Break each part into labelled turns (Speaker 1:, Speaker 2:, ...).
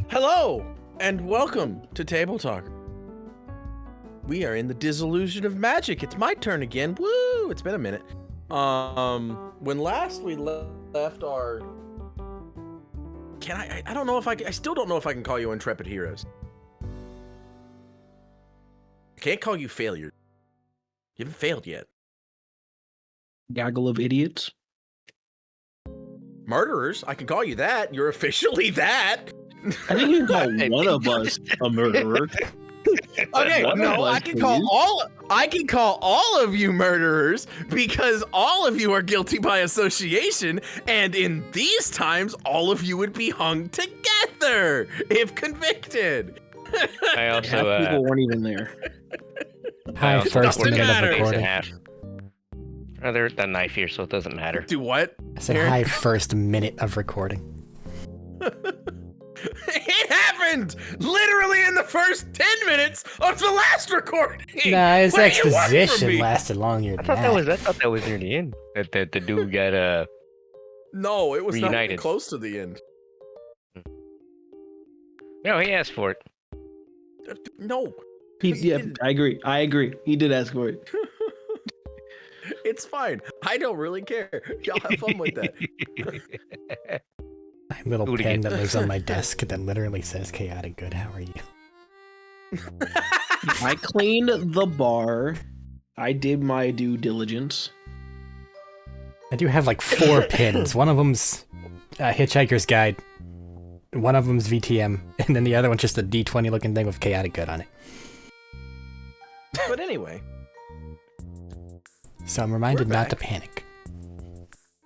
Speaker 1: Hello, and welcome to Tabletalkers. We are in the disillusion of magic. It's my turn again. Woo! It's been a minute. When last we left our... I don't know if I still don't know if I can call you intrepid heroes. I can't call you failures. You haven't failed yet.
Speaker 2: Gaggle of idiots.
Speaker 1: Murderers, I can call you that. You're officially that.
Speaker 2: I think you can call one of us a murderer.
Speaker 1: Okay, no, I can call all of you murderers because all of you are guilty by association, and in these times, all of you would be hung together if convicted.
Speaker 3: I also
Speaker 2: Half people weren't even there.
Speaker 3: I also
Speaker 4: First
Speaker 3: got
Speaker 1: minute of
Speaker 3: one
Speaker 4: recording.
Speaker 3: in half. There's the knife here, so it doesn't matter.
Speaker 1: Do what?
Speaker 4: I said
Speaker 1: Aaron?
Speaker 4: hi first minute of recording.
Speaker 1: It happened literally in the first 10 minutes of the last recording.
Speaker 4: Nah, his
Speaker 1: What do you want from
Speaker 4: exposition
Speaker 1: me?
Speaker 4: lasted longer
Speaker 3: I
Speaker 4: than
Speaker 3: thought
Speaker 4: that.
Speaker 3: I thought that was near the end. That the dude got
Speaker 1: No, it was not even
Speaker 3: Reunited.
Speaker 1: close to the end.
Speaker 3: No, he asked for it.
Speaker 1: No,
Speaker 2: Yeah, I agree. He did ask for it.
Speaker 1: it's fine. I don't really care. Y'all have fun with that.
Speaker 4: My little
Speaker 3: Hooligan.
Speaker 4: pen that lives on my desk that literally says chaotic good. How are you?
Speaker 2: I cleaned the bar. I did my due diligence.
Speaker 4: I do have like 4 pins. One of them's Hitchhiker's Guide. One of them's VTM, and then the other one's just a D20 looking thing with chaotic good on it.
Speaker 1: But anyway,
Speaker 4: So I'm reminded
Speaker 1: We're
Speaker 4: not to
Speaker 1: back.
Speaker 4: panic.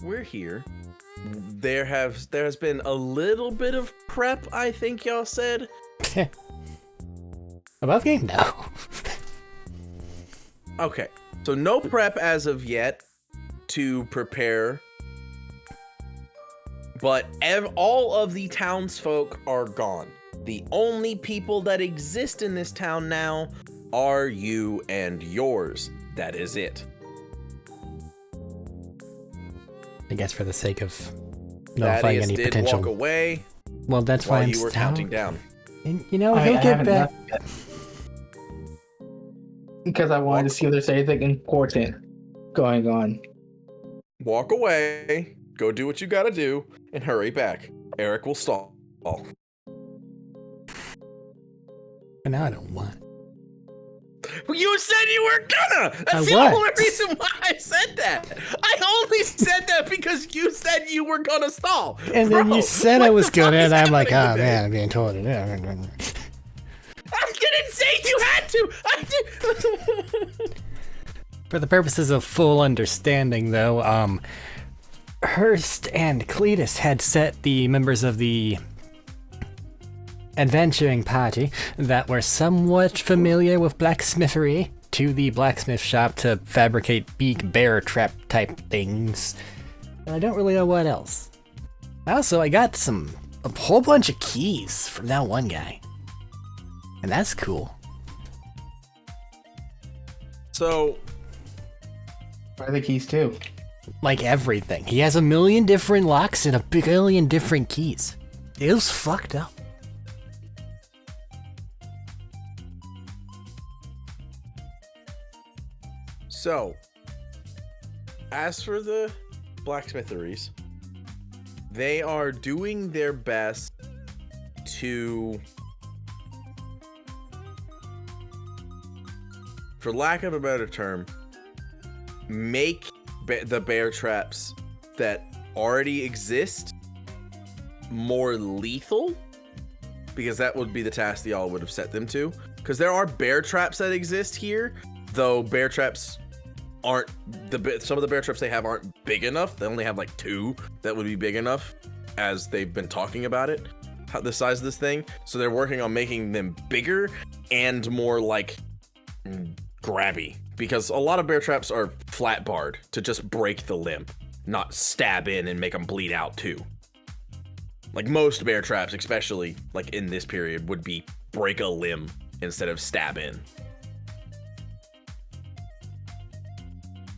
Speaker 1: we're here. There has been a little bit of prep, I think y'all said.
Speaker 4: Above game? No.
Speaker 1: Okay, so no prep as of yet to prepare, but all of the townsfolk are gone. The only people that exist in this town now are you and yours. That is it.
Speaker 4: I guess for the sake of nullifying
Speaker 1: Thaddeus
Speaker 4: any
Speaker 1: did
Speaker 4: potential.
Speaker 1: walk away
Speaker 4: Well, that's why
Speaker 1: while
Speaker 4: I'm
Speaker 1: you were
Speaker 4: still-
Speaker 1: counting down.
Speaker 4: And, you know, he'll get back.
Speaker 5: Because I wanted to see if there's anything important going on.
Speaker 1: Walk away, go do what you gotta do, and hurry back. Arik will stall.
Speaker 4: But now I don't want.
Speaker 1: You said you were gonna! That's
Speaker 4: I
Speaker 1: the
Speaker 4: was.
Speaker 1: only reason why I said that! I only said that because you said you were gonna stall!
Speaker 4: And then
Speaker 1: Bro,
Speaker 4: you said
Speaker 1: what
Speaker 4: I was
Speaker 1: the fuck
Speaker 4: gonna,
Speaker 1: is
Speaker 4: and I'm like,
Speaker 1: happening
Speaker 4: oh
Speaker 1: today?
Speaker 4: man, I'm being told it.
Speaker 1: I didn't say you had to! I did.
Speaker 4: For the purposes of full understanding, though, Hurst and Cletus had set the members of the adventuring party that were somewhat familiar with blacksmithery to the blacksmith shop to fabricate big bear trap type things. I don't really know what else. Also, I got a whole bunch of keys from that one guy. And that's cool.
Speaker 1: So,
Speaker 5: Where are the keys too?
Speaker 4: Like everything. He has a million different locks and a billion different keys. It was fucked up.
Speaker 1: as for the blacksmitheries, they are doing their best to, for lack of a better term, make the bear traps that already exist more lethal, because that would be the task that y'all would have set them to. Because there are bear traps that exist here, though bear traps aren't some of the bear traps they have aren't big enough. They only have like 2 that would be big enough, as they've been talking about it, the size of this thing. So they're working on making them bigger and more like grabby, because a lot of bear traps are flat barred to just break the limb, not stab in and make them bleed out too. Like most bear traps, especially like in this period, would be break a limb instead of stab in.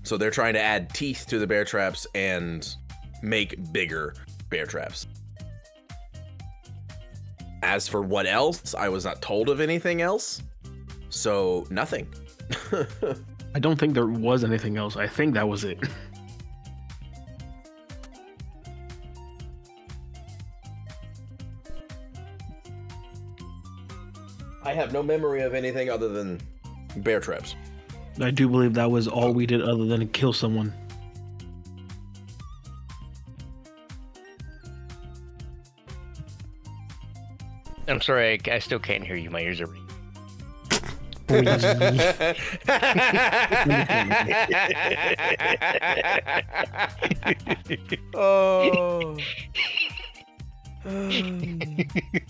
Speaker 1: So they're trying to add teeth to the bear traps and make bigger bear traps. As for what else, I was not told of anything else. So, nothing.
Speaker 2: I don't think there was anything else. I think that was it.
Speaker 1: I have no memory of anything other than bear traps.
Speaker 2: I do believe that was all we did other than kill someone.
Speaker 3: I'm sorry, I still can't hear you. My ears are ringing.
Speaker 1: Oh.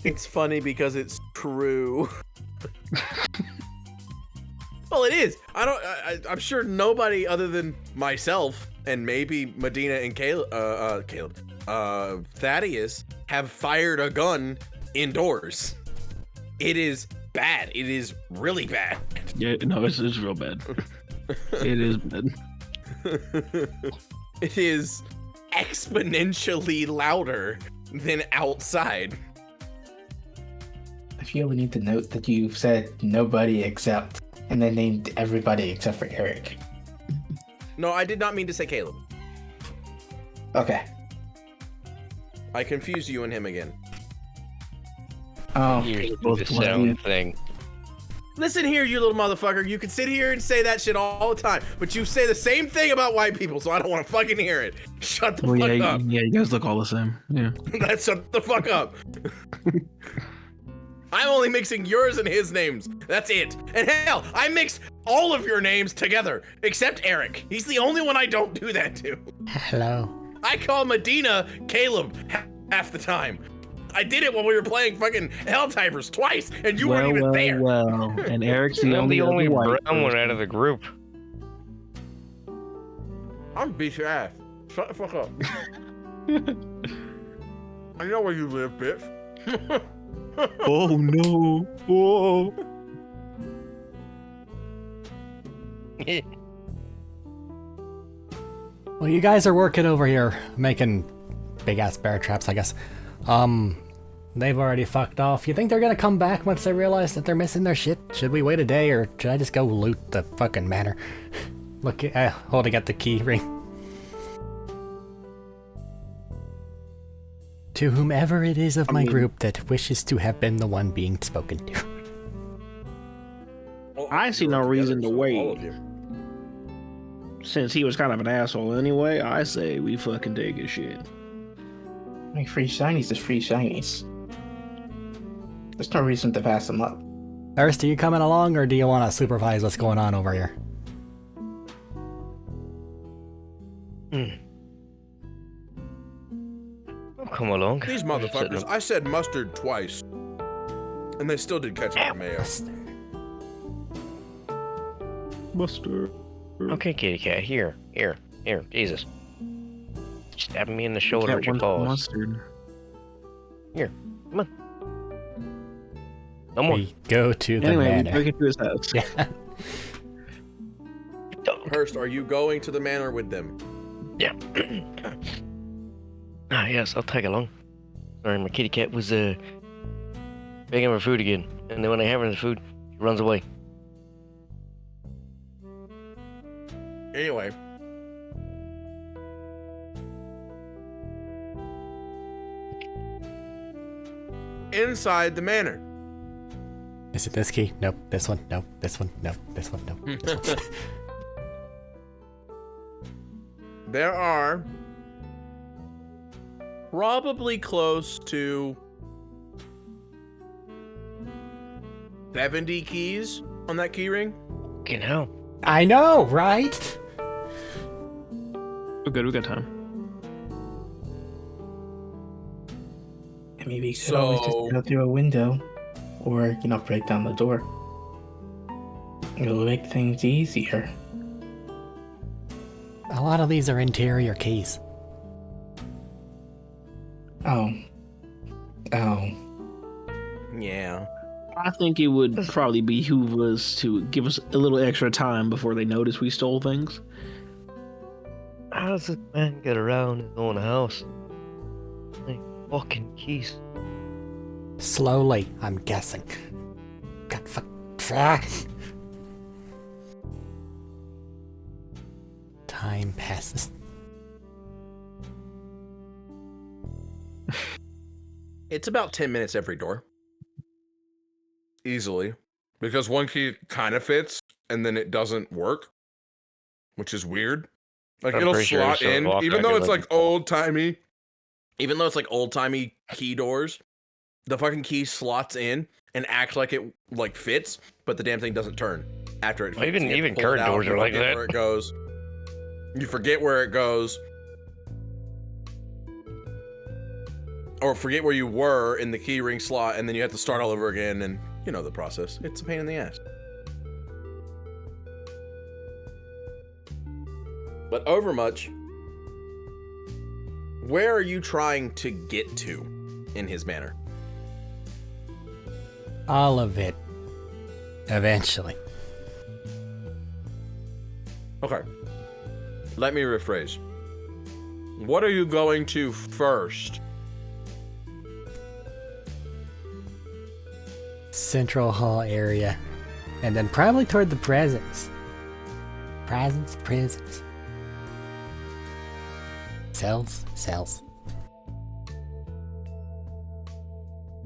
Speaker 1: It's funny because it's true. Well, it is. I'm sure nobody other than myself and maybe Medina and Thaddeus have fired a gun indoors. It is bad. It is really bad.
Speaker 2: Yeah, no, it's real bad. It is bad.
Speaker 1: It is exponentially louder than outside.
Speaker 5: I feel we need to note that you said nobody except, and then named everybody except for Arik.
Speaker 1: No, I did not mean to say Caleb.
Speaker 5: Okay.
Speaker 1: I confused you and him again.
Speaker 5: Oh,
Speaker 3: Ears do
Speaker 2: both
Speaker 3: the same
Speaker 5: one.
Speaker 3: thing.
Speaker 1: Listen here, you little motherfucker. You can sit here and say that shit all the time, but you say the same thing about white people, so I don't want to fucking hear it. Shut the fuck up.
Speaker 2: Yeah, you guys look all the same. Yeah.
Speaker 1: That's shut the fuck up. I'm only mixing yours and his names. That's it. And hell, I mix all of your names together, except Arik. He's the only one I don't do that to.
Speaker 4: Hello.
Speaker 1: I call Medina Caleb half the time. I did it when we were playing fucking Helltypers twice, and you weren't even there.
Speaker 2: Well, and Eric's the
Speaker 3: I'm
Speaker 2: only
Speaker 3: the only
Speaker 2: other white
Speaker 3: brown one
Speaker 2: person.
Speaker 3: out of the group.
Speaker 1: I'm beat your ass. Shut the fuck up. I know where you live, bitch.
Speaker 2: Oh no! Oh.
Speaker 4: Well, you guys are working over here, making big-ass bear traps, I guess. They've already fucked off. You think they're gonna come back once they realize that they're missing their shit? Should we wait a day, or should I just go loot the fucking manor? Look, holding up the key ring. To whomever it is of my group that wishes to have been the one being spoken to.
Speaker 2: I see no reason to
Speaker 1: All
Speaker 2: wait.
Speaker 1: of you.
Speaker 2: Since he was kind of an asshole anyway, I say we fucking take his shit.
Speaker 5: I mean, free shinies is free shinies. There's no reason to pass them up.
Speaker 4: Ernst, are you coming along, or do you want to supervise what's going on over here?
Speaker 3: I'll come along.
Speaker 1: These motherfuckers, I said mustard twice, and they still did ketchup and mayo.
Speaker 2: Buster.
Speaker 3: Okay, kitty cat. Here. Jesus. Stabbing me in the shoulder with your paws.
Speaker 2: Mustard.
Speaker 3: Here, come on. No more.
Speaker 4: We go to the
Speaker 2: Anyway, we
Speaker 4: manor.
Speaker 2: break into his house.
Speaker 4: Yeah.
Speaker 1: Hurst, are you going to the manor with them?
Speaker 3: Yeah. Yes, I'll tag along. Sorry, my kitty cat was begging for food again, and then when I have her the food, she runs away.
Speaker 1: Anyway. Inside the manor.
Speaker 4: Is it this key? Nope. This one? Nope. This one? Nope. This one? Nope.
Speaker 1: There are probably close to 70 keys on that key ring.
Speaker 3: Fucking hell.
Speaker 4: I know, right?
Speaker 2: We're good, we got time.
Speaker 5: And maybe you could always just go through a window, or break down the door. It'll make things easier.
Speaker 4: A lot of these are interior keys.
Speaker 5: Oh.
Speaker 1: Yeah.
Speaker 2: I think it would probably behoove us to give us a little extra time before they notice we stole things.
Speaker 3: How does this man get around his own house? Like, fucking keys.
Speaker 4: Slowly, I'm guessing. God fuck. Time passes.
Speaker 1: It's about 10 minutes every door. Easily. Because one key kind of fits, and then it doesn't work. Which is weird. Like,
Speaker 3: I'm
Speaker 1: it'll
Speaker 3: pretty sure
Speaker 1: slot
Speaker 3: it's
Speaker 1: in,
Speaker 3: locked,
Speaker 1: even
Speaker 3: I
Speaker 1: though
Speaker 3: can
Speaker 1: it's
Speaker 3: let
Speaker 1: like
Speaker 3: you-
Speaker 1: old-timey. Even though it's like old-timey key doors, the fucking key slots in and acts like it like fits, but the damn thing doesn't turn after it fits.
Speaker 3: Even-
Speaker 1: You have to
Speaker 3: even
Speaker 1: pull
Speaker 3: current
Speaker 1: it out,
Speaker 3: doors
Speaker 1: you
Speaker 3: are like
Speaker 1: forget
Speaker 3: that.
Speaker 1: Where it goes. You forget where it goes. Or forget where you were in the key ring slot, and then you have to start all over again, and you know the process. It's a pain in the ass. But Overmuch, where are you trying to get to in his manor?
Speaker 4: All of it. Eventually.
Speaker 1: Okay. Let me rephrase. What are you going to first?
Speaker 4: Central Hall area. And then probably toward the presents. Presents. Cells.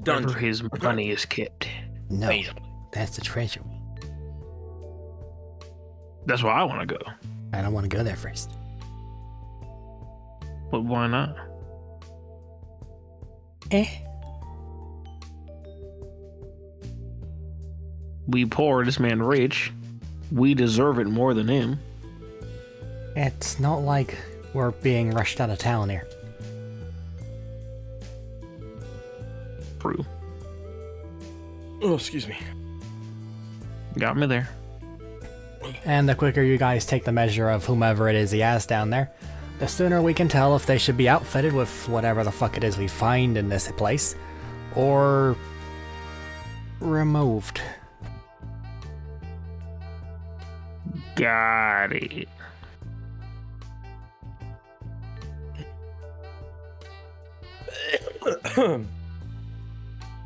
Speaker 2: Wherever
Speaker 1: Dungeon.
Speaker 2: his money is kept.
Speaker 4: No,
Speaker 3: Basically.
Speaker 4: that's the treasury.
Speaker 2: That's where I want to go.
Speaker 4: I don't want to go there first.
Speaker 2: But why not? We poor, this man rich. We deserve it more than him.
Speaker 4: It's not like we're being rushed out of town here.
Speaker 2: True.
Speaker 1: Oh, excuse me.
Speaker 2: Got me there.
Speaker 4: And the quicker you guys take the measure of whomever it is he has down there, the sooner we can tell if they should be outfitted with whatever the fuck it is we find in this place, or removed.
Speaker 2: Got it.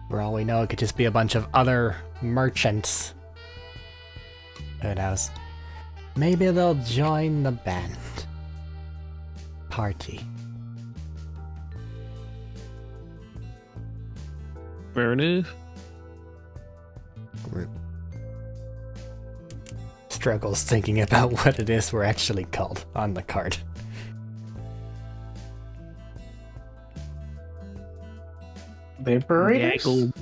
Speaker 4: For all we know, it could just be a bunch of other merchants. Who knows? Maybe they'll join the band. Party.
Speaker 2: Fair enough.
Speaker 4: Group. Struggles thinking about what it is we're actually called on the card.
Speaker 5: Liberators?
Speaker 2: Gaggle.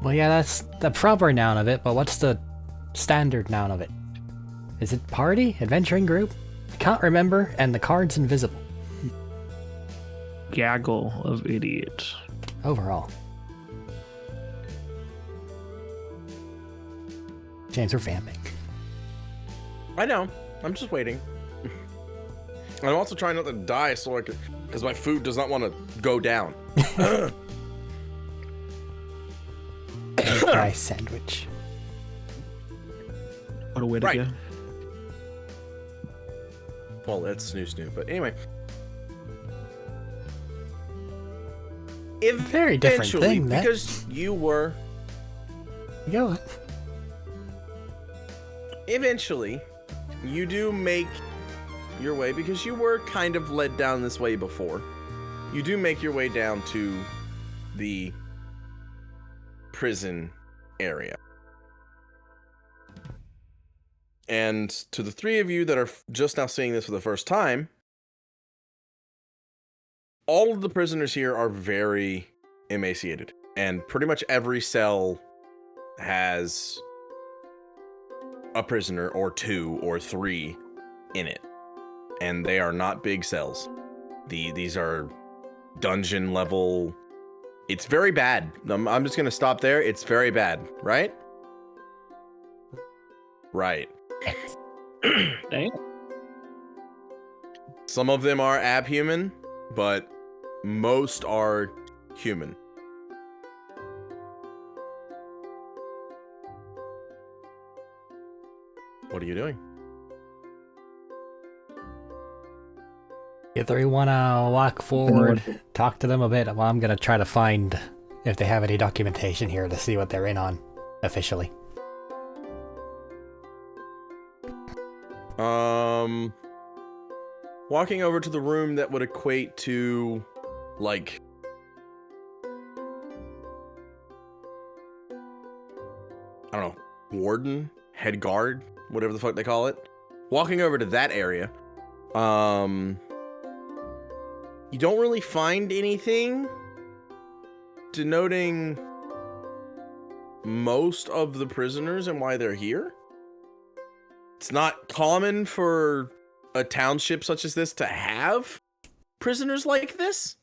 Speaker 4: Well, yeah, that's the proper noun of it, but what's the standard noun of it? Is it party? Adventuring group? I can't remember, and the card's invisible.
Speaker 2: Gaggle of idiots.
Speaker 4: Overall. James, we're vamping.
Speaker 1: I know. I'm just waiting. I'm also trying not to die so I can, because my food does not want to go down.
Speaker 4: Rice sandwich.
Speaker 2: What a way to
Speaker 1: Right.
Speaker 2: go.
Speaker 1: Well, that's snoo, but anyway. If
Speaker 4: Very different
Speaker 1: eventually,
Speaker 4: thing, that.
Speaker 1: because you were
Speaker 4: Go on.
Speaker 1: eventually, you do make your way, because you were kind of led down this way before. You do make your way down to the prison area. And to the three of you that are just now seeing this for the first time, all of the prisoners here are very emaciated. And pretty much every cell has a prisoner or two or three in it. And they are not big cells. These are dungeon level. It's very bad. I'm just going to stop there. It's very bad, right? Right.
Speaker 2: Dang.
Speaker 1: Some of them are abhuman, but most are human. What are you doing?
Speaker 4: Either we want to walk forward, talk to them a bit, well, I'm going to try to find if they have any documentation here to see what they're in on officially.
Speaker 1: Walking over to the room that would equate to, like, I don't know, warden, head guard, whatever the fuck they call it. Walking over to that area, you don't really find anything denoting most of the prisoners and why they're here. It's not common for a township such as this to have prisoners like this.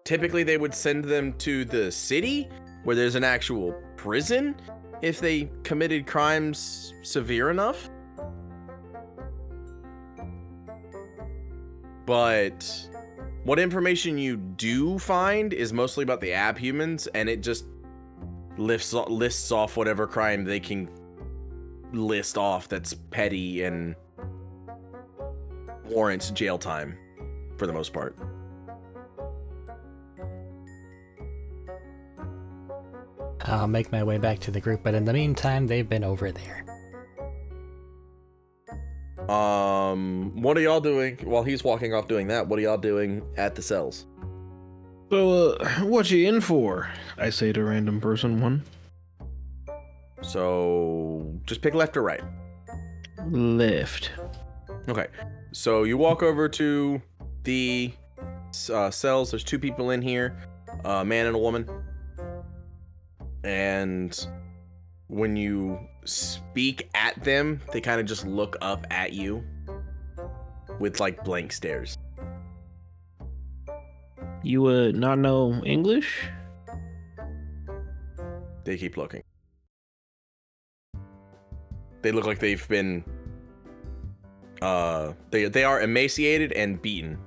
Speaker 1: Typically, they would send them to the city where there's an actual prison if they committed crimes severe enough. But what information you do find is mostly about the abhumans, and it just lists off whatever crime they can list off that's petty and warrants jail time for the most part.
Speaker 4: I'll make my way back to the group, but in the meantime, they've been over there.
Speaker 1: What are y'all doing while he's walking off doing that? What are y'all doing at the cells?
Speaker 2: So, what you in for? I say to random person one.
Speaker 1: So, just pick left or right.
Speaker 2: Left.
Speaker 1: Okay. So, you walk over to the cells. There's 2 people in here, a man and a woman. And when you speak at them, they kind of just look up at you with, like, blank stares.
Speaker 2: You not know English?
Speaker 1: They keep looking. They look like they've been they are emaciated and beaten.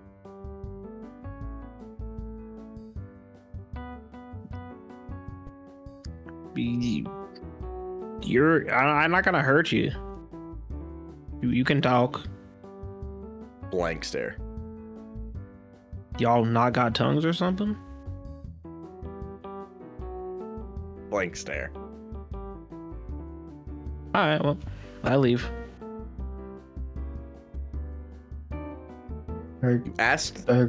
Speaker 2: I'm not gonna hurt you. You can talk.
Speaker 1: Blank stare.
Speaker 2: Y'all not got tongues or something?
Speaker 1: Blank stare.
Speaker 2: Alright, well, I leave.
Speaker 1: You asked them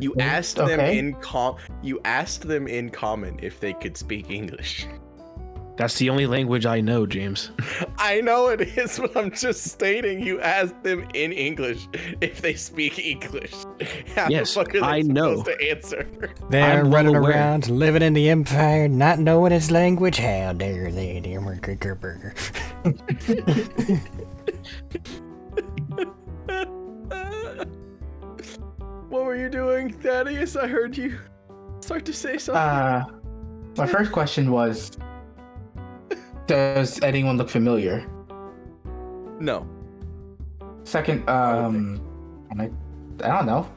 Speaker 1: in common if they could speak English.
Speaker 2: That's the only language I know, James.
Speaker 1: I know it is, but I'm just stating you asked them in English if they speak English. How
Speaker 2: Yes,
Speaker 1: the fuck are they
Speaker 2: I know.
Speaker 1: supposed to answer?
Speaker 4: They're
Speaker 2: I'm well
Speaker 4: running
Speaker 2: aware.
Speaker 4: around, living in the Empire, not knowing his language. How dare they, dear burger.
Speaker 1: What were you doing, Thaddeus? I heard you start to say something.
Speaker 5: My first question was, does anyone look familiar?
Speaker 1: No.
Speaker 5: Second, I don't know.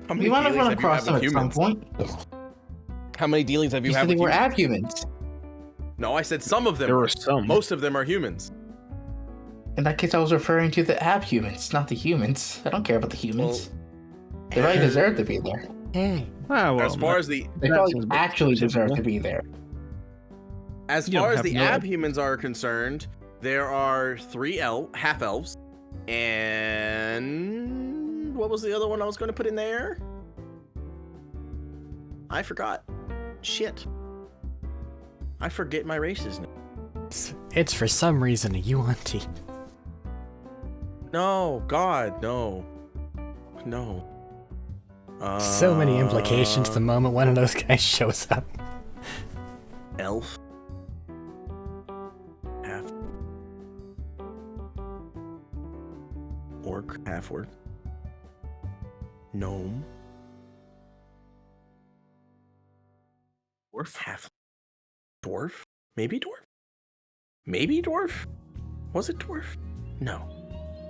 Speaker 1: How many
Speaker 5: We might have
Speaker 1: dealings
Speaker 5: run
Speaker 1: have you
Speaker 5: across
Speaker 1: had
Speaker 5: them
Speaker 1: with
Speaker 5: at some
Speaker 1: humans?
Speaker 5: point.
Speaker 1: How many dealings have you
Speaker 5: You
Speaker 1: had
Speaker 5: said they
Speaker 1: with
Speaker 5: were
Speaker 1: humans?
Speaker 5: abhumans.
Speaker 1: No, I said some of them.
Speaker 2: There were some.
Speaker 1: Most of them are humans.
Speaker 5: In that case, I was referring to the abhumans, not the humans. I don't care about the humans. They probably deserve to be there.
Speaker 4: Hey,
Speaker 2: Ah, well,
Speaker 1: As far as the
Speaker 5: They
Speaker 2: That
Speaker 5: probably
Speaker 2: seems a bit
Speaker 5: actually deserve
Speaker 2: simple.
Speaker 5: to be there.
Speaker 1: As
Speaker 2: You don't
Speaker 1: far as
Speaker 2: have
Speaker 1: the
Speaker 2: no idea.
Speaker 1: abhumans are concerned, there are 3 half elves, and what was the other one I was going to put in there? I forgot. Shit. I forget my races now.
Speaker 4: it's for some reason a Yuan-Ti.
Speaker 1: No, God, no, no.
Speaker 4: So many implications the moment one of those guys shows up.
Speaker 1: Elf. Half. Orc, half orc. Gnome. Dwarf, half. Dwarf? Maybe dwarf? Maybe dwarf? Was it dwarf? No.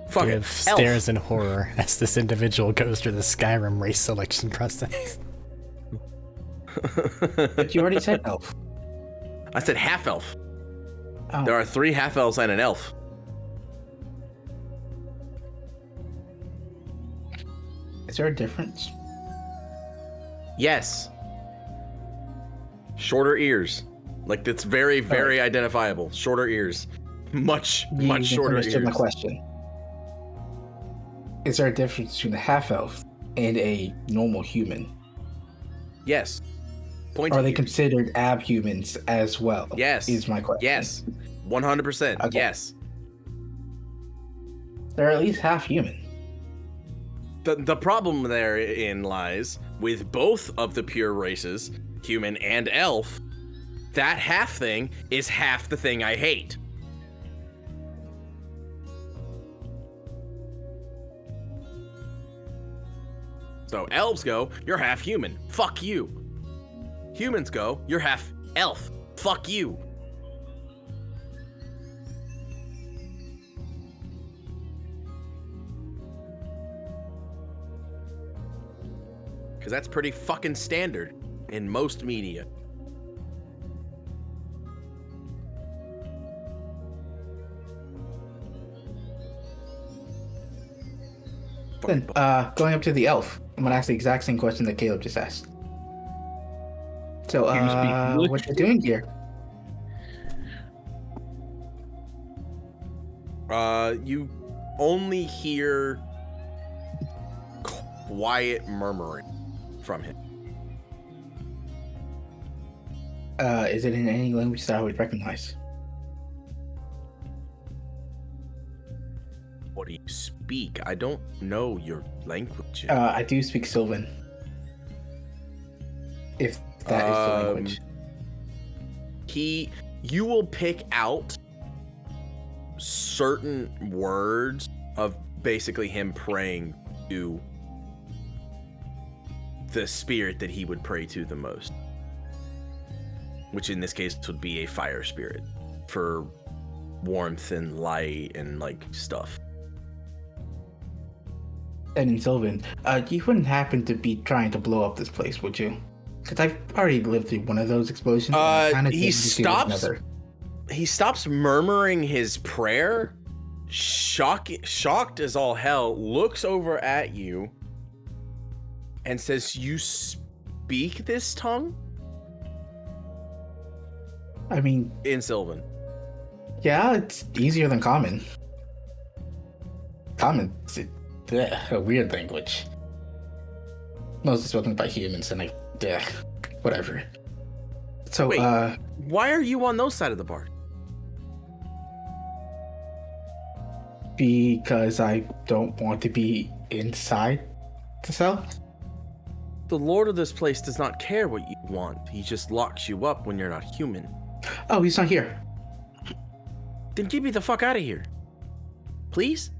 Speaker 1: Fuck it.
Speaker 4: Div
Speaker 1: Elf.
Speaker 4: stares in horror as this individual goes through the Skyrim race selection process.
Speaker 5: But you already said elf.
Speaker 1: I said half elf.
Speaker 5: Oh.
Speaker 1: There are 3 half elves and an elf.
Speaker 5: Is there a difference?
Speaker 1: Yes. Shorter ears. Like, that's very, very identifiable. Shorter ears. Much shorter ears.
Speaker 5: My question. Is there a difference between a half-elf and a normal human?
Speaker 1: Yes.
Speaker 5: Are they considered abhumans as well?
Speaker 1: Yes.
Speaker 5: Is my question.
Speaker 1: Yes. 100%.
Speaker 5: Okay.
Speaker 1: Yes.
Speaker 5: They're at least half human.
Speaker 1: The problem therein lies with both of the pure races, human and elf. That half thing is half the thing I hate. So elves go, you're half human. Fuck you. Humans go, you're half elf. Fuck you. Because that's pretty fucking standard in most media.
Speaker 5: Then, going up to the elf, I'm gonna ask the exact same question that Caleb just asked. So, what you doing here?
Speaker 1: You only hear quiet murmuring from him.
Speaker 5: Is it in any language that I would recognize?
Speaker 1: What do you speak? I don't know your language.
Speaker 5: I do speak Sylvan. If that is the language.
Speaker 1: You will pick out certain words of basically him praying to the spirit that he would pray to the most, which in this case would be a fire spirit for warmth and light and like stuff.
Speaker 5: And in Sylvan, you wouldn't happen to be trying to blow up this place, would you? Because I've already lived through one of those explosions.
Speaker 1: He stops murmuring his prayer, shocked as all hell, looks over at you and says, "You speak this tongue?"
Speaker 5: I mean,
Speaker 1: in Sylvan.
Speaker 5: Yeah, it's easier than common. Common's a weird language. Mostly spoken by humans, and whatever. So,
Speaker 1: wait, why are you on those side of the bar?
Speaker 5: Because I don't want to be inside the cell.
Speaker 1: The lord of this place does not care what you want. He just locks you up when you're not human.
Speaker 5: Oh, he's not here.
Speaker 1: Then get me the fuck out of here. Please?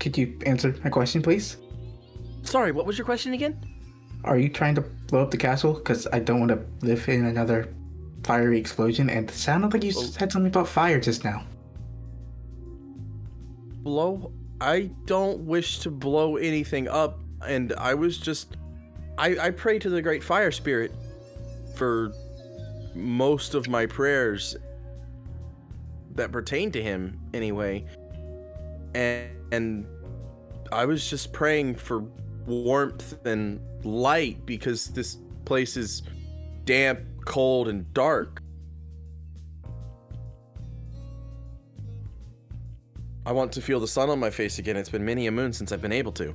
Speaker 5: Could you answer my question, please?
Speaker 1: Sorry, what was your question again?
Speaker 5: Are you trying to blow up the castle? Because I don't want to live in another fiery explosion, and it sounded like you said something about fire just now.
Speaker 1: I don't wish to blow anything up, and I was just... I pray to the great fire spirit for most of my prayers that pertain to him, anyway. And I was just praying for warmth and light because this place is damp, cold, and dark. I want to feel the sun on my face again. It's been many a moon since I've been able to.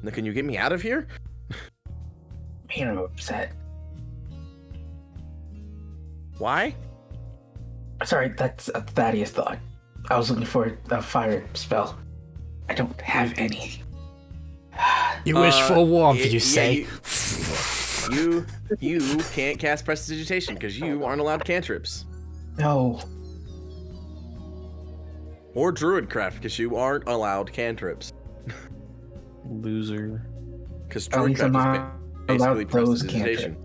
Speaker 1: Now, can you get me out of here?
Speaker 5: Man, I'm upset.
Speaker 1: Why?
Speaker 5: Sorry, that's a Thaddeus thought. I was looking for a fire spell. I don't have any.
Speaker 4: You wish for warmth, you say?
Speaker 1: You can't cast prestidigitation because you aren't allowed cantrips.
Speaker 5: No.
Speaker 1: Or druidcraft because you aren't allowed cantrips.
Speaker 2: Loser.
Speaker 1: Because druidcraft is basically prestidigitation.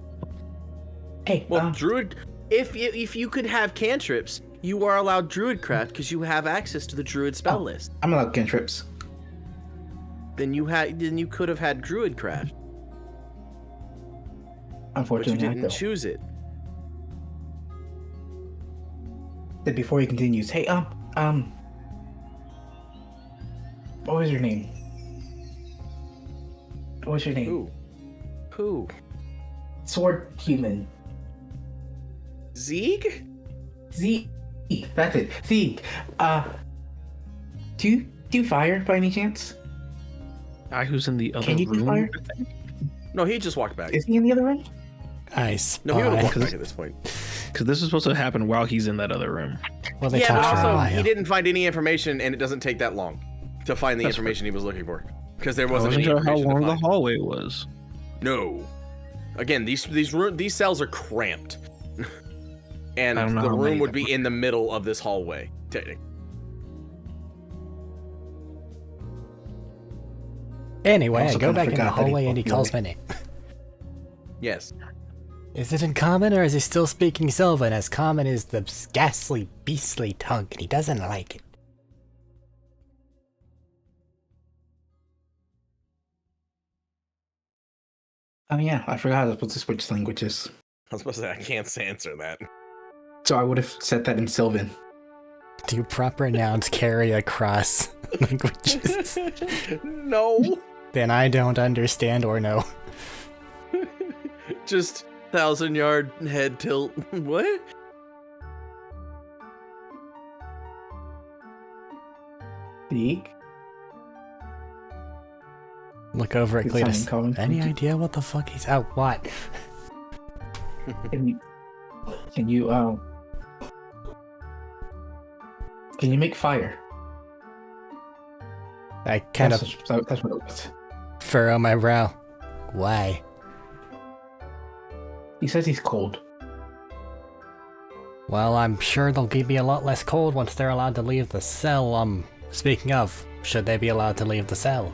Speaker 5: Hey,
Speaker 1: well, druid. If you could have cantrips, you are allowed druidcraft because you have access to the druid spell list.
Speaker 5: I'm allowed cantrips.
Speaker 1: Then you could have had druidcraft.
Speaker 5: Unfortunately,
Speaker 1: but you didn't choose it.
Speaker 5: Then before he continues, hey, what was your name? What was your name?
Speaker 1: Who?
Speaker 5: Sword human.
Speaker 1: Zeeg?
Speaker 5: Zeke. That's it. Zeke. Do you do fire by any chance?
Speaker 2: Guy who's in the other
Speaker 5: Can you do
Speaker 2: room.
Speaker 5: fire?
Speaker 2: I think?
Speaker 1: No, he just walked back.
Speaker 5: Is he in the other room?
Speaker 4: I
Speaker 1: No, he would have
Speaker 4: spy.
Speaker 1: walked back at this point.
Speaker 2: Because this is supposed to happen while he's in that other room.
Speaker 4: Well, they
Speaker 1: Yeah, but
Speaker 4: talked for a
Speaker 1: also
Speaker 4: while.
Speaker 1: he didn't find any information, and it doesn't take that long to find the
Speaker 2: That's
Speaker 1: information he was looking for, because there
Speaker 2: I
Speaker 1: wasn't
Speaker 2: wasn't
Speaker 1: any
Speaker 2: sure how
Speaker 1: information to
Speaker 2: long the
Speaker 1: find.
Speaker 2: hallway was.
Speaker 1: No. Again, these cells are cramped, and
Speaker 2: I don't know
Speaker 1: the
Speaker 2: how
Speaker 1: room
Speaker 2: many
Speaker 1: would
Speaker 2: there
Speaker 1: be in the middle of this hallway. Technically.
Speaker 4: Anyway, I
Speaker 5: also
Speaker 4: go
Speaker 5: kinda
Speaker 4: back in the
Speaker 5: forgot that he
Speaker 4: hallway and he
Speaker 5: fucked
Speaker 4: calls
Speaker 5: me.
Speaker 4: my name.
Speaker 1: Yes.
Speaker 4: Is it in common, or is he still speaking Sylvan? As common is the ghastly, beastly tongue, and he doesn't like it.
Speaker 5: Oh yeah, I forgot I was supposed to switch languages.
Speaker 1: I was supposed to say I can't answer that.
Speaker 5: So I would have said that in Sylvan.
Speaker 4: Do proper nouns carry across languages?
Speaker 1: No.
Speaker 4: Then I don't understand or know.
Speaker 1: Just 1,000-yard head tilt. What?
Speaker 5: Zeke?
Speaker 4: Look over at
Speaker 5: It's something
Speaker 4: Cletus.
Speaker 5: common.
Speaker 4: Any idea what the fuck he's out? What?
Speaker 5: Can you make fire?
Speaker 4: I kind of
Speaker 5: That's what it was.
Speaker 4: furrow my brow. Why?
Speaker 5: He says he's cold.
Speaker 4: Well, I'm sure they'll be a lot less cold once they're allowed to leave the cell. Speaking of, should they be allowed to leave the cell?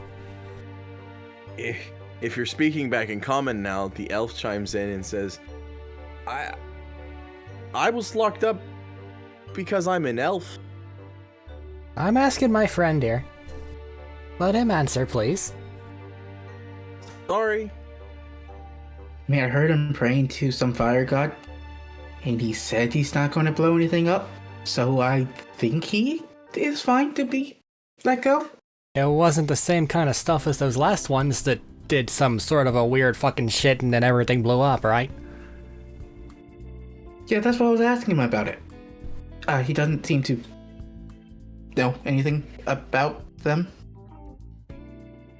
Speaker 1: If you're speaking back in common now, the elf chimes in and says, I was locked up because I'm an elf.
Speaker 4: I'm asking my friend here. Let him answer, please.
Speaker 1: Sorry.
Speaker 5: I mean, I heard him praying to some fire god, and he said he's not going to blow anything up, so I think he is fine to be let go.
Speaker 4: It wasn't the same kind of stuff as those last ones that did some sort of a weird fucking shit and then everything blew up, right?
Speaker 5: Yeah, that's what I was asking him about it. He doesn't seem to know anything about them.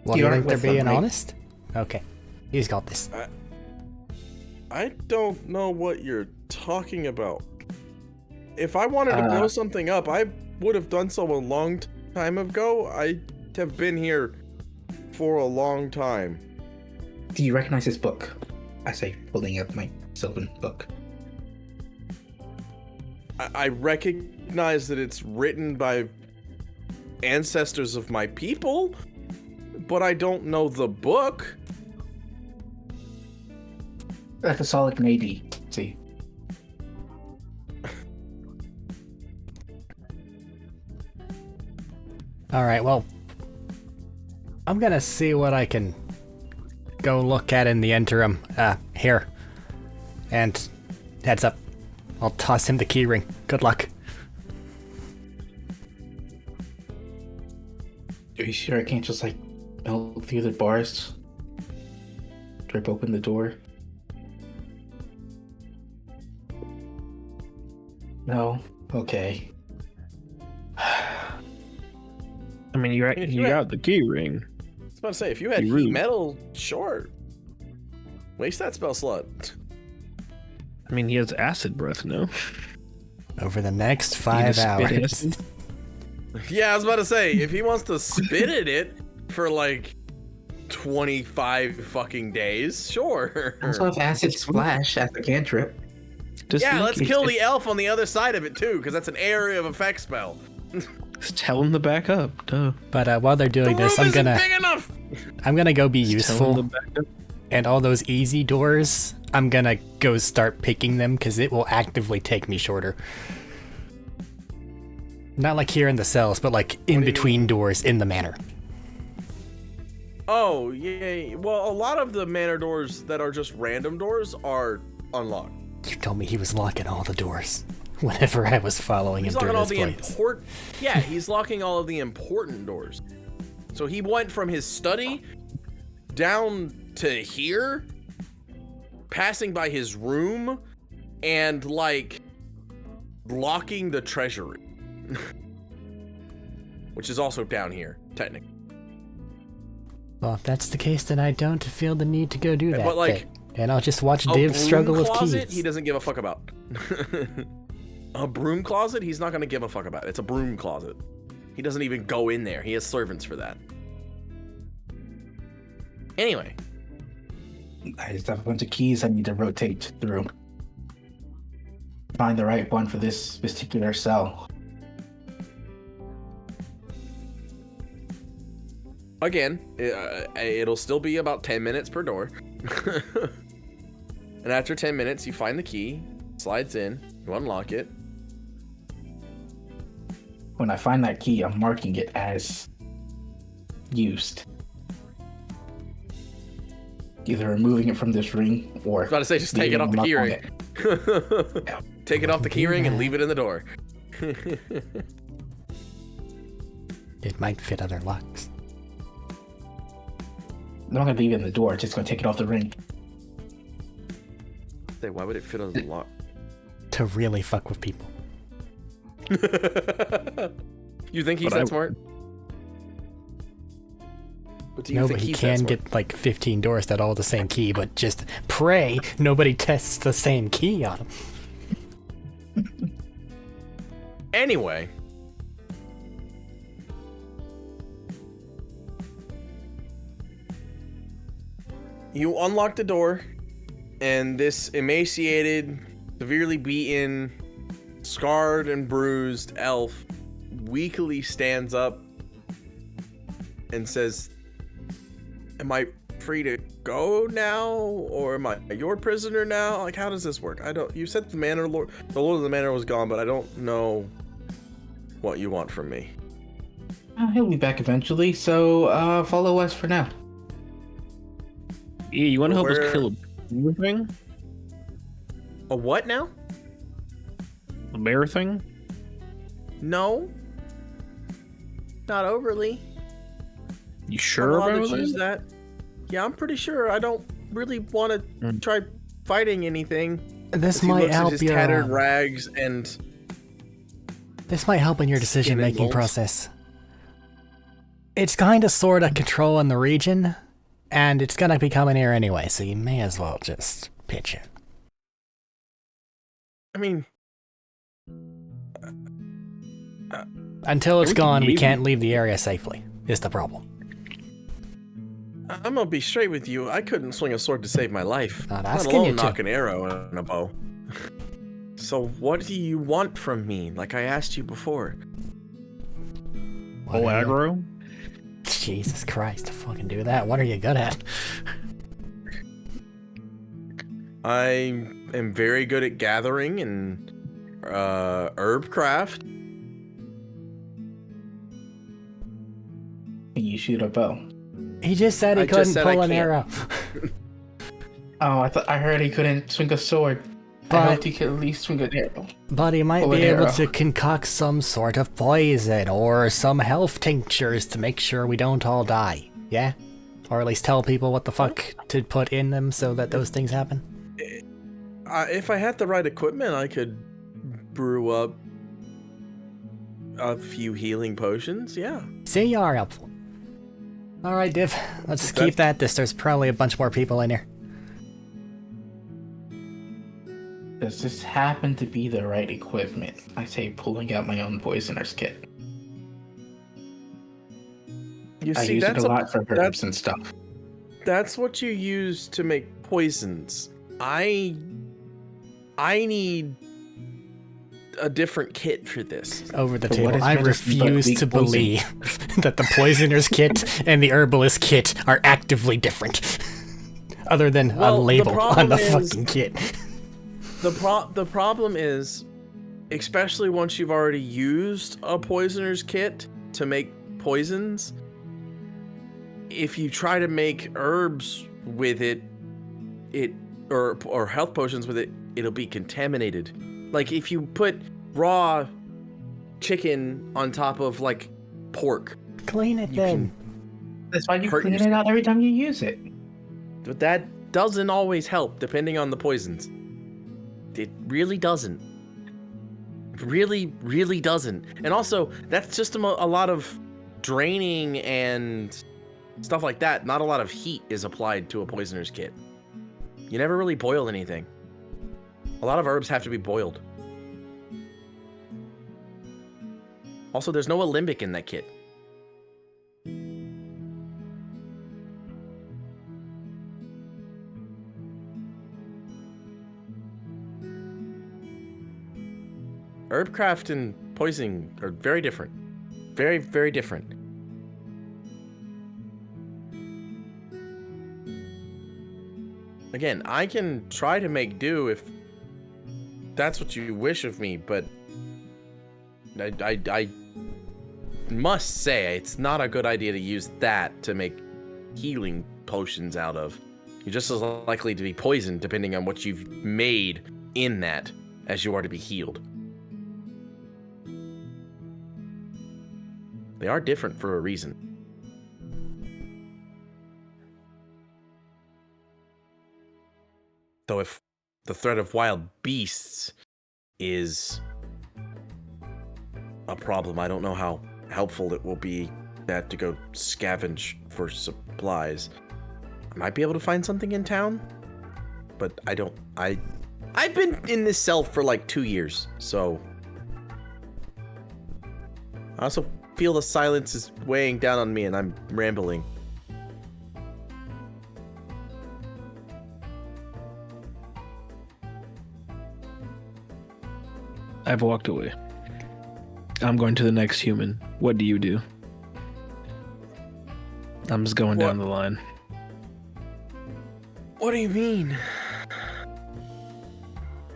Speaker 4: Well,
Speaker 5: You
Speaker 4: you
Speaker 5: aren't
Speaker 4: think they're
Speaker 5: with them,
Speaker 4: being
Speaker 5: right?
Speaker 4: honest? Okay. He's got this.
Speaker 1: I don't know what you're talking about. If I wanted to blow something up, I would have done so a long time ago. I have been here for a long time.
Speaker 5: Do you recognize this book? I say, holding up my Sylvan book.
Speaker 1: I recognize that it's written by ancestors of my people, but I don't know the book.
Speaker 5: That's a solid maybe. See.
Speaker 4: Alright, well, I'm gonna see what I can go look at in the interim. Here. And heads up. I'll toss him the keyring. Good luck.
Speaker 5: Are you sure I can't just, like, melt through the bars? Rip open the door? No? Okay.
Speaker 2: I mean, you
Speaker 1: If you
Speaker 2: got the key ring.
Speaker 1: I was about to say, if you had
Speaker 2: Be
Speaker 1: heat
Speaker 2: rude.
Speaker 1: metal, sure. Waste that spell slot.
Speaker 2: I mean, he has acid breath, no?
Speaker 4: Over the next
Speaker 2: You
Speaker 4: 5
Speaker 2: just spit
Speaker 4: hours.
Speaker 2: acid?
Speaker 1: Yeah, I was about to say, if he wants to spit at it for like 25 fucking days, sure.
Speaker 5: Also have acid splash at the cantrip.
Speaker 2: Just
Speaker 1: Yeah,
Speaker 2: make
Speaker 1: let's
Speaker 2: it-
Speaker 1: kill the elf on the other side of it too, because that's an area of effect spell.
Speaker 2: Just tell him to back up. Duh.
Speaker 4: But while they're
Speaker 1: The
Speaker 4: doing
Speaker 1: room
Speaker 4: this, I'm
Speaker 1: isn't
Speaker 4: gonna
Speaker 1: big enough.
Speaker 4: go be
Speaker 2: Just tell him to
Speaker 4: useful,
Speaker 2: back up.
Speaker 4: and all those easy doors, I'm gonna go start picking them because it will actively take me shorter. Not like here in the cells, but like in between doors in the manor.
Speaker 1: Oh, yeah. Well, a lot of the manor doors that are just random doors are unlocked.
Speaker 4: You told me he was locking all the doors. whenever I was following
Speaker 1: He's
Speaker 4: him through
Speaker 1: locking all
Speaker 4: this
Speaker 1: the
Speaker 4: place.
Speaker 1: important. Yeah, he's locking all of the important doors. So he went from his study down to here, passing by his room, and like locking the treasury, which is also down here, technically.
Speaker 4: Well, if that's the case, then I don't feel the need to go do that.
Speaker 1: But like,
Speaker 4: and I'll just watch
Speaker 1: a
Speaker 4: Div
Speaker 1: broom
Speaker 4: struggle with
Speaker 1: closet,
Speaker 4: keys.
Speaker 1: he doesn't give a fuck about. A broom closet, he's not gonna give a fuck about. It's a broom closet. He doesn't even go in there. He has servants for that. Anyway,
Speaker 5: I just have a bunch of keys I need to rotate through. Find the right one for this particular cell.
Speaker 1: again, it'll still be about 10 minutes per door. And after 10 minutes, you find the key, slides in, you unlock it.
Speaker 5: When I find that key, I'm marking it as used. Either removing it from this ring or...
Speaker 1: I was about to say, just take it off the keyring. Take it off the keyring and leave it in the door.
Speaker 4: It might fit other locks.
Speaker 5: I'm not gonna leave it in the door, just gonna take it off the ring.
Speaker 1: Say, why would it fit on the lock?
Speaker 4: To really fuck with people.
Speaker 1: You think he's that smart? What do you
Speaker 4: No,
Speaker 1: think
Speaker 4: but he
Speaker 1: he's
Speaker 4: can
Speaker 1: that smart?
Speaker 4: get like 15 doors that all the same key, but just pray nobody tests the same key on him.
Speaker 1: Anyway. You unlock the door, and this emaciated, severely beaten, scarred and bruised elf weakly stands up and says, "Am I free to go now, or am I your prisoner now? Like, how does this work? I don't. You said the Lord of the Manor was gone, but I don't know what you want from me."
Speaker 5: He'll be back eventually, so follow us for now.
Speaker 2: Yeah, you want to help
Speaker 1: Where-
Speaker 2: us kill a bear thing?
Speaker 1: A what now?
Speaker 2: A bear thing?
Speaker 1: No, not overly.
Speaker 2: You
Speaker 1: I'm
Speaker 2: sure
Speaker 1: allowed
Speaker 2: about
Speaker 1: to choose
Speaker 2: that?
Speaker 1: that? Yeah, I'm pretty sure. I don't really want to try fighting anything.
Speaker 4: This
Speaker 1: He
Speaker 4: might
Speaker 1: looks at
Speaker 4: help
Speaker 1: his
Speaker 4: your
Speaker 1: tattered rags and
Speaker 4: this might help in your decision-making
Speaker 1: bones.
Speaker 4: process. It's kind of sort of controlling the region, and it's gonna be coming here anyway, so you may as well just pitch it.
Speaker 1: I mean,
Speaker 4: Until it's
Speaker 2: We can
Speaker 4: gone, we
Speaker 2: leave.
Speaker 4: can't leave the area safely, is the problem.
Speaker 1: I'm gonna be straight with you. I couldn't swing a sword to save my life.
Speaker 4: Not
Speaker 1: Let
Speaker 4: asking
Speaker 1: alone
Speaker 4: you to.
Speaker 1: knock an arrow and a bow. So what do you want from me? Like I asked you before.
Speaker 2: Whole aggro?
Speaker 4: Jesus Christ, fucking do that. What are you good at?
Speaker 1: I am very good at gathering and herb craft.
Speaker 5: Can you shoot a bow?
Speaker 4: He just said he
Speaker 1: I just
Speaker 4: couldn't
Speaker 1: said I
Speaker 4: pull an
Speaker 1: can't.
Speaker 4: arrow.
Speaker 5: Oh, I heard he couldn't swing a sword.
Speaker 4: But-
Speaker 5: I hoped he could at least swing an arrow.
Speaker 4: But he might
Speaker 5: Pull
Speaker 4: be
Speaker 5: an
Speaker 4: able
Speaker 5: arrow.
Speaker 4: to concoct some sort of poison or some health tinctures to make sure we don't all die. Yeah? Or at least tell people what the fuck to put in them so that those things happen.
Speaker 1: If I had the right equipment, I could brew up a few healing potions. Yeah.
Speaker 4: See, you are helpful. Alright, Div. Let's keep that. There's probably a bunch more people in here.
Speaker 5: Does this happen to be the right equipment? I say pulling out my own poisoner's kit.
Speaker 1: You
Speaker 5: I
Speaker 1: see,
Speaker 5: use it
Speaker 1: that's
Speaker 5: a lot for herbs
Speaker 1: that's-
Speaker 5: and stuff.
Speaker 1: That's what you use to make poisons. I need a different kit for this.
Speaker 4: Over the
Speaker 5: But
Speaker 4: table.
Speaker 5: what is
Speaker 4: I
Speaker 5: medicine but
Speaker 4: refuse
Speaker 5: weak
Speaker 4: to
Speaker 5: poison?
Speaker 4: believe that the poisoner's kit and the herbalist kit are actively different. Other than
Speaker 1: Well,
Speaker 4: a
Speaker 1: the
Speaker 4: label on the
Speaker 1: problem is-
Speaker 4: fucking kit.
Speaker 1: The problem is, especially once you've already used a poisoner's kit to make poisons, if you try to make herbs with it or health potions with it, it'll be contaminated. Like if you put raw chicken on top of like pork,
Speaker 4: Clean it
Speaker 1: you
Speaker 4: then.
Speaker 5: That's why you
Speaker 1: hurt
Speaker 5: clean it
Speaker 1: yourself.
Speaker 5: out every time you use it.
Speaker 1: But that doesn't always help, depending on the poisons. It really doesn't. Really, really doesn't. And also, that's just a lot of draining and stuff like that. Not a lot of heat is applied to a poisoner's kit. You never really boil anything. A lot of herbs have to be boiled. Also, there's no alembic in that kit. Herbcraft and poisoning are very different. Very, very different. Again, I can try to make do if that's what you wish of me, but I must say it's not a good idea to use that to make healing potions out of. You're just as likely to be poisoned depending on what you've made in that as you are to be healed. They are different for a reason. Though if the threat of wild beasts is a problem, I don't know how helpful it will be that to go scavenge for supplies. I might be able to find something in town, but I've been in this cell for like 2 years, so I also feel the silence is weighing down on me and I'm rambling.
Speaker 2: I've walked away. I'm going to the next human. What do you do? I'm just going down the line.
Speaker 1: What do you mean?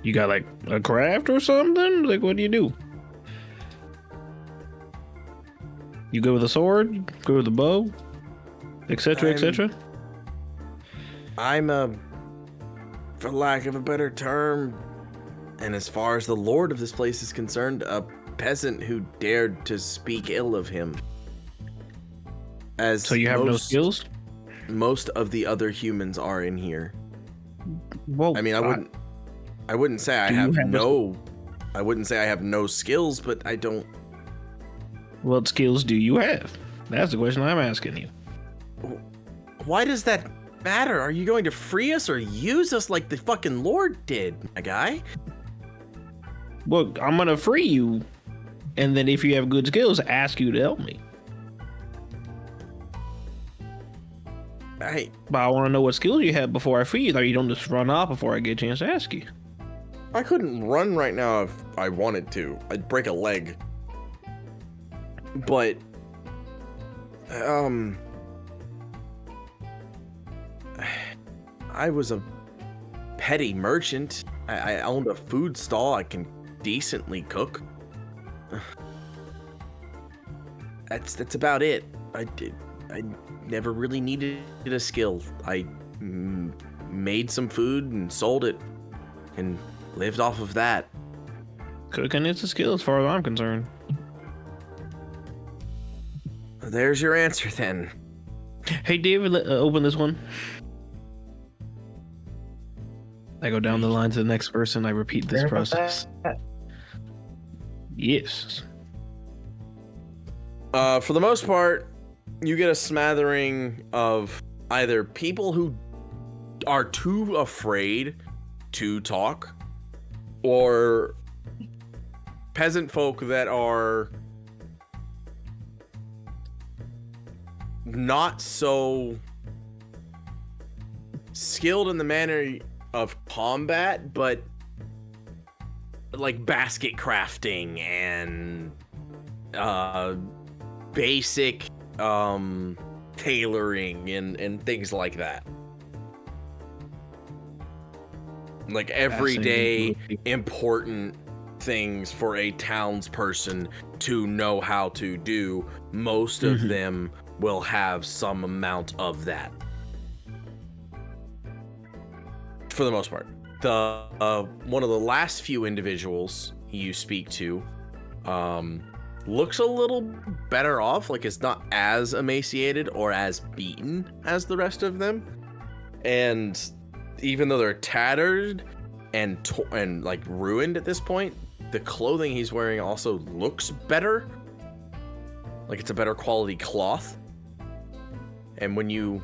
Speaker 2: You got like a craft or something? Like, what do you do? You go with a sword? Go with a bow? Etc. etc.
Speaker 1: I'm for lack of a better term, and as far as the lord of this place is concerned, a peasant who dared to speak ill of him. As
Speaker 2: So you have no skills?
Speaker 1: Most of the other humans are in here.
Speaker 2: Well,
Speaker 1: I mean, I wouldn't say I have no skills, but I don't.
Speaker 2: What skills do you have? That's the question I'm asking you.
Speaker 1: Why does that matter? Are you going to free us or use us like the fucking Lord did, my guy?
Speaker 2: Well, I'm gonna free you, and then if you have good skills, ask you to help me. But I want to know what skills you have before I free you, or you don't just run off before I get a chance to ask you.
Speaker 1: I couldn't run right now if I wanted to. I'd break a leg. But, I was a petty merchant. I owned a food stall. I can decently cook. That's about it. I never really needed a skill. I made some food and sold it and lived off of that.
Speaker 2: Cooking is a skill as far as I'm concerned.
Speaker 1: There's your answer then.
Speaker 2: Hey, David, open this one. I go down the line to the next person. I repeat this process. Yes.
Speaker 1: For the most part, you get a smattering of either people who are too afraid to talk, or peasant folk that are not so skilled in the manner of combat, but like basket crafting and basic tailoring and things like that. Like everyday important things for a townsperson to know how to do. Most of them will have some amount of that. For the most part. one of the last few individuals you speak to looks a little better off, like it's not as emaciated or as beaten as the rest of them. And even though they're tattered and like ruined at this point, the clothing he's wearing also looks better. Like it's a better quality cloth. And when you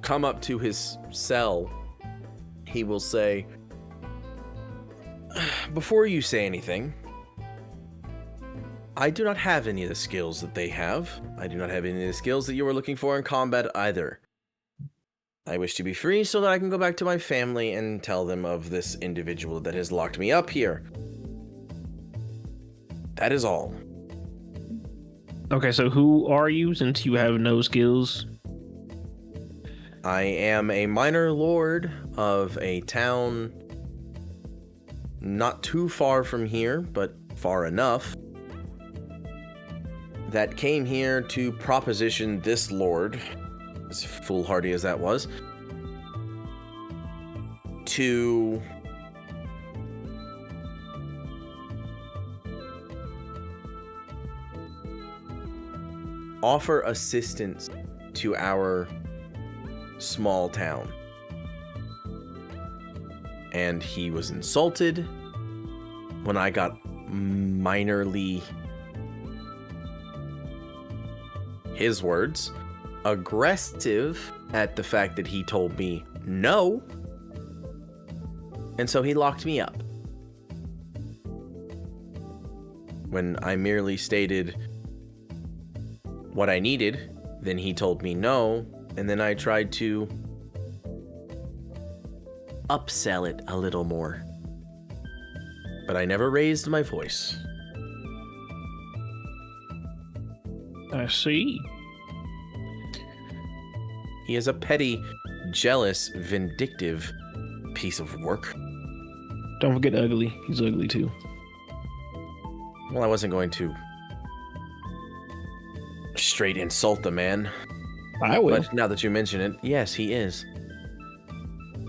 Speaker 1: come up to his cell, he will say, "Before you say anything, I do not have any of the skills that they have. I do not have any of the skills that you were looking for in combat either. I wish to be free so that I can go back to my family and tell them of this individual that has locked me up here. That is all."
Speaker 2: Okay, so who are you since you have no skills?
Speaker 1: I am a minor lord of a town not too far from here, but far enough, that came here to proposition this lord, as foolhardy as that was, to offer assistance to our small town. And he was insulted when I got minorly, his words, aggressive at the fact that he told me no. And so he locked me up. When I merely stated what I needed, then he told me no, and then I tried to upsell it a little more. But I never raised my voice.
Speaker 2: I see.
Speaker 1: He is a petty, jealous, vindictive piece of work.
Speaker 2: Don't forget ugly. He's ugly too.
Speaker 1: Well, I wasn't going to straight insult the man.
Speaker 2: I will.
Speaker 1: But now that you mention it, yes, he is.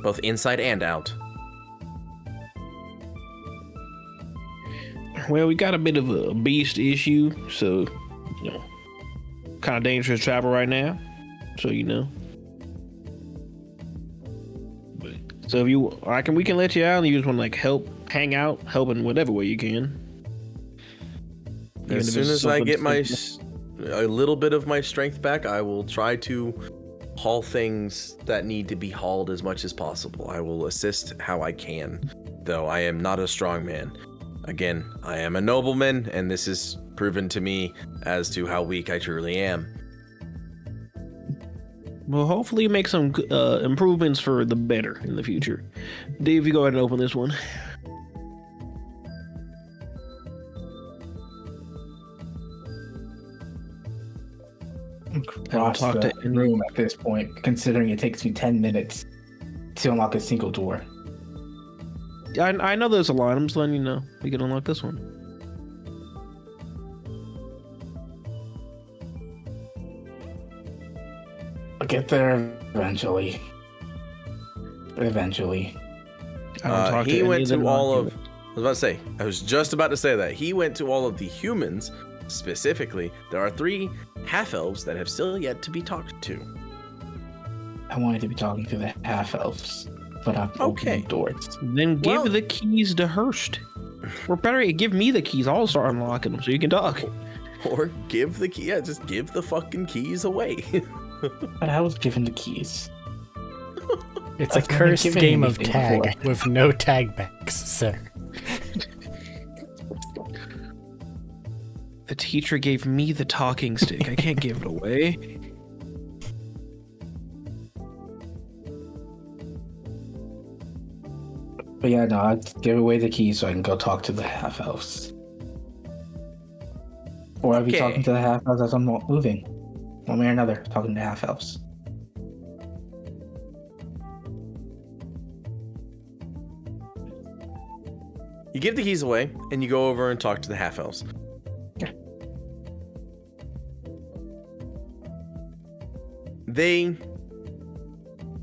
Speaker 1: Both inside and out.
Speaker 2: Well, we got a bit of a beast issue, so, you know, kind of dangerous to travel right now, so you know. So if you, we can let you out, and you just want to like help, hang out, help in whatever way you can.
Speaker 1: As soon as I get a little bit of my strength back, I will try to haul things that need to be hauled as much as possible. I will assist how I can, though I am not a strong man. Again, I am a nobleman, and this is proven to me as to how weak I truly am.
Speaker 2: Well, hopefully make some improvements for the better in the future. Dave, you go ahead and open this one.
Speaker 5: Across the room at this point, considering it takes me 10 minutes to unlock a single door.
Speaker 2: I know there's a line. I'm just letting you know. We can unlock this one.
Speaker 5: I'll get there eventually. Eventually.
Speaker 1: He went to all of... I was about to say, I was just about to say that. He went to all of the humans. Specifically, there are 3 half-elves that have still yet to be talked to.
Speaker 5: I wanted to be talking to the half-elves, but I'm opening doors.
Speaker 2: Then give the keys to Hurst. Or better yet, give me the keys. I'll start unlocking them so you can talk.
Speaker 1: Or give the key. Yeah, just give the fucking keys away.
Speaker 5: But I was given the keys.
Speaker 4: It's a cursed game of tag with no tag backs, sir.
Speaker 2: The teacher gave me the talking stick. I can't give it away.
Speaker 5: But yeah, no, I'd give away the keys so I can go talk to the half-elves. Or I'd be talking to the half-elves as I'm moving. One way or another, talking to half-elves.
Speaker 1: You give the keys away, and you go over and talk to the half-elves. They,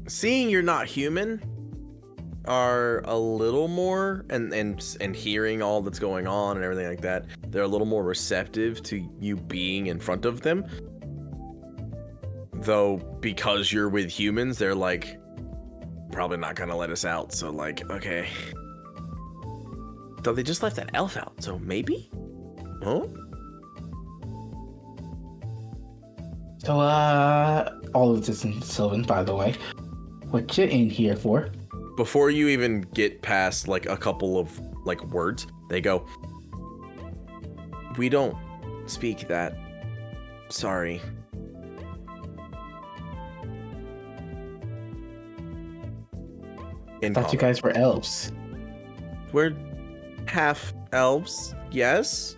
Speaker 1: seeing you're not human, are a little more and hearing all that's going on and everything like that, they're a little more receptive to you being in front of them. Though because you're with humans, they're like probably not gonna let us out. So like, okay. Though they just left that elf out, so maybe? Huh?
Speaker 5: So, all of this in Sylvan, by the way. What you in here for?
Speaker 1: Before you even get past like a couple of like words, they go, "We don't speak that. Sorry."
Speaker 5: I thought you guys were elves.
Speaker 1: We're half elves, yes.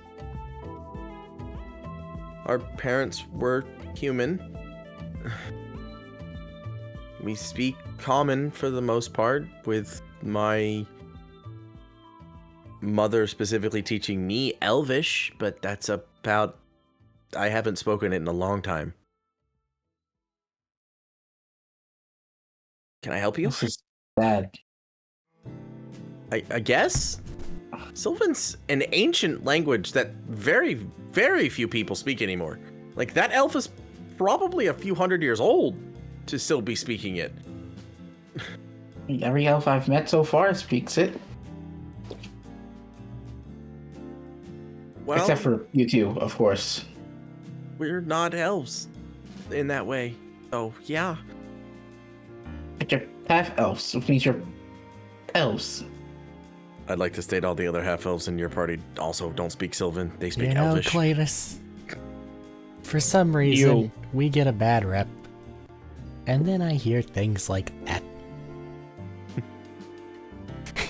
Speaker 1: Our parents were human. We speak common for the most part, with my mother specifically teaching me Elvish, but that's about... I haven't spoken it in a long time. Can I help you?
Speaker 5: This is bad.
Speaker 1: I guess? Sylvan's an ancient language that very, very few people speak anymore. Like, that elf is probably a few hundred years old to still be speaking it.
Speaker 5: Every elf I've met so far speaks it.
Speaker 1: Well,
Speaker 5: Except for you two, of course.
Speaker 1: we're not elves in that way. So, yeah.
Speaker 5: But you're half elves, which means you're elves.
Speaker 1: I'd like to state all the other half-elves in your party also don't speak Sylvan. They speak
Speaker 4: You know,
Speaker 1: Elvish.
Speaker 4: Cletus, for some reason,
Speaker 2: You.
Speaker 4: we get a bad rep. And then I hear things like that.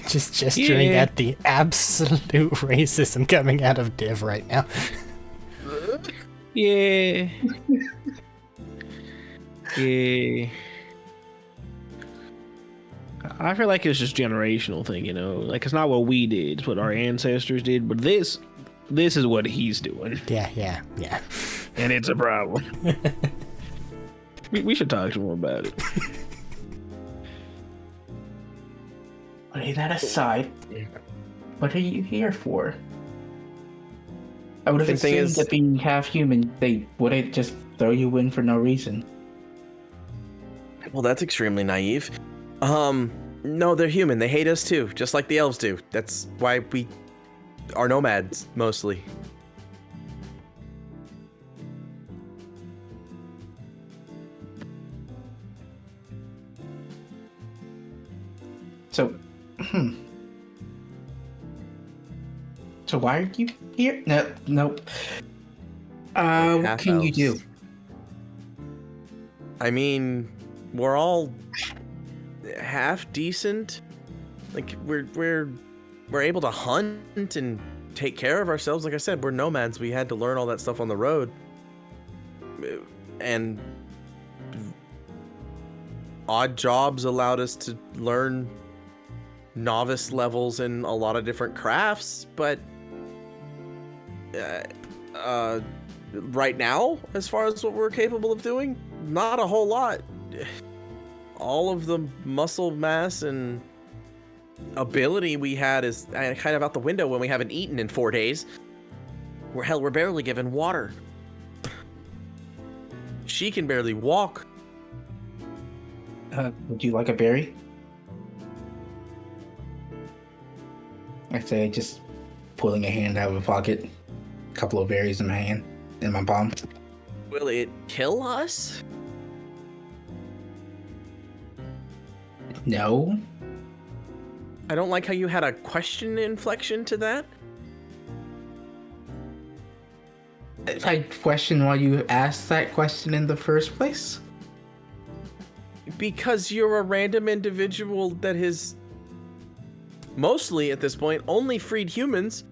Speaker 4: Just gesturing
Speaker 2: Yeah.
Speaker 4: at the absolute racism coming out of Div right now.
Speaker 2: Yeah. Yeah. I feel like it's just generational thing, you know. Like, it's not what we did; it's what our ancestors did. But this is what he's doing,
Speaker 4: Yeah.
Speaker 2: and it's a problem. we should talk to him about it.
Speaker 5: Putting that aside, what are you here for? I would have
Speaker 1: The thing
Speaker 5: assumed
Speaker 1: is-
Speaker 5: that being half human, they wouldn't just throw you in for no reason.
Speaker 1: Well, that's extremely naive. No, they're human. They hate us too, just like the elves do. That's why we are nomads, mostly.
Speaker 5: So, So why are you here? Nope. What can you do?
Speaker 1: Half-elves. I mean, we're all half decent. Like we're able to hunt and take care of ourselves. Like I said, we're nomads. We had to learn all that stuff on the road. And odd jobs allowed us to learn novice levels in a lot of different crafts, but right now, as far as what we're capable of doing, not a whole lot. All of the muscle mass and ability we had is kind of out the window when we haven't eaten in 4 days. We're barely given water. She can barely walk.
Speaker 5: Would you like a berry? I say, just pulling a hand out of a pocket, a couple of berries in my hand, in my palm.
Speaker 1: Will it kill us?
Speaker 5: No.
Speaker 1: I don't like how you had a question inflection to that.
Speaker 5: I question why you asked that question in the first place.
Speaker 1: Because you're a random individual that has mostly, at this point, only freed humans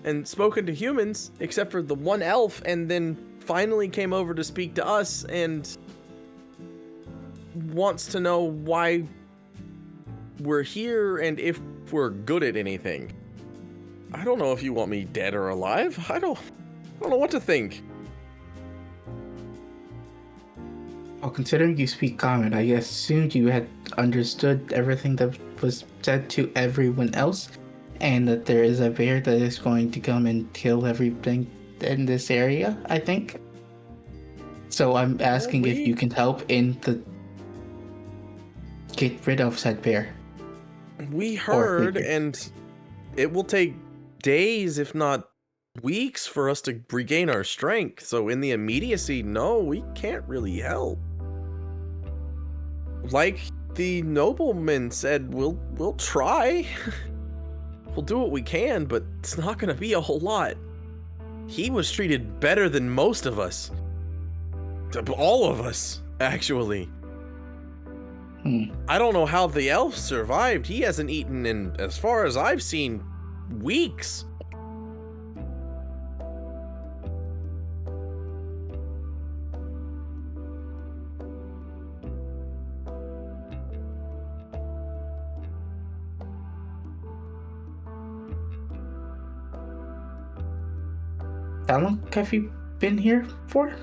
Speaker 1: and spoken to humans, except for the one elf, and then finally came over to speak to us and wants to know why we're here and if we're good at anything. I don't know if you want me dead or alive. I don't know what to think.
Speaker 5: Well, considering you speak common, I assumed you had understood everything that was said to everyone else, and that there is a bear that is going to come and kill everything in this area, I think. So I'm asking if you can help get rid of said bear.
Speaker 1: We heard, and it will take days, if not weeks, for us to regain our strength. So in the immediacy, no, we can't really help. Like the nobleman said, we'll try. We'll do what we can, but it's not gonna be a whole lot. He was treated better than most of us. All of us, actually. I don't know how the elf survived. He hasn't eaten in, as far as I've seen, weeks.
Speaker 5: How long have you been here for?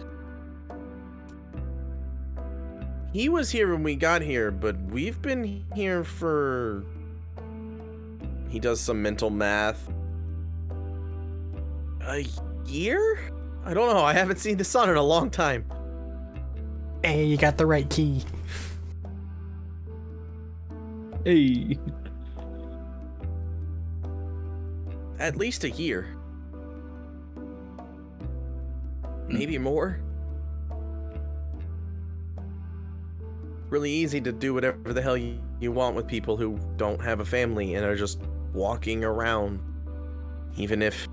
Speaker 1: He was here when we got here, but we've been here for... He does some mental math. A year? I don't know. I haven't seen the sun in a long time.
Speaker 4: Hey, you got the right key.
Speaker 2: Hey.
Speaker 1: At least a year. Maybe more. Really easy to do whatever the hell you want with people who don't have a family and are just walking around. Even if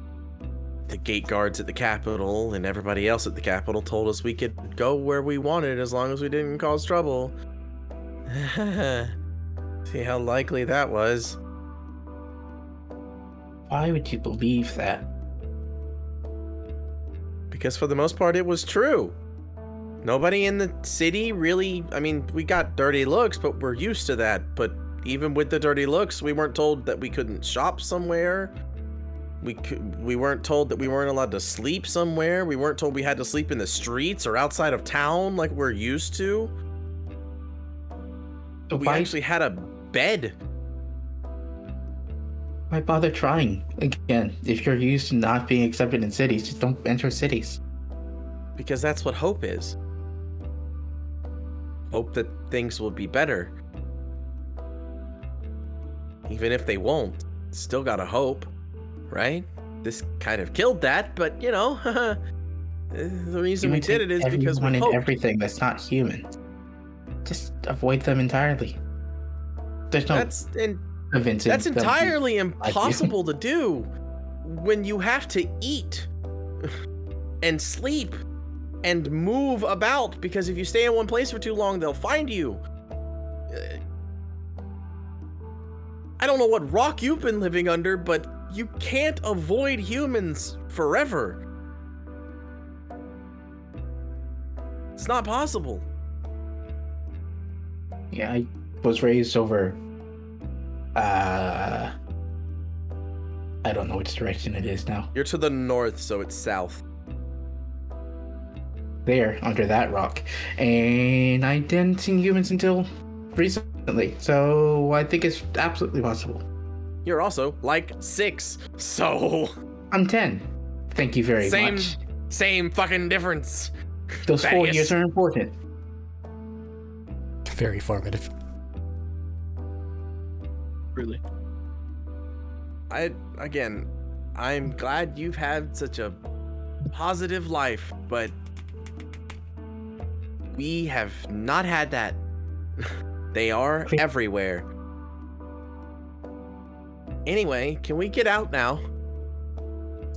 Speaker 1: the gate guards at the Capitol and everybody else at the Capitol told us we could go where we wanted as long as we didn't cause trouble. See how likely that was.
Speaker 5: Why would you believe that?
Speaker 1: Because for the most part it was true. Nobody in the city really, I mean, we got dirty looks, but we're used to that. But even with the dirty looks, we weren't told that we couldn't shop somewhere. We weren't told that we weren't allowed to sleep somewhere. We weren't told we had to sleep in the streets or outside of town like we're used to.
Speaker 5: So
Speaker 1: we actually had a bed.
Speaker 5: Why bother trying? Again, if you're used to not being accepted in cities, just don't enter cities.
Speaker 1: Because that's what hope is. Hope that things will be better. Even if they won't, still gotta hope, right? This kind of killed that, but you know, the reason we did it is because we hoped.
Speaker 5: Everything that's not human. Just avoid them entirely. There's no
Speaker 1: that's entirely impossible to do when you have to eat and sleep and move about, because if you stay in one place for too long, they'll find you. I don't know what rock you've been living under, but you can't avoid humans forever. It's not possible.
Speaker 5: Yeah, I was raised over... I don't know which direction it is now.
Speaker 1: You're to the north, so it's south.
Speaker 5: There, under that rock. And I didn't see humans until recently, so I think it's absolutely possible.
Speaker 1: You're also like 6, so...
Speaker 5: I'm 10. Thank you very much.
Speaker 1: Same fucking difference.
Speaker 5: Those 4 years are important.
Speaker 4: Very formative.
Speaker 2: Really.
Speaker 1: I'm glad you've had such a positive life, but we have not had that. They are everywhere. Anyway, can we get out now?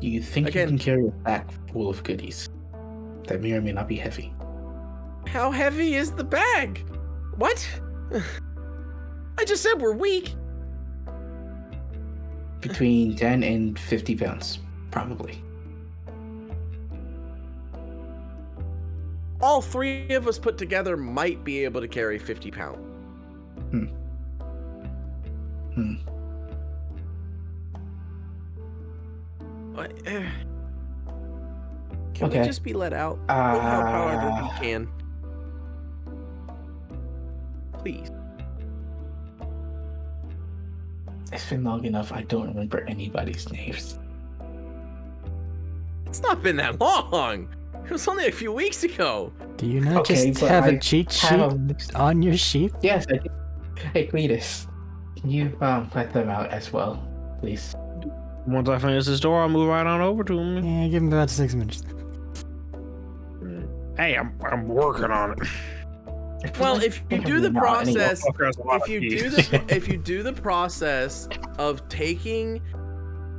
Speaker 5: Do you think you can carry a bag full of goodies? That may or may not be heavy.
Speaker 1: How heavy is the bag? What? I just said we're weak.
Speaker 5: Between 10 and 50 pounds, probably.
Speaker 1: All 3 of us put together might be able to carry 50 pounds. Can we just be let out? We'll help however we can. Please.
Speaker 5: It's been long enough. I don't remember anybody's names.
Speaker 1: It's not been that long. It was only a few weeks ago.
Speaker 4: Do you not
Speaker 5: Okay,
Speaker 4: just
Speaker 5: but
Speaker 4: have a
Speaker 5: I
Speaker 4: cheat sheet
Speaker 5: have a list.
Speaker 4: on your sheet?
Speaker 5: Yes, I do. Hey, Cletus, can you let them out as well, please?
Speaker 2: Once I finish this door, I'll move right on over to him.
Speaker 4: Yeah, give him about 6 minutes.
Speaker 2: Hey, I'm working on it.
Speaker 1: Well, if you do the process,
Speaker 2: If
Speaker 1: if you do the process of taking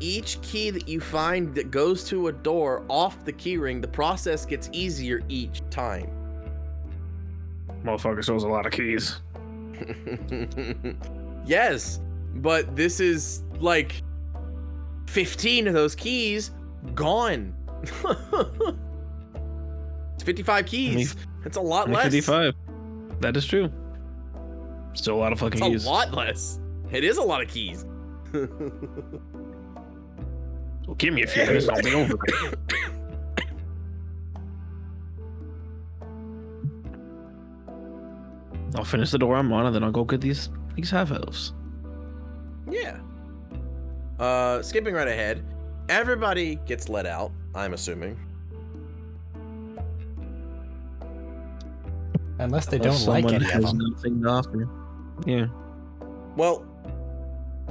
Speaker 1: each key that you find that goes to a door off the keyring, the process gets easier each time.
Speaker 2: Motherfucker stole a lot of keys.
Speaker 1: Yes, but this is like 15 of those keys gone. It's 55 keys. That's a lot less.
Speaker 2: 55. That is true. Still a lot of fucking
Speaker 1: It's
Speaker 2: keys.
Speaker 1: a lot less. It is a lot of keys.
Speaker 2: Well, give me a few minutes. I'll be over. I'll finish the door I'm on, and then I'll go get these half elves.
Speaker 1: Yeah. Skipping right ahead. Everybody gets let out, I'm assuming.
Speaker 4: Unless they don't like any of them.
Speaker 2: Nothing to offer. Yeah.
Speaker 1: Well,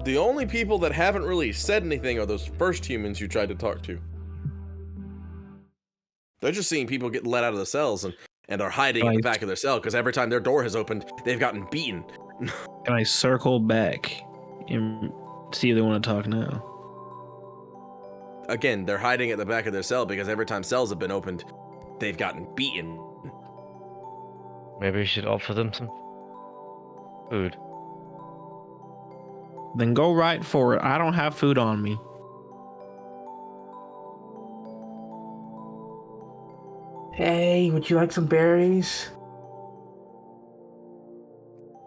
Speaker 1: the only people that haven't really said anything are those first humans you tried to talk to. They're just seeing people get let out of the cells and are hiding at the back of their cell because every time their door has opened, they've gotten beaten.
Speaker 2: Can I circle back and see if they want to talk now?
Speaker 1: Again, they're hiding at the back of their cell because every time cells have been opened, they've gotten beaten.
Speaker 3: Maybe we should offer them some food.
Speaker 2: Then go right for it. I don't have food on me.
Speaker 5: Hey, would you like some berries?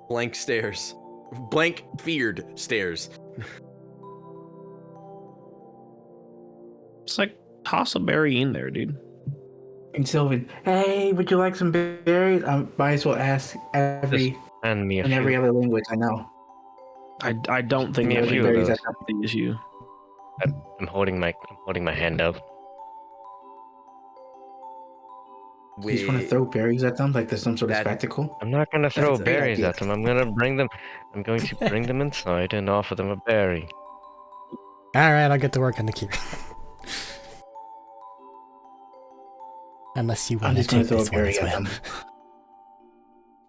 Speaker 1: Blank stares. Blank feared stares.
Speaker 2: It's like toss a berry in there, dude.
Speaker 5: And Sylvan, hey, would you like some berries? I might as well ask every
Speaker 3: And me a
Speaker 5: in
Speaker 3: few.
Speaker 5: every other language I know.
Speaker 2: I don't think
Speaker 3: Me a
Speaker 2: that
Speaker 3: few of
Speaker 2: berries
Speaker 3: those.
Speaker 2: are the issue.
Speaker 3: I'm holding my hand up.
Speaker 5: You just want to throw berries at them like there's some sort of
Speaker 1: That-
Speaker 5: spectacle?
Speaker 3: I'm not gonna throw
Speaker 1: That's a good
Speaker 3: berries
Speaker 5: idea.
Speaker 3: at them. I'm going to bring them inside and offer them a berry.
Speaker 4: Alright, I'll get to work on the key. Unless you
Speaker 5: I'm
Speaker 4: want to
Speaker 5: just gonna
Speaker 4: take
Speaker 5: throw a
Speaker 4: this one
Speaker 5: berry
Speaker 4: as
Speaker 5: at
Speaker 4: well.
Speaker 5: them.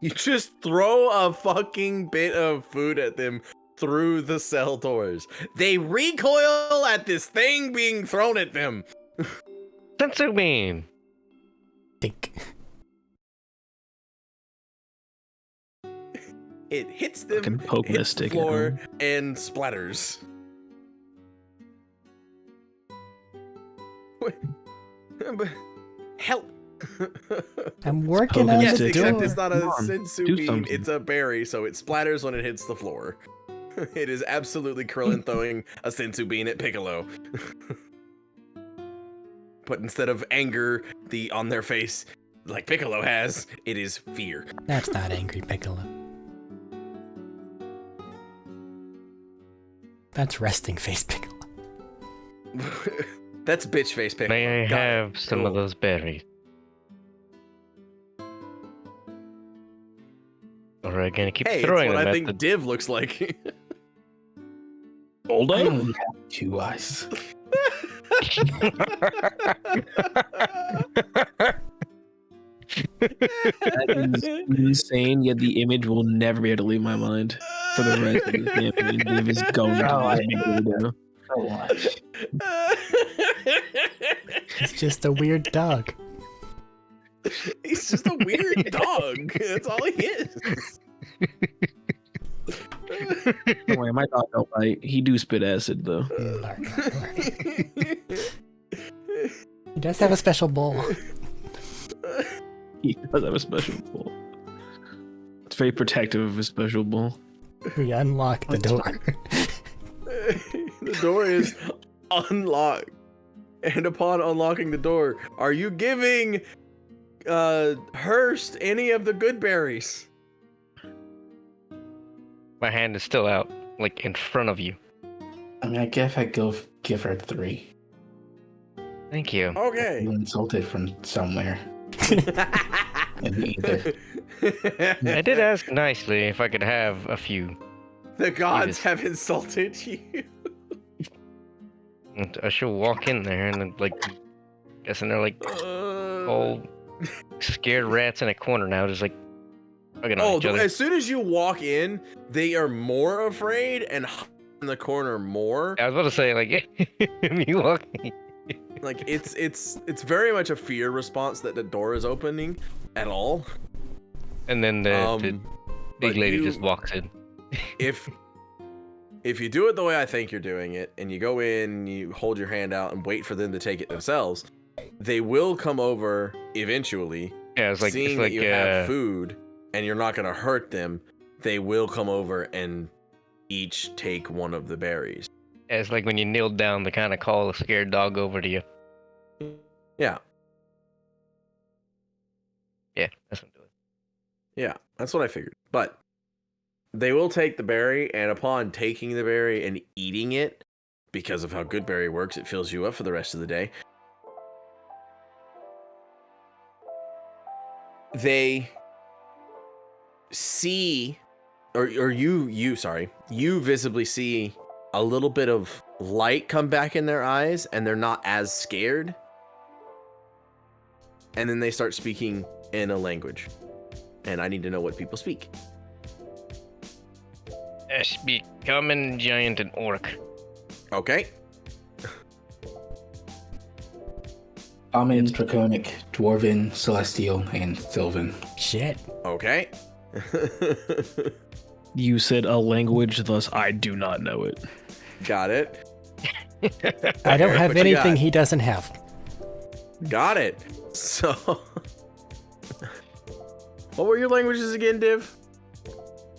Speaker 1: You just throw a fucking bit of food at them through the cell doors. They recoil at this thing being thrown at them.
Speaker 3: Sensu bean!
Speaker 4: Dink.
Speaker 1: It hits them,
Speaker 2: Fucking poke
Speaker 1: hits
Speaker 2: the
Speaker 1: the
Speaker 2: stick at
Speaker 1: floor,
Speaker 2: them.
Speaker 1: and splatters. What? But help!
Speaker 4: I'm working on
Speaker 2: poking
Speaker 1: Yes,
Speaker 2: stick
Speaker 4: the
Speaker 2: at
Speaker 1: except
Speaker 4: door.
Speaker 1: it's not a
Speaker 2: Come on,
Speaker 1: sensu
Speaker 2: do
Speaker 1: bean,
Speaker 2: something.
Speaker 1: it's a berry, so it splatters when it hits the floor. It is absolutely Krillin throwing a sensu bean at Piccolo. But instead of anger on their face, like Piccolo has, it is fear.
Speaker 4: That's not angry, Piccolo. That's resting face, Piccolo.
Speaker 1: That's bitch face Piccolo.
Speaker 3: May I
Speaker 1: Got it.
Speaker 3: have some of
Speaker 1: Cool.
Speaker 3: those berries? Or are you gonna keep
Speaker 1: Hey, it's
Speaker 3: throwing
Speaker 1: what
Speaker 3: them
Speaker 1: I
Speaker 3: at
Speaker 1: think
Speaker 3: the...
Speaker 1: Div looks like.
Speaker 2: Hold
Speaker 5: I
Speaker 2: up.
Speaker 5: only have 2 eyes.
Speaker 2: That is insane, yet the image will never be able to leave my mind for the rest of the campaign. Div is going to
Speaker 5: Oh,
Speaker 2: this big window.
Speaker 5: So much.
Speaker 4: It's just a weird dog.
Speaker 1: He's just a weird dog. That's all he is.
Speaker 2: Don't worry, my dog don't bite. He do spit acid though.
Speaker 4: He does have a special bowl.
Speaker 2: He does have a special bowl. It's very protective of his special bowl.
Speaker 4: We unlock the door.
Speaker 1: The door is unlocked. And upon unlocking the door, are you giving Hurst any of the good berries?
Speaker 3: My hand is still out. like in front of you.
Speaker 5: I mean, I guess I'd give her 3.
Speaker 3: Thank you.
Speaker 1: Okay.
Speaker 5: You insulted from somewhere. And either.
Speaker 3: I did ask nicely if I could have a few.
Speaker 1: The gods
Speaker 3: Jesus.
Speaker 1: have insulted you.
Speaker 3: And I should walk in there and then, like, guessing they're like all scared rats in a corner now, just like hugging on each other.
Speaker 1: As soon as you walk in, they are more afraid and in the corner more.
Speaker 3: I was about to say, like, you walk.
Speaker 1: Like it's very much a fear response that the door is opening at all.
Speaker 3: And then the big
Speaker 1: but
Speaker 3: lady
Speaker 1: you-
Speaker 3: just walks in.
Speaker 1: If you do it the way I think you're doing it, and you go in, you hold your hand out and wait for them to take it themselves, they will come over eventually.
Speaker 3: Yeah, it's like
Speaker 1: Seeing
Speaker 3: it's like
Speaker 1: that you have food and you're not gonna hurt them, they will come over and each take one of the berries.
Speaker 3: it's like when you kneel down to kind of call a scared dog over to you.
Speaker 1: Yeah,
Speaker 3: Yeah, that's what I'm doing.
Speaker 1: yeah, that's what I figured. But they will take the berry, and upon taking the berry and eating it, because of how good berry works, it fills you up for the rest of the day. They see, or you visibly see a little bit of light come back in their eyes, and they're not as scared. And then they start speaking in a language, and I need to know what people speak.
Speaker 3: I speak common, giant, and orc.
Speaker 1: Okay.
Speaker 5: Common, Draconic, Dwarven, Celestial, and Sylvan.
Speaker 4: Shit.
Speaker 1: Okay.
Speaker 2: You said a language, thus I do not know it.
Speaker 1: Got it.
Speaker 4: I don't have
Speaker 1: What you
Speaker 4: anything
Speaker 1: got?
Speaker 4: he doesn't have.
Speaker 1: Got it. So, what were your languages again, Div?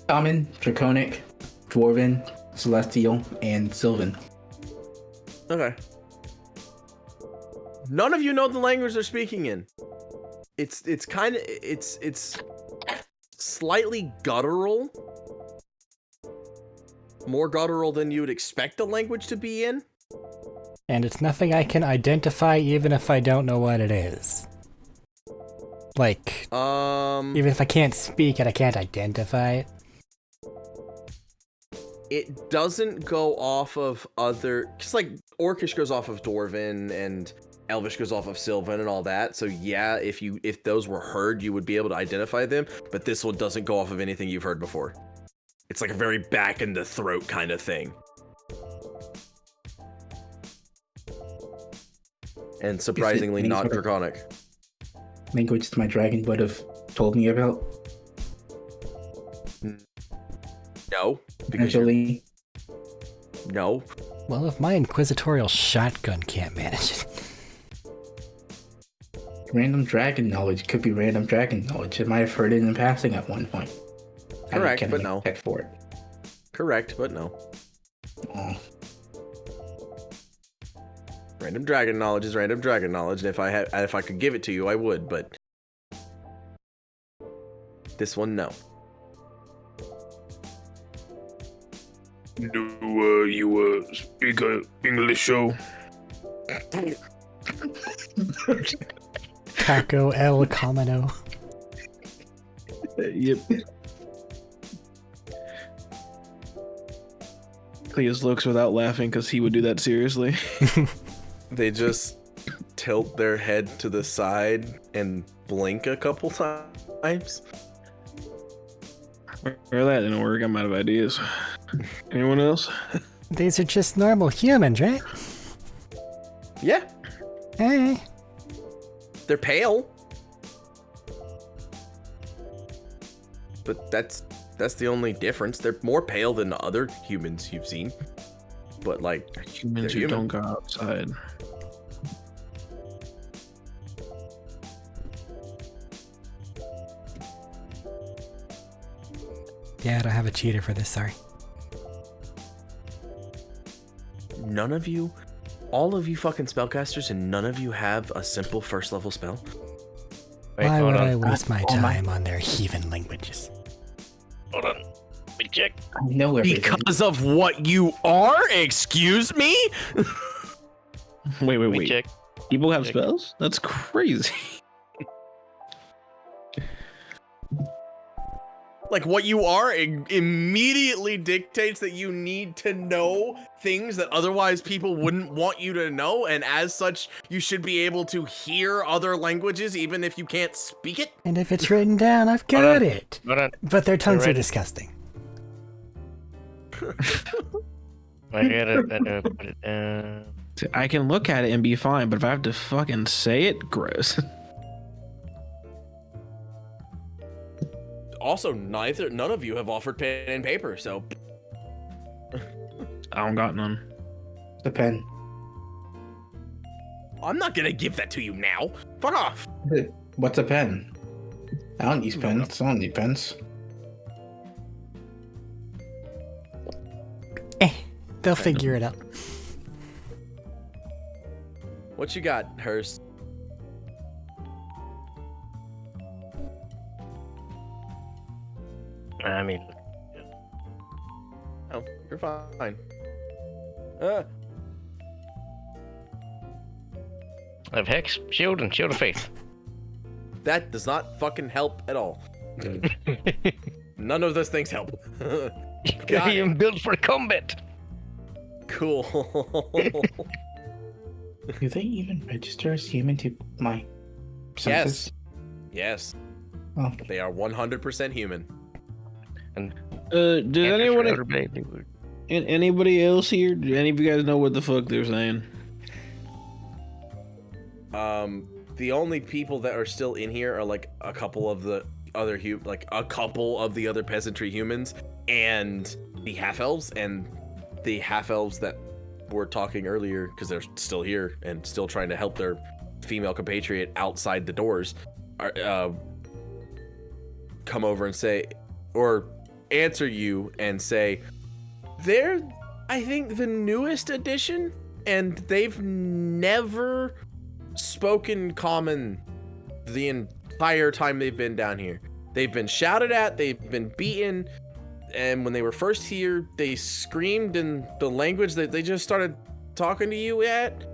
Speaker 5: Common, Draconic, Dwarven, Celestial, and Sylvan.
Speaker 1: Okay. None of you know the language they're speaking in. It's kind of it's slightly guttural. More guttural than you would expect a language to be in.
Speaker 4: And it's nothing I can identify even if I don't know what it is. Like, even if I can't speak it, I can't identify it.
Speaker 1: It doesn't go off of other, because like Orcish goes off of Dwarven and Elvish goes off of Sylvan and all that. So yeah, if those were heard, you would be able to identify them. But this one doesn't go off of anything you've heard before. It's like a very back in the throat kind of thing. And surprisingly
Speaker 5: any
Speaker 1: not
Speaker 5: sort of-
Speaker 1: draconic.
Speaker 5: Language my dragon would have told me about.
Speaker 1: No, because you're-
Speaker 5: Potentially.
Speaker 1: no.
Speaker 4: Well, if my inquisitorial shotgun can't manage it.
Speaker 5: Random dragon knowledge could be random dragon knowledge. I might have heard it in passing at one point.
Speaker 1: Correct,
Speaker 5: I
Speaker 1: but no.
Speaker 5: check for it.
Speaker 1: Correct, but no.
Speaker 5: Oh,
Speaker 1: Random dragon knowledge is random dragon knowledge, and if I could give it to you, I would, but this one, no.
Speaker 2: Do you speak English show?
Speaker 4: Taco El Camino.
Speaker 2: Yep. Cleus looks without laughing because he would do that seriously.
Speaker 1: They just tilt their head to the side and blink a couple times.
Speaker 2: Where that didn't work, I'm out of ideas. Anyone else?
Speaker 4: These are just normal humans, right?
Speaker 1: Yeah,
Speaker 4: Hey.
Speaker 1: they're pale. But that's the only difference. They're more pale than the other humans you've seen. But like,
Speaker 2: Humans
Speaker 1: They're
Speaker 2: who
Speaker 1: human.
Speaker 2: don't go outside.
Speaker 4: Yeah, I don't have a cheater for this, sorry.
Speaker 1: none of you, all of you fucking spellcasters, and none of you have a simple first level spell?
Speaker 3: Wait,
Speaker 4: Why
Speaker 3: hold
Speaker 4: would
Speaker 3: on.
Speaker 4: I waste my
Speaker 5: Oh my-
Speaker 4: time on their heathen languages?
Speaker 3: Hold on. me check.
Speaker 5: I know everything.
Speaker 1: Because of what you are? Excuse me?
Speaker 2: Wait,
Speaker 3: Let me check.
Speaker 2: People have
Speaker 3: Check.
Speaker 2: spells? That's crazy.
Speaker 1: Like, what you are immediately dictates that you need to know things that otherwise people wouldn't want you to know, and as such, you should be able to hear other languages even if you can't speak it?
Speaker 4: And if it's written down, I've
Speaker 3: Hold
Speaker 4: got
Speaker 3: on.
Speaker 4: it.
Speaker 3: Hold on.
Speaker 4: But their tongues are
Speaker 3: ready?
Speaker 4: disgusting.
Speaker 3: I gotta put it down.
Speaker 2: I can look at it and be fine, but if I have to fucking say it, gross.
Speaker 1: Also, none of you have offered pen and paper, so
Speaker 2: I don't got none.
Speaker 5: The pen.
Speaker 1: I'm not gonna give that to you now. Fuck off.
Speaker 5: What's a pen? I don't use pens. I don't need pens.
Speaker 4: They'll figure it out.
Speaker 1: What you got, Hurst?
Speaker 3: I mean,
Speaker 1: Oh, you're fine.
Speaker 3: I have Hex, Shield, and Shield of Faith.
Speaker 1: That does not fucking help at all. None of those things help. Got
Speaker 3: I
Speaker 1: it.
Speaker 3: am built for combat.
Speaker 1: Cool.
Speaker 5: Do they even register as human to my census?
Speaker 1: Yes.
Speaker 5: Oh,
Speaker 1: They are 100% human.
Speaker 2: Did anybody
Speaker 3: Baby.
Speaker 2: anybody else here? Do any of you guys know what the fuck they're saying?
Speaker 1: The only people that are still in here are like a couple of the other peasantry humans and the half elves, and the half elves that were talking earlier because they're still here and still trying to help their female compatriot outside the doors are come over and say, or answer you and say, they're, I think, the newest addition, and they've never spoken common the entire time they've been down here. They've been shouted at, they've been beaten, and when they were first here, they screamed in the language that they just started talking to you and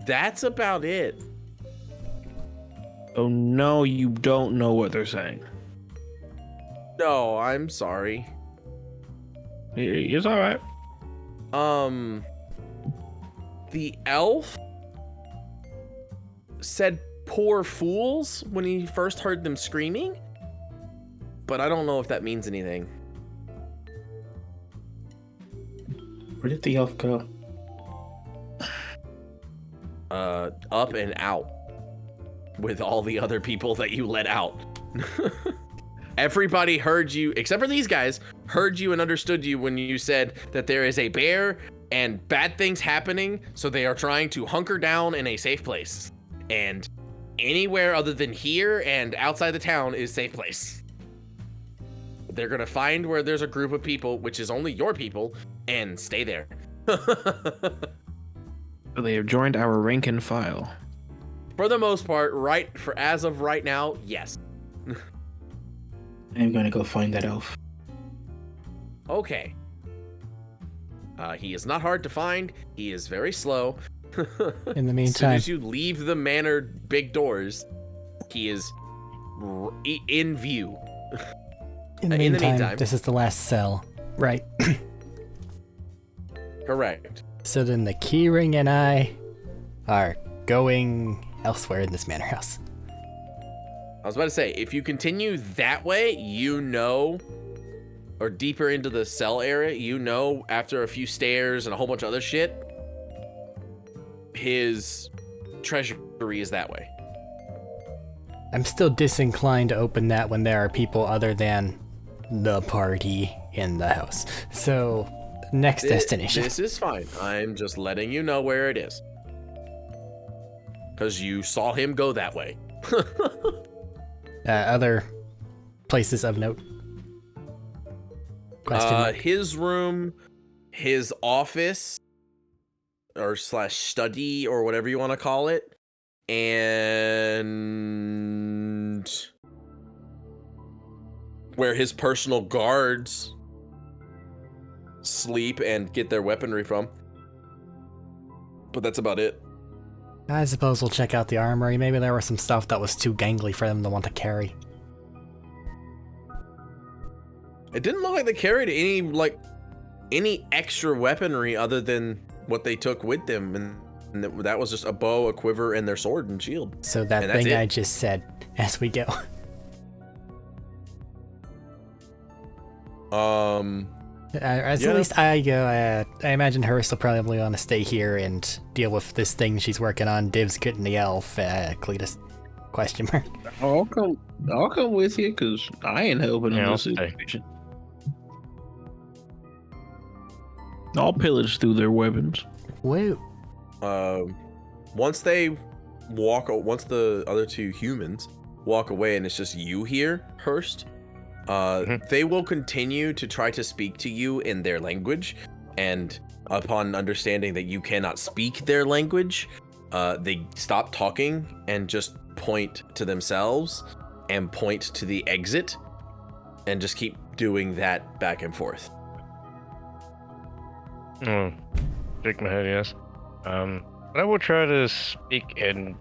Speaker 1: that's about it.
Speaker 2: Oh no, you don't know what they're saying.
Speaker 1: No, I'm sorry.
Speaker 2: It's all right.
Speaker 1: The elf said poor fools when he first heard them screaming, but I don't know if that means anything.
Speaker 5: where did the elf go?
Speaker 1: Up and out with all the other people that you let out. Everybody heard you, except for these guys, heard you and understood you when you said that there is a bear and bad things happening, so they are trying to hunker down in a safe place. And anywhere other than here and outside the town is safe place. They're gonna find where there's a group of people, which is only your people, and stay there.
Speaker 2: They have joined our rank and file.
Speaker 1: For the most part, as of right now, yes.
Speaker 5: I'm gonna go find that elf.
Speaker 1: Okay. He is not hard to find. He is very slow.
Speaker 4: In the
Speaker 1: As soon
Speaker 4: meantime,
Speaker 1: as you leave the manor big doors, he is in view.
Speaker 4: in the meantime, this is the last cell, right?
Speaker 1: Correct.
Speaker 4: So then the keyring and I are going elsewhere in this manor house.
Speaker 1: I was about to say, if you continue that way, or deeper into the cell area, after a few stairs and a whole bunch of other shit, his treasury is that way.
Speaker 4: I'm still disinclined to open that when there are people other than the party in the house. So, next destination.
Speaker 1: This is fine. I'm just letting you know where it is. Because you saw him go that way.
Speaker 4: Other places of note. Question mark.
Speaker 1: His room, his office, or / study, or whatever you want to call it, and where his personal guards sleep and get their weaponry from. But that's about it.
Speaker 4: I suppose we'll check out the armory. Maybe there was some stuff that was too gangly for them to want to carry.
Speaker 1: It didn't look like they carried any extra weaponry other than what they took with them, and that was just a bow, a quiver, and their sword and shield.
Speaker 4: So that thing I just said as we go. At least I go. I imagine Hurst will probably want to stay here and deal with this thing she's working on. Div's getting the elf. Cletus? Question mark.
Speaker 2: I'll come with you because I ain't helping in this situation. I'll pillage through their weapons.
Speaker 4: Woo.
Speaker 1: Once the other two humans walk away and it's just you here, Hurst, they will continue to try to speak to you in their language, and upon understanding that you cannot speak their language, they stop talking and just point to themselves and point to the exit and just keep doing that back and forth.
Speaker 3: Shake my head, yes. But I will try to speak and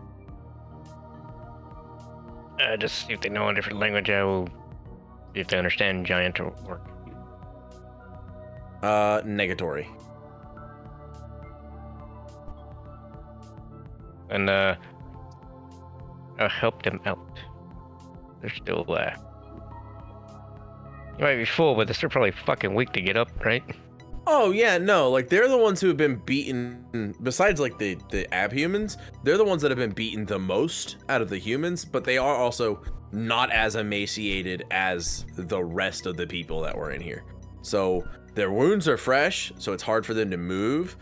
Speaker 3: just see if they know a different language. I will see if they understand giant or orc.
Speaker 1: Negatory.
Speaker 3: And I'll help them out. They're still you might be full, but they're still probably fucking weak to get up, right?
Speaker 1: Oh yeah, no, like they're the ones who have been beaten, besides like the abhumans, they're the ones that have been beaten the most out of the humans, but they are also not as emaciated as the rest of the people that were in here. So their wounds are fresh, so it's hard for them to move,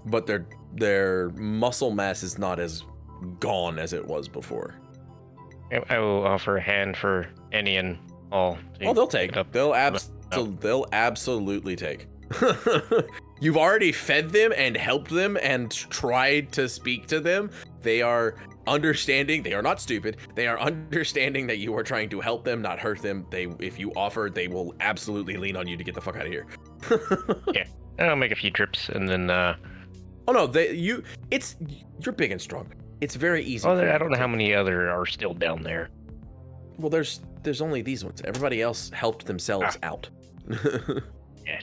Speaker 1: but their muscle mass is not as gone as it was before.
Speaker 3: I will offer a hand for any and all.
Speaker 1: Oh, they'll take. They'll absolutely take. You've already fed them and helped them and tried to speak to them. They are understanding. They are not stupid. They are understanding that you are trying to help them, not hurt them. If you offer, they will absolutely lean on you to get the fuck out of here.
Speaker 3: Yeah, I'll make a few trips and then.
Speaker 1: Oh no, you're big and strong. It's very easy.
Speaker 3: Oh, I don't know how many other are still down there.
Speaker 1: Well, there's only these ones. Everybody else helped themselves out.
Speaker 3: Yeah.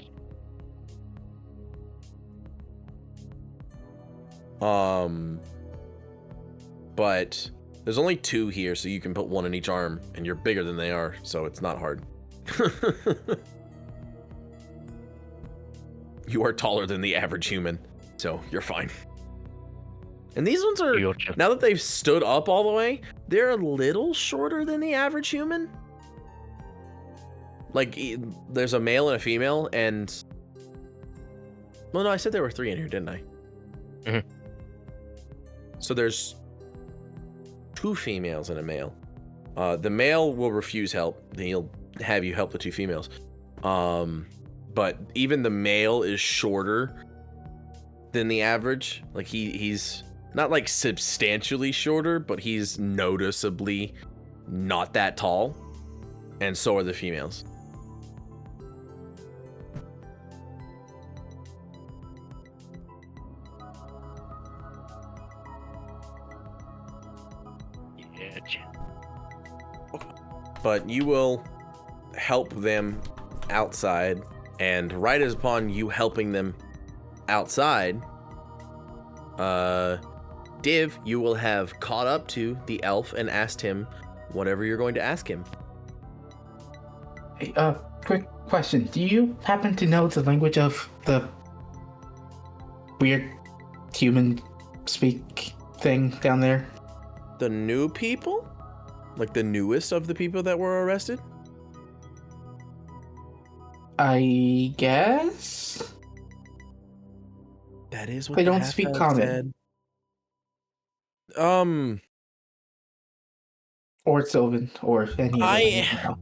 Speaker 1: But there's only two here, so you can put one in each arm, and you're bigger than they are, so it's not hard. You are taller than the average human, so you're fine. And these ones are, now that they've stood up all the way, they're a little shorter than the average human. Like, there's a male and a female, and... Well, no, I said there were 3 in here, didn't I?
Speaker 3: Mm-hmm.
Speaker 1: So there's 2 females and a male. The male will refuse help, then he'll have you help the 2 females. But even the male is shorter than the average. Like, he's not like substantially shorter, but he's noticeably not that tall. And so are the females. But you will help them outside, and right as upon you helping them outside, Div, you will have caught up to the elf and asked him whatever you're going to ask him.
Speaker 5: Hey, quick question. Do you happen to know the language of the weird human speak thing down there?
Speaker 1: The new people? Like the newest of the people that were arrested?
Speaker 5: I guess?
Speaker 1: That is what
Speaker 5: they don't speak common.
Speaker 1: Said.
Speaker 5: Or Sylvan, or any of them.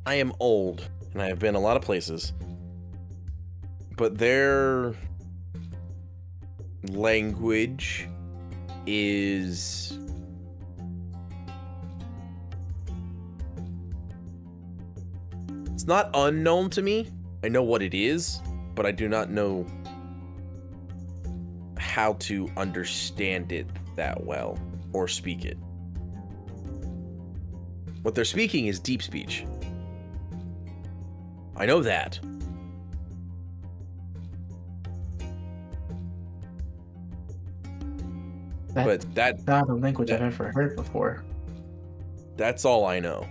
Speaker 1: I am old, and I have been a lot of places. But their language is not unknown to me. I know what it is, but I do not know how to understand it that well or speak it. What they're speaking is deep speech. I know that. But
Speaker 5: That's not a language I've ever heard before.
Speaker 1: that's all I know.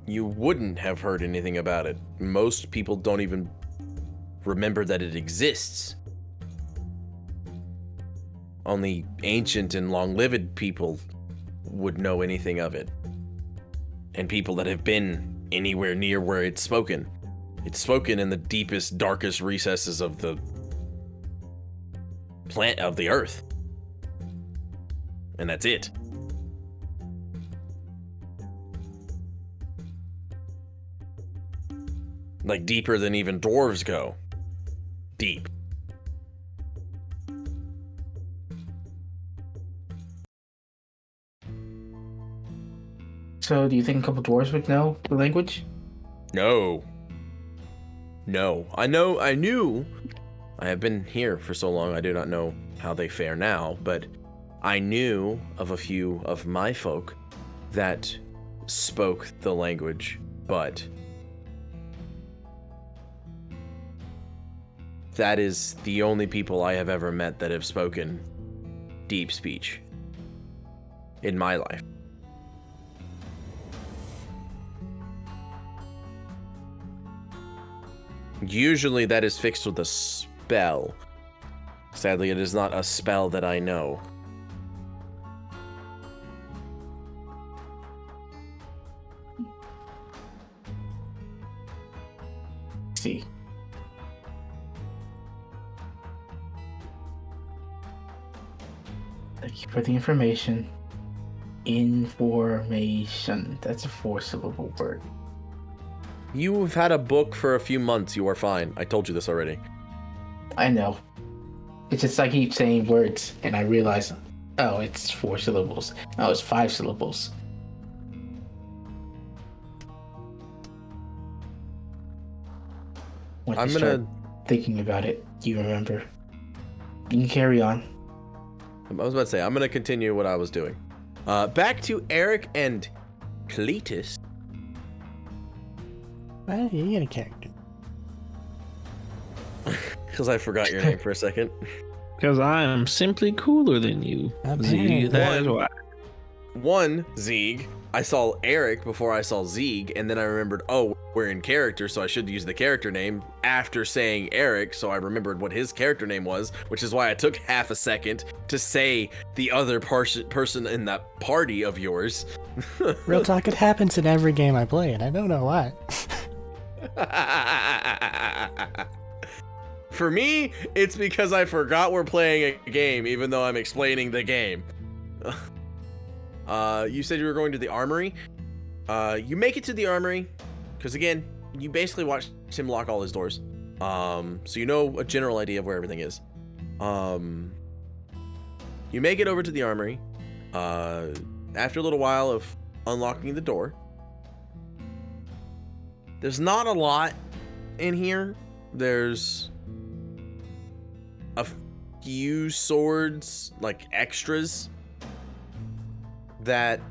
Speaker 1: You wouldn't have heard anything about it. Most people don't even remember that it exists. Only ancient and long-lived people would know anything of it. And people that have been anywhere near where it's spoken. It's spoken in the deepest, darkest recesses of the plant of the earth. And that's it. Like deeper than even dwarves go. Deep.
Speaker 5: So, do you think a couple dwarves would know the language?
Speaker 1: No. I knew. I have been here for so long, I do not know how they fare now, but I knew of a few of my folk that spoke the language, but that is the only people I have ever met that have spoken deep speech in my life. Usually that is fixed with a spell. Sadly, it is not a spell that I know.
Speaker 5: See. Thank you for the information. Information. That's a 4-syllable word.
Speaker 1: You have had a book for a few months. You are fine. I told you this already.
Speaker 5: I know. It's just I keep saying words and I realize, oh, it's 4 syllables. Oh, it's 5 syllables. Once
Speaker 1: I'm
Speaker 5: you
Speaker 1: gonna
Speaker 5: start thinking about it, you remember. You can carry on.
Speaker 1: I was about to say, I'm gonna continue what I was doing. Back to Arik and Cletus.
Speaker 4: Well, you get a character.
Speaker 1: Because I forgot your name for a second.
Speaker 2: Because I am simply cooler than you.
Speaker 4: Apparently.
Speaker 2: That is why.
Speaker 1: One, Zeeg. I saw Arik before I saw Zeeg, and then I remembered, oh, we're in character, so I should use the character name after saying Arik, so I remembered what his character name was, which is why I took half a second to say the other person in that party of yours.
Speaker 4: Real talk, it happens in every game I play, and I don't know why.
Speaker 1: For me, it's because I forgot we're playing a game, even though I'm explaining the game. You said you were going to the armory. You make it to the armory, because again, you basically watched him lock all his doors. So you know a general idea of where everything is. You make it over to the armory. After a little while of unlocking the door, there's not a lot in here. There's a few swords, like extras, that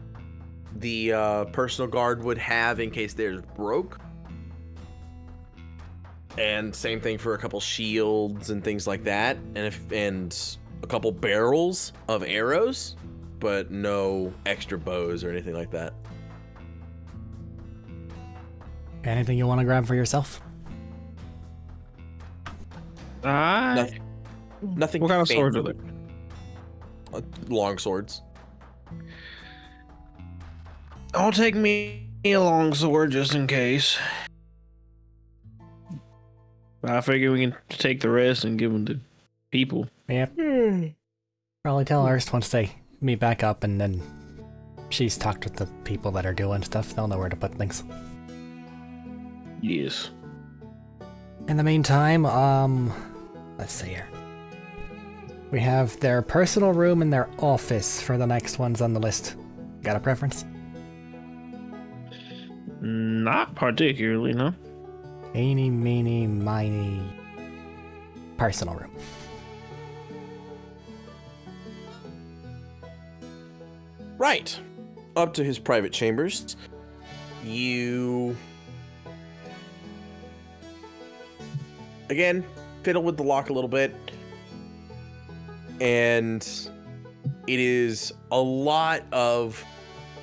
Speaker 1: the personal guard would have in case theirs broke. And same thing for a couple shields and things like that. And a couple barrels of arrows, but no extra bows or anything like that.
Speaker 4: Anything you want to grab for yourself?
Speaker 1: Nothing.
Speaker 2: What kind of swords are
Speaker 1: fancy.
Speaker 2: there?
Speaker 1: Long swords.
Speaker 2: I'll take me a long sword just in case. I figure we can take the rest and give them to people.
Speaker 4: Yep. Probably tell Ernst once they meet back up and then she's talked with the people that are doing stuff. They'll know where to put things.
Speaker 2: Yes.
Speaker 4: In the meantime, let's see here. We have their personal room and their office for the next ones on the list. Got a preference?
Speaker 2: Not particularly, no.
Speaker 4: Eeny, meeny, miny. Personal room.
Speaker 1: Right. Up to his private chambers. You... Again, fiddle with the lock a little bit. And it is a lot of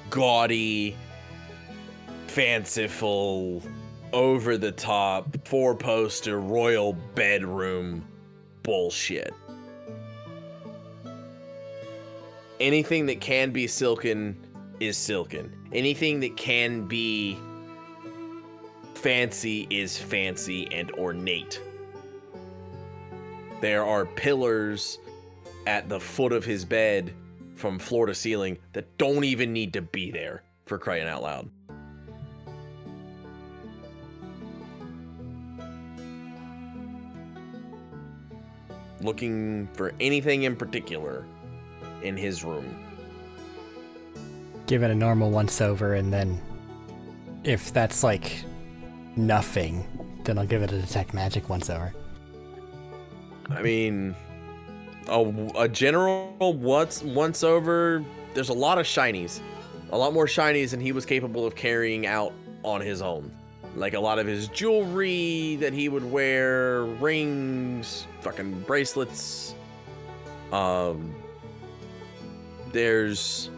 Speaker 1: gaudy, fanciful, over-the-top, four-poster royal bedroom bullshit. Anything that can be silken is silken. Anything that can be fancy is fancy and ornate. There are pillars at the foot of his bed from floor to ceiling that don't even need to be there, for crying out loud. Looking for anything in particular in his room.
Speaker 4: Give it a normal once over, and then if that's like nothing, then I'll give it a detect magic once over.
Speaker 1: I mean, a general once over, there's a lot of shinies. A lot more shinies than he was capable of carrying out on his own. Like a lot of his jewelry that he would wear, rings, fucking bracelets. There's,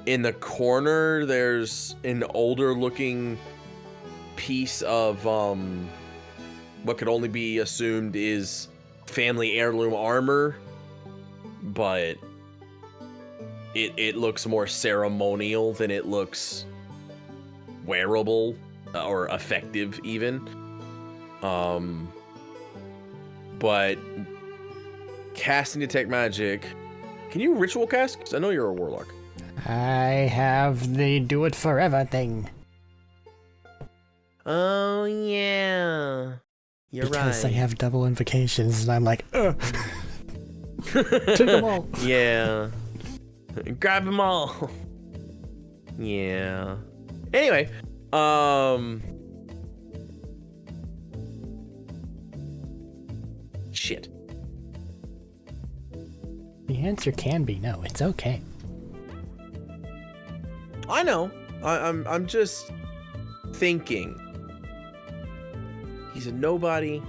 Speaker 1: in the corner, there's an older looking piece of what could only be assumed is family heirloom armor, but it looks more ceremonial than it looks wearable or effective even. But casting detect magic, can you ritual cast? 'Cause I know you're a warlock.
Speaker 4: I have the do it forever thing.
Speaker 1: Oh yeah, you're
Speaker 4: Because
Speaker 1: right.
Speaker 4: I have double invocations, and I'm like, ugh. Take them all.
Speaker 1: Yeah. Grab them all. Yeah. Anyway, shit.
Speaker 4: The answer can be no. It's okay.
Speaker 1: I know. I'm just thinking. He's a nobody.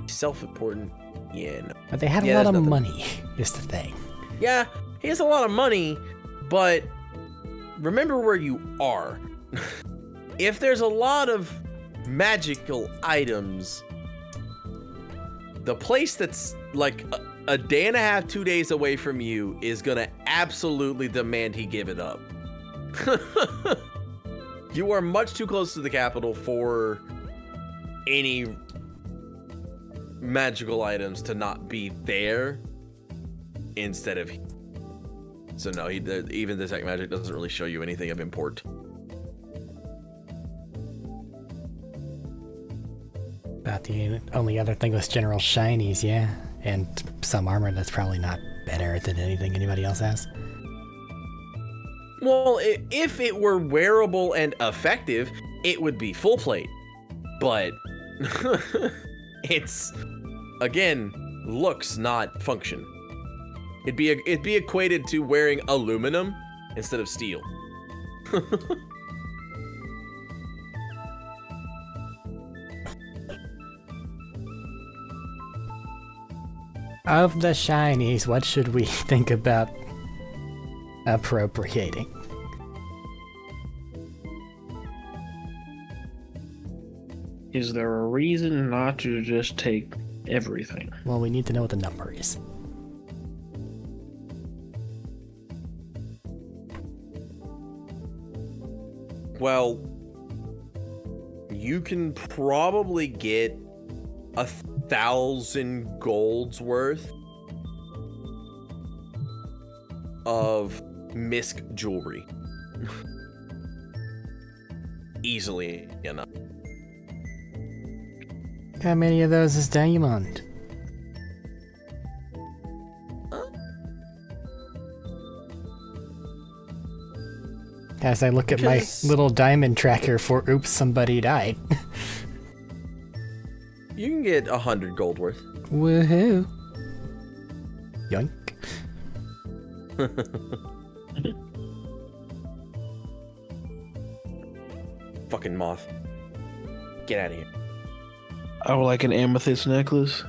Speaker 1: He's self-important. Yeah, no.
Speaker 4: But they have
Speaker 1: Yeah,
Speaker 4: a lot
Speaker 1: there's
Speaker 4: of
Speaker 1: nothing.
Speaker 4: money, is the thing.
Speaker 1: Yeah, he has a lot of money, but remember where you are. If there's a lot of magical items, the place that's like a day and a half, 2 days away from you is gonna absolutely demand he give it up. You are much too close to the capital for any magical items to not be there instead of. So no, even detect magic doesn't really show you anything of import.
Speaker 4: About the only other thing was general shinies, yeah. And some armor that's probably not better than anything anybody else has.
Speaker 1: Well, if it were wearable and effective, it would be full plate. But it's, again, looks, not function. It'd be equated to wearing aluminum instead of steel.
Speaker 4: Of the shinies, what should we think about appropriating?
Speaker 2: Is there a reason not to just take everything?
Speaker 4: Well, we need to know what the number is.
Speaker 1: Well, you can probably get 1,000 golds worth of misc jewelry. Easily enough.
Speaker 4: How many of those is diamond? As I look at my little diamond tracker for oops, somebody died.
Speaker 1: You can get 100 gold worth.
Speaker 4: Woohoo. Yoink.
Speaker 1: Fucking moth. Get out of here.
Speaker 2: I would like an amethyst necklace.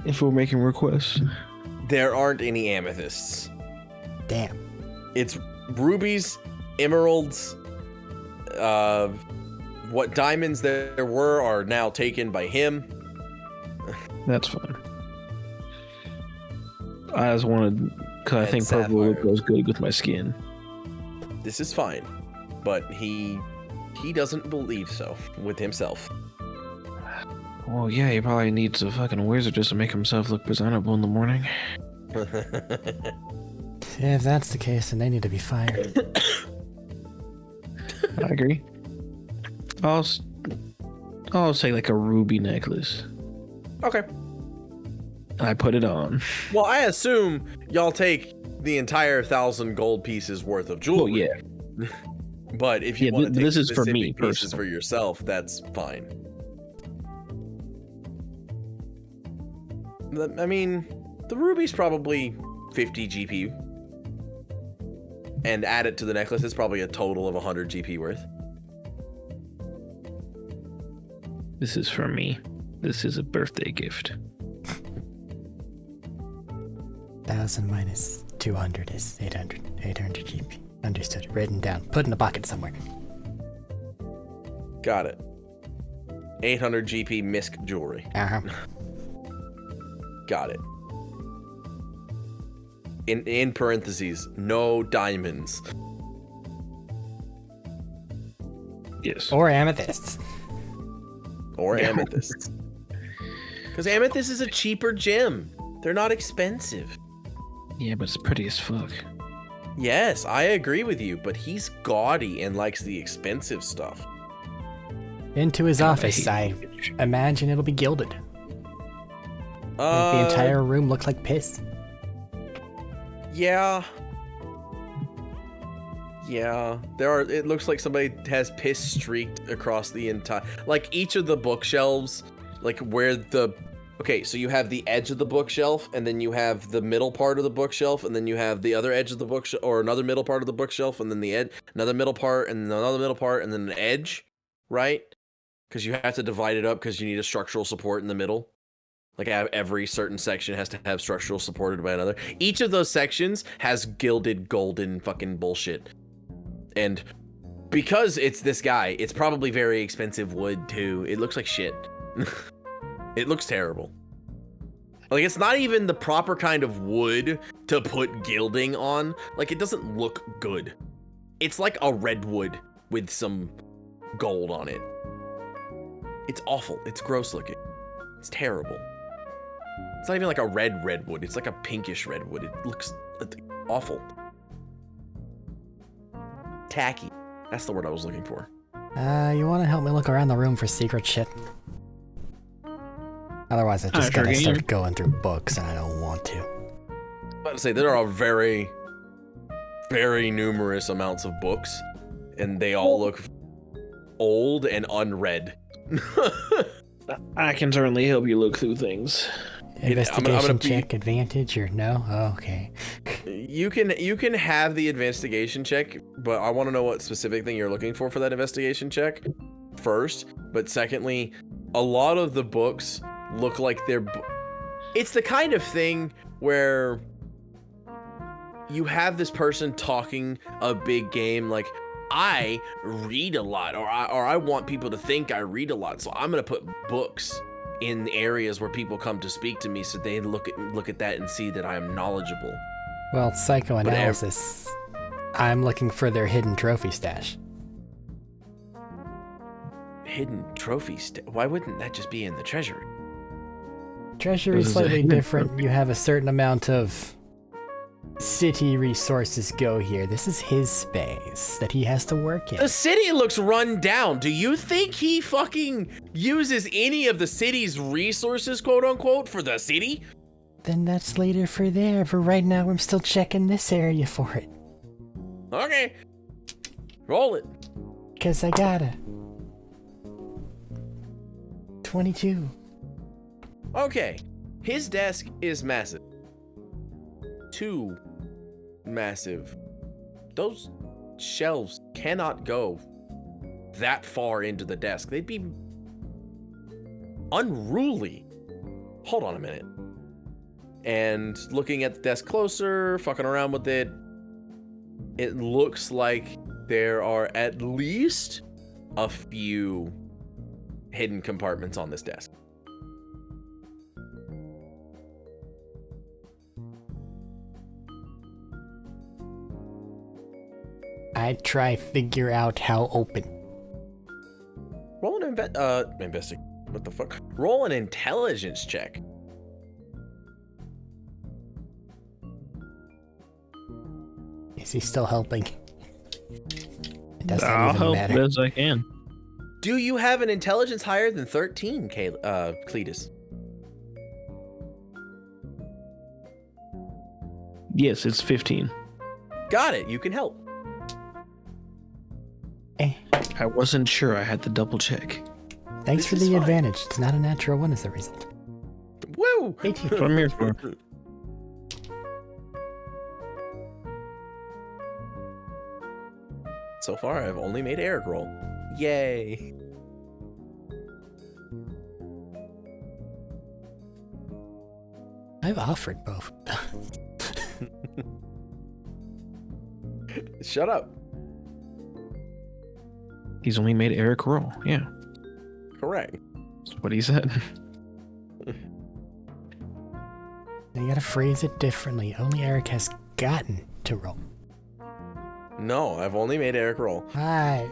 Speaker 2: If we're making requests.
Speaker 1: There aren't any amethysts.
Speaker 4: Damn.
Speaker 1: It's rubies, emeralds, what diamonds there were are now taken by him.
Speaker 2: That's fine. I just wanted, because I think purple goes good with my skin.
Speaker 1: This is fine, but he doesn't believe so with himself.
Speaker 2: Well, yeah, he probably needs a fucking wizard just to make himself look presentable in the morning.
Speaker 4: Yeah, if that's the case, then they need to be fired.
Speaker 2: I agree. I'll say like a ruby necklace.
Speaker 1: Okay.
Speaker 2: I put it on.
Speaker 1: Well, I assume y'all take the entire 1,000 gold pieces worth of jewelry.
Speaker 2: Well, yeah.
Speaker 1: But if you want to take
Speaker 2: this is for me
Speaker 1: specific pieces
Speaker 2: personally.
Speaker 1: for yourself, that's fine. I mean, the ruby's probably 50 GP. And add it to the necklace, it's probably a total of 100 GP worth.
Speaker 2: This is for me. This is a birthday gift.
Speaker 4: 1,000 minus 200 is 800. 800 GP. Understood. Written down. Put in a bucket somewhere.
Speaker 1: Got it. 800 GP misc jewelry.
Speaker 4: Uh-huh.
Speaker 1: Got it. In parentheses, no diamonds.
Speaker 2: Yes.
Speaker 4: Or amethysts.
Speaker 1: Or amethysts. Because amethyst is a cheaper gem. They're not expensive.
Speaker 2: Yeah, but it's pretty as fuck.
Speaker 1: Yes, I agree with you, but he's gaudy and likes the expensive stuff.
Speaker 4: Into his office. I imagine it'll be gilded. Make the entire room look like piss.
Speaker 1: Yeah. Yeah. It looks like somebody has piss streaked across the entire, like each of the bookshelves, like where the, okay, so you have the edge of the bookshelf, and then you have the middle part of the bookshelf, and then you have the other edge of the bookshelf, or another middle part of the bookshelf, and then the edge, another middle part, and another middle part, and then an edge, right? Because you have to divide it up because you need a structural support in the middle. Like every certain section has to have structural supported by another. Each of those sections has gilded golden fucking bullshit. And because it's this guy, it's probably very expensive wood too. It looks like shit. It looks terrible. Like it's not even the proper kind of wood to put gilding on. Like it doesn't look good. It's like a redwood with some gold on it. It's awful. It's gross looking. It's terrible. It's not even like a redwood. It's like a pinkish redwood. It looks awful. Tacky. That's the word I was looking for.
Speaker 4: You want to help me look around the room for secret shit? Otherwise, I just gotta start going through books, and I don't want to.
Speaker 1: I was about to say, there are very, very numerous amounts of books, and they all look old and unread.
Speaker 2: I can certainly help you look through things.
Speaker 4: Investigation check advantage or no? Oh, okay.
Speaker 1: You can have the investigation check, but I want to know what specific thing you're looking for that investigation check first. But secondly, a lot of the books look like it's the kind of thing where you have this person talking a big game like, I read a lot, or I want people to think I read a lot, so I'm gonna put books in areas where people come to speak to me, so they look at that and see that I am knowledgeable.
Speaker 4: Well, psychoanalysis. I'm looking for their hidden trophy stash.
Speaker 1: Hidden trophy why wouldn't that just be in the treasury?
Speaker 4: Treasury is slightly different. You have a certain amount of city resources go here. This is his space that he has to work in.
Speaker 1: The city looks run down. Do you think he fucking uses any of the city's resources, quote unquote, for the city?
Speaker 4: Then that's later for there, but right now I'm still checking this area for it.
Speaker 1: Okay. Roll it.
Speaker 4: Cause I gotta. 22.
Speaker 1: Okay. His desk is massive. Too massive. Those shelves cannot go that far into the desk. They'd be unruly. Hold on a minute. And looking at the desk closer, fucking around with it, it looks like there are at least a few hidden compartments on this desk.
Speaker 4: I'd try figure out how open.
Speaker 1: Roll an investigate. What the fuck? Roll an intelligence check.
Speaker 4: Is he still helping? It doesn't
Speaker 2: I'll
Speaker 4: even
Speaker 2: help
Speaker 4: matter.
Speaker 2: as I can.
Speaker 1: Do you have an intelligence higher than 13, Cletus?
Speaker 2: Yes, it's 15.
Speaker 1: Got it. You can help.
Speaker 2: I wasn't sure. I had to double check.
Speaker 4: Thanks
Speaker 1: This
Speaker 4: for
Speaker 1: is
Speaker 4: the
Speaker 1: fine.
Speaker 4: advantage. It's not a natural one as a result.
Speaker 1: Woo!
Speaker 4: 18.
Speaker 2: That's what I'm here for.
Speaker 1: So far, I've only made Arik roll. Yay!
Speaker 4: I've offered both.
Speaker 1: Shut up.
Speaker 2: He's only made Arik roll. Yeah,
Speaker 1: Correct.
Speaker 2: that's what he said.
Speaker 4: You gotta phrase it differently. Only Arik has gotten to roll.
Speaker 1: No, I've only made Arik roll.
Speaker 4: Hi.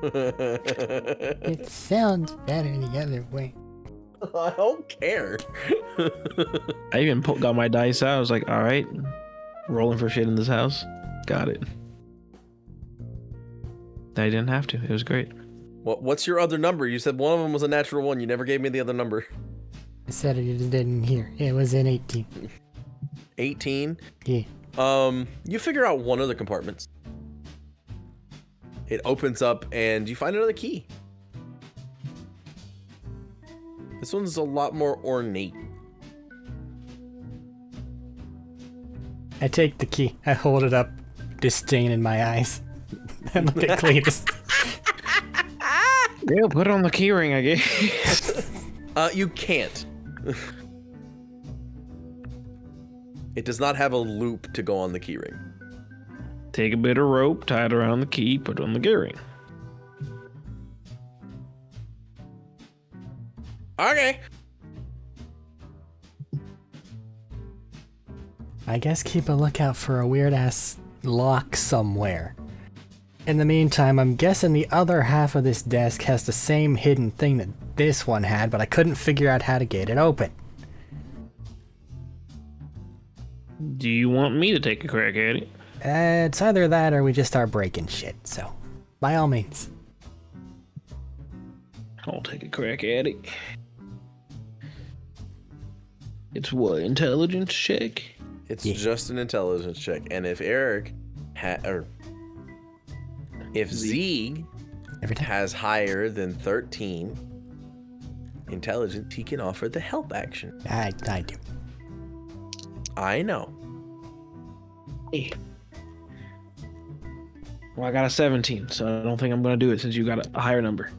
Speaker 4: It sounds better the other way.
Speaker 1: I don't care.
Speaker 2: I even got my dice out. I was like, all right, rolling for shit in this house. Got it. I didn't have to. It was great.
Speaker 1: What's your other number? You said one of them was a natural one. You never gave me the other number.
Speaker 4: I said it didn't hear. It was an 18.
Speaker 1: 18.
Speaker 4: Yeah.
Speaker 1: You figure out one of the compartments. It opens up and you find another key. This one's a lot more ornate.
Speaker 4: I take the key. I hold it up, disdain in my eyes. I look at Cletus.
Speaker 2: Yeah, put it on the keyring, I guess.
Speaker 1: You can't. It does not have a loop to go on the keyring.
Speaker 2: Take a bit of rope, tie it around the key, put it on the keyring.
Speaker 1: Okay.
Speaker 4: I guess keep a lookout for a weird ass lock somewhere. In the meantime, I'm guessing the other half of this desk has the same hidden thing that this one had, but I couldn't figure out how to get it open.
Speaker 2: Do you want me to take a crack at it?
Speaker 4: It's either that or we just start breaking shit, so by all means.
Speaker 2: I'll take a crack at it. It's what, intelligence check?
Speaker 1: It's
Speaker 4: Yeah.
Speaker 1: just an intelligence check. And if Arik if Zeke
Speaker 4: Every time.
Speaker 1: has higher than 13 intelligence, he can offer the help action.
Speaker 4: I do.
Speaker 1: I know.
Speaker 2: Hey. Well, I got a 17, so I don't think I'm going to do it since you got a higher number.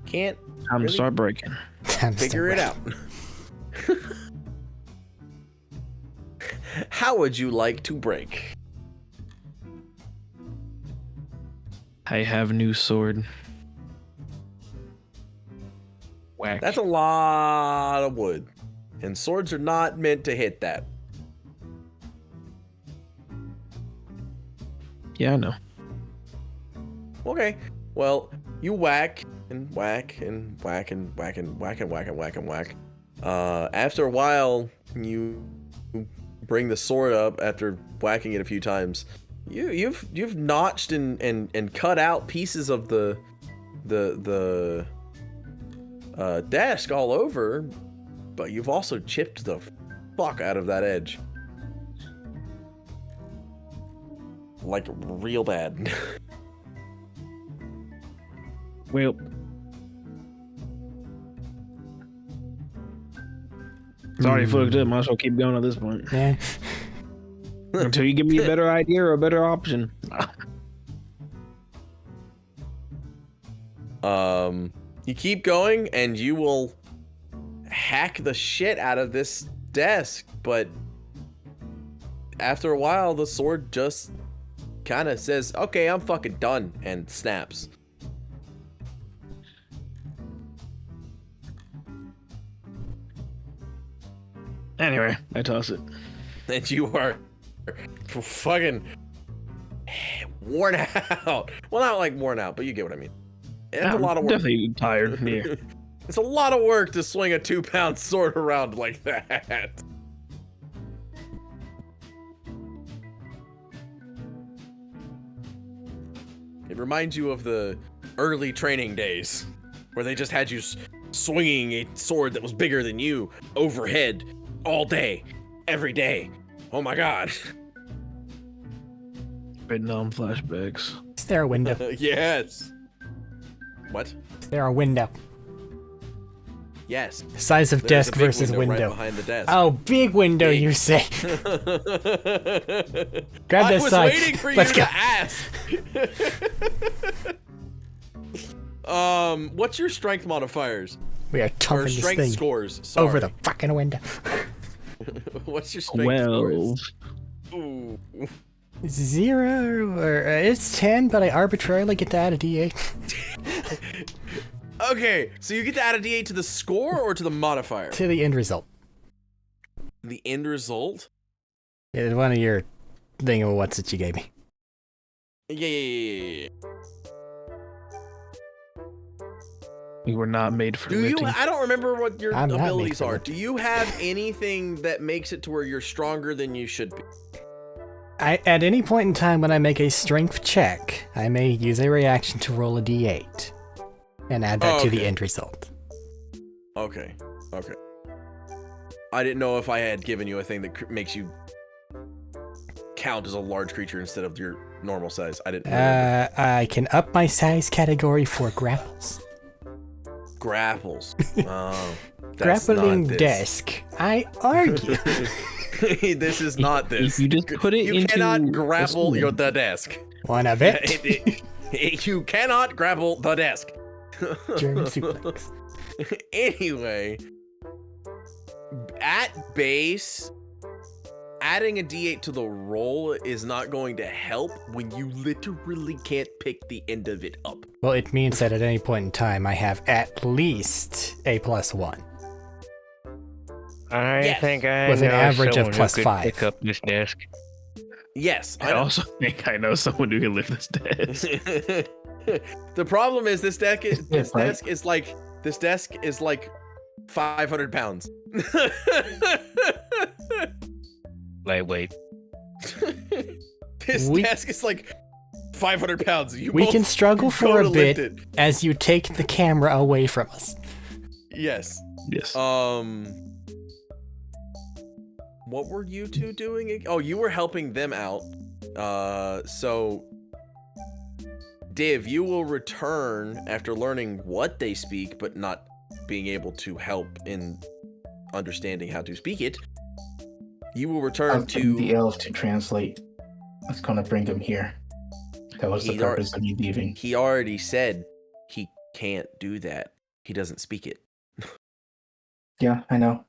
Speaker 1: Can't
Speaker 2: Time
Speaker 1: Really?
Speaker 2: to start breaking.
Speaker 4: Time to
Speaker 1: figure it
Speaker 4: start
Speaker 1: out. How would you like to break?
Speaker 2: I have a new sword. Whack.
Speaker 1: That's a lot of wood. And swords are not meant to hit that.
Speaker 2: Yeah, I know.
Speaker 1: Okay. Well, you whack and whack and whack and whack and whack and whack and whack and whack. After a while, you bring the sword up after whacking it a few times. You've notched and cut out pieces of the desk all over, but you've also chipped the fuck out of that edge. Like, real bad.
Speaker 2: Well, it's already fucked up. Might as well keep going at this point.
Speaker 4: Yeah.
Speaker 2: Until you give me a better idea or a better option.
Speaker 1: You keep going, and you will hack the shit out of this desk, but after a while, the sword just kind of says, okay, I'm fucking done, and snaps.
Speaker 2: Anyway, I toss it.
Speaker 1: And you are fucking worn out. Well, not like worn out, but you get what I mean. It's a lot of work.
Speaker 2: Definitely tired. Yeah.
Speaker 1: It's a lot of work to swing a 2-pound sword around like that. It reminds you of the early training days where they just had you swinging a sword that was bigger than you overhead all day, every day. Oh my god.
Speaker 2: Vietnam flashbacks.
Speaker 4: Is there a window?
Speaker 1: Yes. What?
Speaker 4: Is there a window?
Speaker 1: Yes.
Speaker 4: Size of
Speaker 1: There's
Speaker 4: desk
Speaker 1: a big
Speaker 4: versus window.
Speaker 1: right behind the desk.
Speaker 4: Oh, big window,
Speaker 1: Big.
Speaker 4: you say? Grab
Speaker 1: I
Speaker 4: this
Speaker 1: was
Speaker 4: side.
Speaker 1: waiting for
Speaker 4: Let's
Speaker 1: you
Speaker 4: go.
Speaker 1: to ask. What's your strength modifiers?
Speaker 4: We are
Speaker 1: Or
Speaker 4: thumping this
Speaker 1: strength
Speaker 4: thing
Speaker 1: scores? Sorry.
Speaker 4: over the fucking window.
Speaker 1: What's your strength
Speaker 2: 12.
Speaker 1: scores? Ooh.
Speaker 4: 0 or it's 10, but I arbitrarily get to add a D8.
Speaker 1: Okay, so you get to add a D8 to the score or to the modifier?
Speaker 4: To the end result.
Speaker 1: The end result?
Speaker 4: It's one of your thing of what's that you gave me.
Speaker 1: Yeah.
Speaker 2: We were not made for
Speaker 1: Do you?
Speaker 2: lifting.
Speaker 1: I don't remember what your
Speaker 4: I'm not made
Speaker 1: abilities
Speaker 4: for
Speaker 1: are.
Speaker 4: lifting.
Speaker 1: Do you have anything that makes it to where you're stronger than you should be?
Speaker 4: At any point in time when I make a strength check, I may use a reaction to roll a D8 and add that to the
Speaker 1: Okay.
Speaker 4: end result.
Speaker 1: Okay. I didn't know if I had given you a thing that makes you count as a large creature instead of your normal size. I didn't.
Speaker 4: I can up my size category for grapples.
Speaker 1: Grapples. Oh, that's
Speaker 4: Grappling
Speaker 1: not this.
Speaker 4: desk. I argue.
Speaker 1: This is not this.
Speaker 2: You just put it
Speaker 1: You
Speaker 2: into
Speaker 1: cannot grapple
Speaker 2: a
Speaker 1: the desk.
Speaker 4: Wanna bet?
Speaker 1: You cannot grapple the desk.
Speaker 4: German suplex.
Speaker 1: Anyway, at base, adding a D8 to the roll is not going to help when you literally can't pick the end of it up.
Speaker 4: Well, it means that at any point in time, I have at least a +1.
Speaker 3: I
Speaker 1: Yes.
Speaker 3: think I
Speaker 4: With an
Speaker 3: know
Speaker 4: average of
Speaker 3: someone who
Speaker 4: plus
Speaker 3: could
Speaker 4: 5.
Speaker 3: pick up this desk.
Speaker 1: Yes,
Speaker 2: I also think I know someone who can lift this desk.
Speaker 1: The problem is this desk
Speaker 5: Yes, right?
Speaker 1: this desk is like 500 pounds.
Speaker 3: Lightweight.
Speaker 1: This
Speaker 4: We-
Speaker 1: desk is like 500 pounds. You
Speaker 4: We
Speaker 1: both
Speaker 4: can struggle
Speaker 1: go
Speaker 4: for
Speaker 1: to
Speaker 4: a
Speaker 1: lift
Speaker 4: bit
Speaker 1: it.
Speaker 4: as you take the camera away from us.
Speaker 1: Yes.
Speaker 2: Yes.
Speaker 1: What were you two doing? Oh, you were helping them out. So Div, you will return after learning what they speak, but not being able to help in understanding how to speak it. You will return
Speaker 5: I'll
Speaker 1: to
Speaker 5: the elf to translate. That's gonna bring him here. That was the
Speaker 1: He's already-
Speaker 5: purpose of me leaving.
Speaker 1: He already said he can't do that. He doesn't speak it.
Speaker 5: Yeah, I know.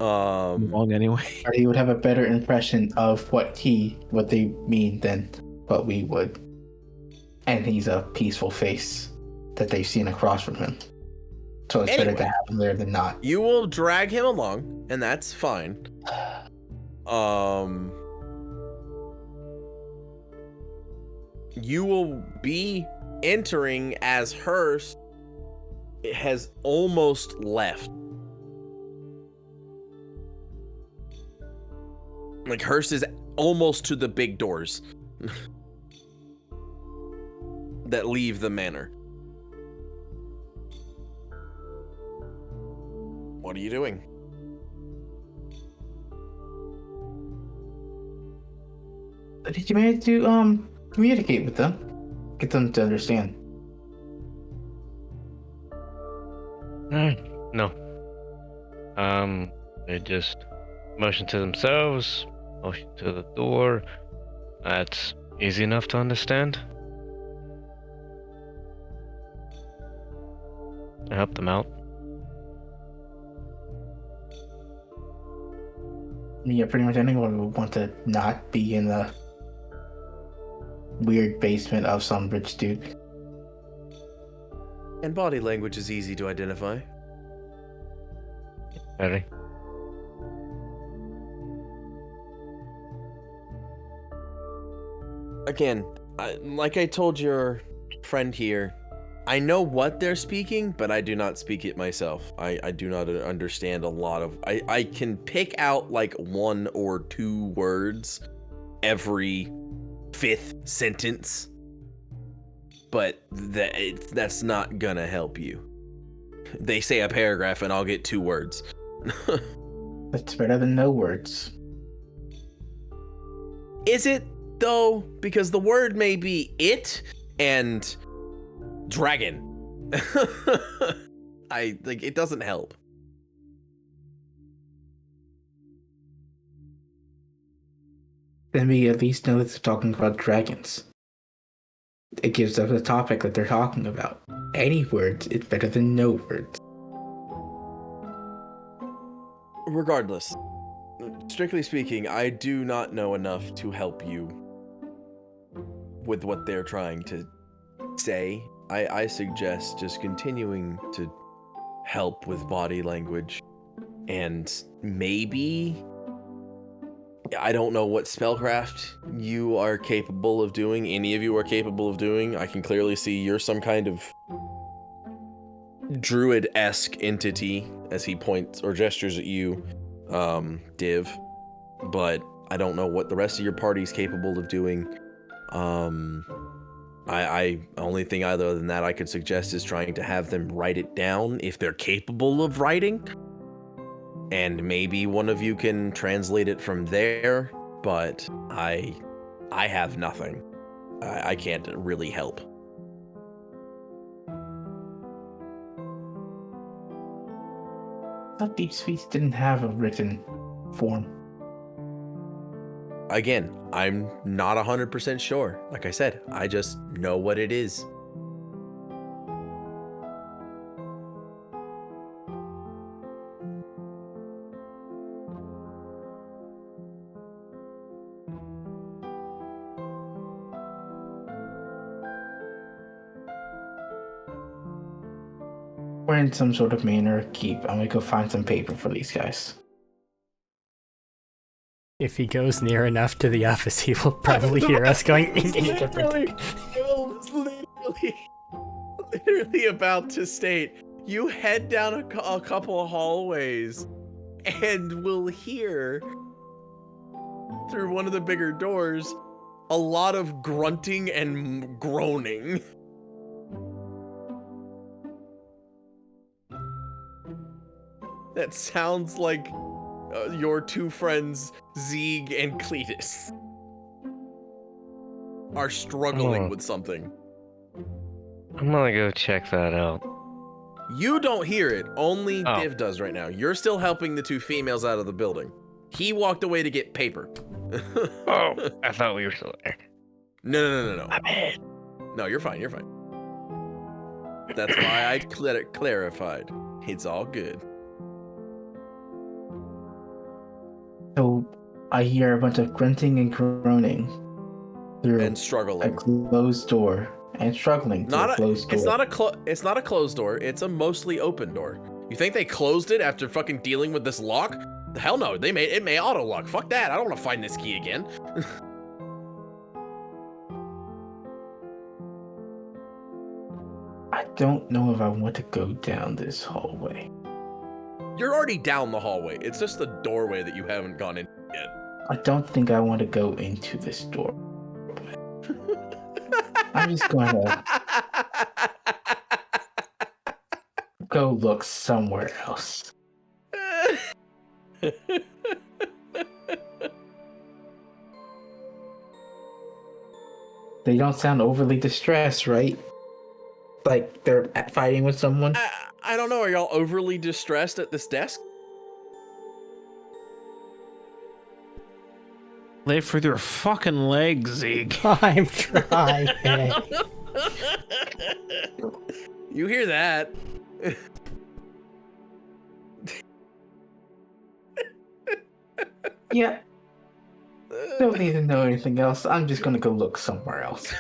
Speaker 2: Long anyway.
Speaker 5: But he would have a better impression of what they mean than what we would. And he's a peaceful face that they've seen across from him. So it's better
Speaker 1: Anyway.
Speaker 5: to have him there than not.
Speaker 1: You will drag him along, and that's fine. You will be entering as Hearst has almost left. Like Hearst is almost to the big doors that leave the manor. What are you doing?
Speaker 5: did you manage to communicate with them? Get them to understand.
Speaker 3: No. They just motion to themselves, motion to the door. That's easy enough to understand. I helped them out.
Speaker 5: Yeah, pretty much anyone would want to not be in the weird basement of some rich dude.
Speaker 1: And body language is easy to identify.
Speaker 3: Ready?
Speaker 1: Again, like I told your friend here, I know what they're speaking, but I do not speak it myself. I do not understand a lot of... I can pick out like 1 or 2 words every 5th sentence, but that's not gonna help you. They say a paragraph and I'll get 2 words.
Speaker 5: That's better than no words.
Speaker 1: Is it, though? Because the word may be it and dragon. It doesn't help.
Speaker 5: Then we at least know that they're talking about dragons. It gives us a topic that they're talking about. Any words is better than no words.
Speaker 1: Regardless, strictly speaking, I do not know enough to help you with what they're trying to say. I suggest just continuing to help with body language, and maybe, I don't know what spellcraft you are capable of doing, any of you are capable of doing. I can clearly see you're some kind of druid-esque entity as he points or gestures at you, Div, but I don't know what the rest of your party's capable of doing. Only thing other than that I could suggest is trying to have them write it down if they're capable of writing, and maybe one of you can translate it from there, but I have nothing. I can't really help.
Speaker 5: I thought Deep Speech didn't have a written form.
Speaker 1: Again, I'm not 100% sure. Like I said, I just know what it is.
Speaker 5: We're in some sort of manor keep. I'm gonna go find some paper for these guys.
Speaker 4: If he goes near enough to the office, he will probably hear us going.
Speaker 1: literally about to state, you head down a couple of hallways and will hear through one of the bigger doors a lot of grunting and groaning. That sounds like your 2 friends, Zeeg and Cletus, are struggling with something.
Speaker 3: I'm gonna go check that out.
Speaker 1: You don't hear it, only
Speaker 3: Oh.
Speaker 1: Div does right now. You're still helping the 2 females out of the building. He walked away to get paper.
Speaker 3: Oh, I thought we were still there.
Speaker 1: No.
Speaker 3: My bad.
Speaker 1: No, you're fine, you're fine. That's why I clarified. It's all good.
Speaker 5: So I hear a bunch of grunting and groaning through
Speaker 1: And
Speaker 5: a
Speaker 1: struggling.
Speaker 5: closed door and struggling through a closed door.
Speaker 1: It's not a closed door, it's a mostly open door. You think they closed it after fucking dealing with this lock? Hell no, it may auto lock. Fuck that, I don't want to find this key again.
Speaker 5: I don't know if I want to go down this hallway.
Speaker 1: You're already down the hallway. It's just the doorway that you haven't gone in yet.
Speaker 5: I don't think I want to go into this door. I'm just going to go look somewhere else. They don't sound overly distressed, right? Like they're fighting with someone.
Speaker 1: I don't know. Are y'all overly distressed at this desk?
Speaker 2: Live with your fucking legs, Zeke.
Speaker 4: I'm trying.
Speaker 1: You hear that?
Speaker 5: Yeah. Don't need to know anything else. I'm just gonna go look somewhere else.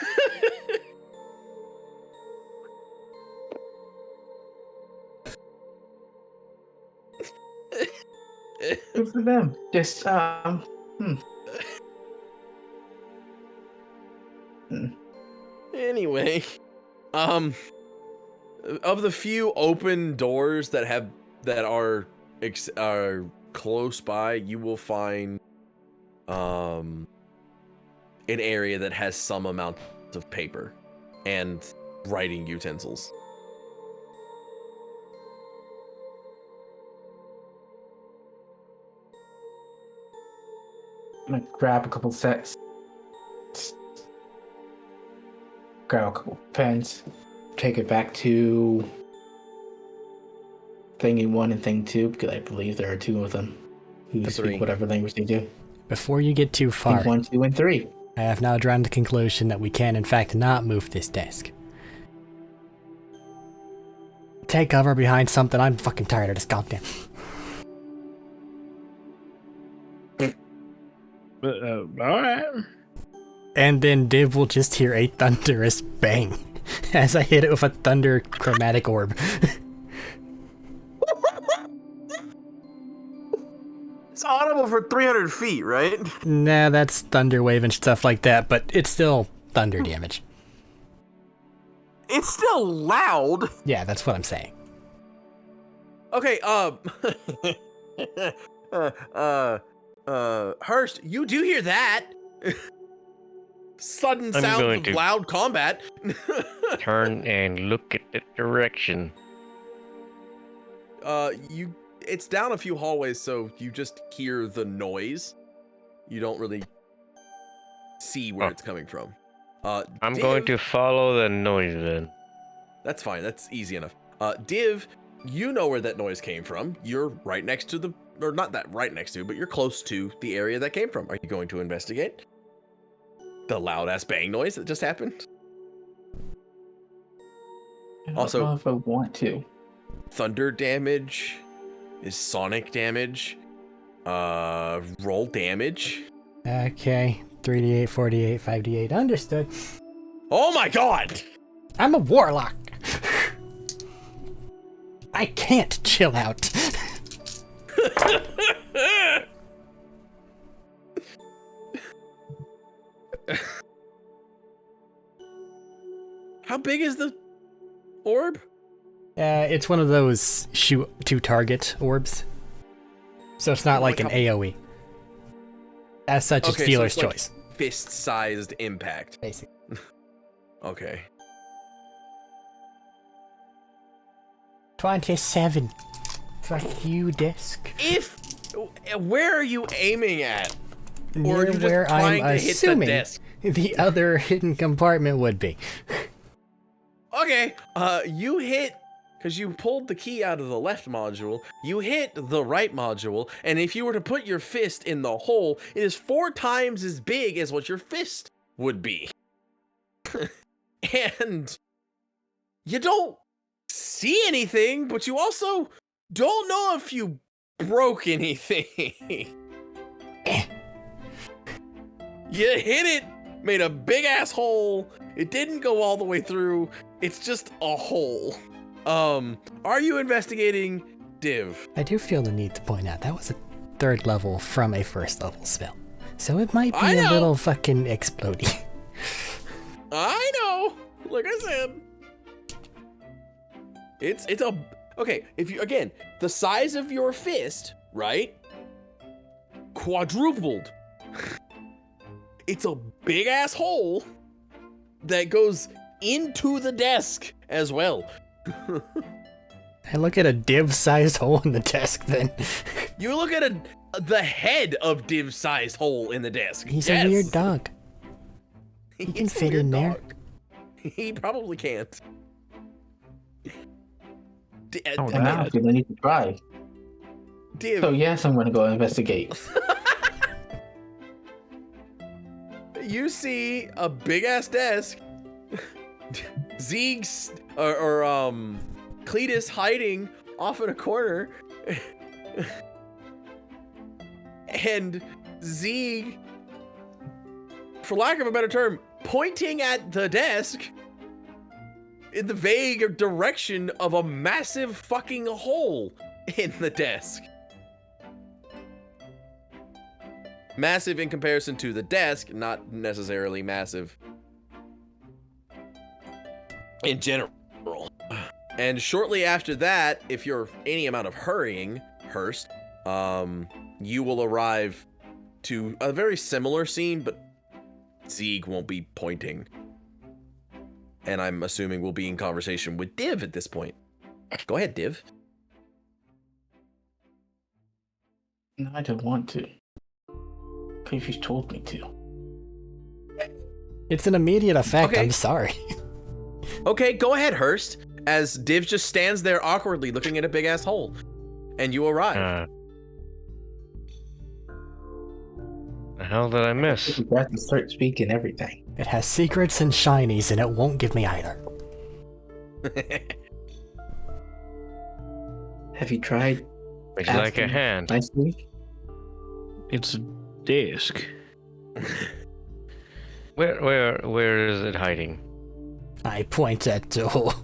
Speaker 5: Good for them. Just
Speaker 1: Anyway, of the few open doors that are close by, you will find an area that has some amount of paper and writing utensils.
Speaker 5: I'm gonna grab a couple sets. Grab a couple pens. Take it back to Thingy 1 and Thing 2, because I believe there are 2 of them who
Speaker 1: The
Speaker 5: speak
Speaker 1: 3.
Speaker 5: whatever language they do.
Speaker 4: Before you get too far,
Speaker 5: Thing 1, 2, and 3.
Speaker 4: I have now drawn the conclusion that we can, in fact, not move this desk. Take cover behind something. I'm fucking tired of this goddamn.
Speaker 2: Alright.
Speaker 4: And then Div will just hear a thunderous bang as I hit it with a thunder chromatic orb.
Speaker 1: It's audible for 300 feet, right?
Speaker 4: Nah, that's thunder wave and stuff like that, but it's still thunder damage.
Speaker 1: It's still loud.
Speaker 4: Yeah, that's what I'm saying.
Speaker 1: Okay, Hurst, you do hear that? Sudden
Speaker 3: I'm
Speaker 1: sounds
Speaker 3: going
Speaker 1: of
Speaker 3: to-
Speaker 1: loud combat.
Speaker 3: Turn and look at the direction.
Speaker 1: It's down a few hallways, so you just hear the noise. You don't really see where
Speaker 3: Oh.
Speaker 1: it's coming from.
Speaker 3: I'm going to follow the noise then.
Speaker 1: That's fine. That's easy enough. Div, you know where that noise came from. You're right next to the, or not that right next to, but you're close to the area that came from. Are you going to investigate the loud ass bang noise that just happened?
Speaker 5: I don't
Speaker 1: Also-
Speaker 5: know if I want to.
Speaker 1: Thunder damage is sonic damage. Roll damage.
Speaker 4: Okay, 3d8, 4d8, 5d8. Understood.
Speaker 1: Oh my god!
Speaker 4: I'm a warlock. I can't chill out.
Speaker 1: How big is the orb?
Speaker 4: It's one of those shoot to target orbs. So it's not like an
Speaker 1: Like
Speaker 4: AoE. As such, it's
Speaker 1: Okay, so
Speaker 4: dealer's
Speaker 1: it's like
Speaker 4: choice.
Speaker 1: Fist-sized impact.
Speaker 4: Basically.
Speaker 1: Okay.
Speaker 4: 27. Fuck you, disc.
Speaker 1: Where are you aiming at? Or
Speaker 4: Near
Speaker 1: are you just
Speaker 4: where
Speaker 1: trying
Speaker 4: I'm
Speaker 1: to hit the
Speaker 4: assuming
Speaker 1: desk?
Speaker 4: the other hidden compartment would be.
Speaker 1: Okay, you hit, because you pulled the key out of the left module, you hit the right module, and if you were to put your fist in the hole, it is 4 times as big as what your fist would be. And you don't see anything, but you also don't know if you broke anything. You hit it, made a big ass hole. It didn't go all the way through. It's just a hole. Are you investigating Div?
Speaker 4: I do feel the need to point out that was a 3rd level from a 1st level spell. So it might be
Speaker 1: I
Speaker 4: a
Speaker 1: know.
Speaker 4: little fucking explodey.
Speaker 1: I know. Like I said, it's a okay. If you again, the size of your fist, right? Quadrupled. It's a big ass hole that goes into the desk as well.
Speaker 4: I look at a div-sized hole in the desk then.
Speaker 1: You look at the head of Div's sized hole in the desk.
Speaker 4: He's
Speaker 1: Yes.
Speaker 4: a weird dog. He can
Speaker 1: He's a
Speaker 4: fit
Speaker 1: weird
Speaker 4: in there.
Speaker 1: dog. He probably can't.
Speaker 2: Oh,
Speaker 5: And now I feel I need to try.
Speaker 1: Div,
Speaker 5: So yes, I'm gonna go investigate.
Speaker 1: you see a big ass desk. Zeeg's or Cletus hiding off in a corner. And Zeeg, for lack of a better term, pointing at the desk in the vague direction of a massive fucking hole in the desk. Massive in comparison to the desk, not necessarily massive in general. And shortly after that, if you're any amount of hurrying, Hurst, you will arrive to a very similar scene, but Zeeg won't be pointing. And I'm assuming we'll be in conversation with Div at this point. Go ahead, Div.
Speaker 5: No, I don't want to. Because you told me to.
Speaker 4: It's an immediate effect.
Speaker 1: Okay.
Speaker 4: I'm sorry.
Speaker 1: Okay, go ahead, Hurst, as Div just stands there awkwardly looking at a big ass hole. And you arrive.
Speaker 3: The hell did I miss?
Speaker 5: You got to start speaking everything.
Speaker 4: It has secrets and shinies, and it won't give me either.
Speaker 5: Have you tried
Speaker 3: Would you like a
Speaker 5: asking
Speaker 3: hand?
Speaker 5: nicely?
Speaker 2: It's a disc.
Speaker 3: Where is it hiding?
Speaker 4: I point at Joel.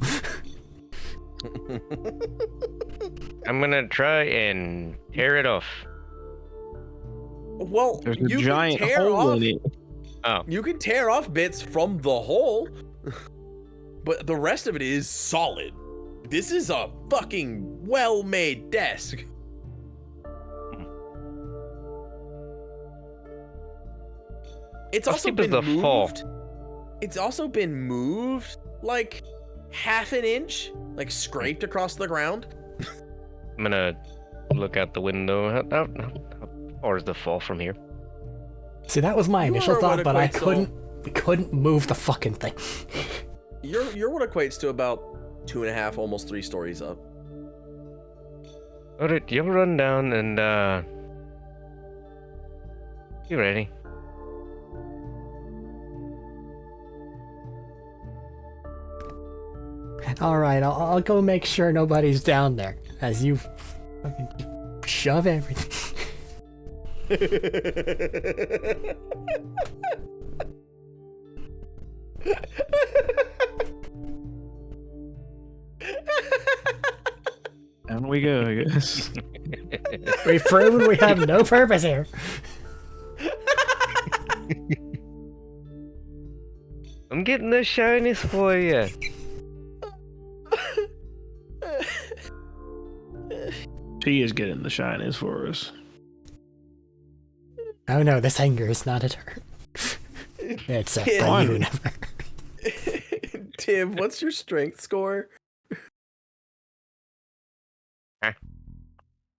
Speaker 3: I'm gonna try and tear it off.
Speaker 1: Well,
Speaker 2: There's a
Speaker 1: you
Speaker 2: giant
Speaker 1: can tear
Speaker 2: hole
Speaker 1: off,
Speaker 2: in it.
Speaker 3: Oh,
Speaker 1: You can tear off bits from the hole, but the rest of it is solid. This is a fucking well-made desk. It's
Speaker 3: How
Speaker 1: also
Speaker 3: steep is
Speaker 1: been
Speaker 3: the fall?
Speaker 1: moved. It's also been moved like half an inch, like scraped across the ground.
Speaker 3: I'm gonna look out the window. How far is the fall from here?
Speaker 4: See, that was my
Speaker 1: You
Speaker 4: initial
Speaker 1: are
Speaker 4: thought,
Speaker 1: what
Speaker 4: but I
Speaker 1: equates
Speaker 4: couldn't move the fucking thing.
Speaker 1: You're what equates to about 2.5, almost 3 stories up.
Speaker 3: Alright, you'll run down and you ready?
Speaker 4: Alright, I'll go make sure nobody's down there as you fucking shove everything.
Speaker 2: Down we go, I guess.
Speaker 4: We've proven we have no purpose here.
Speaker 3: I'm getting the shinies for you.
Speaker 2: She is getting the shinies for us.
Speaker 4: Oh no, this anger is not at her. It's at
Speaker 1: Yeah.
Speaker 4: the universe.
Speaker 1: Tim, what's your strength score?
Speaker 3: Huh?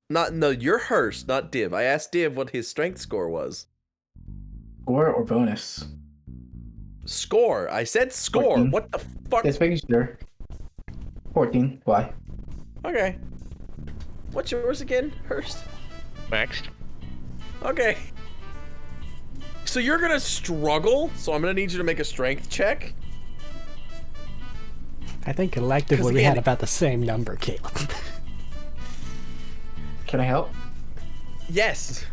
Speaker 1: No, you're Hurst, not Div. I asked Div what his strength score was.
Speaker 5: Score or bonus?
Speaker 1: Score. I said score.
Speaker 5: 14.
Speaker 1: What the fuck?
Speaker 5: Just making sure. 14. Why?
Speaker 1: Okay. What's yours again, Hurst?
Speaker 3: Maxed.
Speaker 1: Okay. So you're gonna struggle, so I'm gonna need you to make a strength check.
Speaker 4: I think collectively
Speaker 1: 'Cause
Speaker 4: we had
Speaker 1: again-
Speaker 4: about the same number, Caleb.
Speaker 5: Can I help?
Speaker 1: Yes.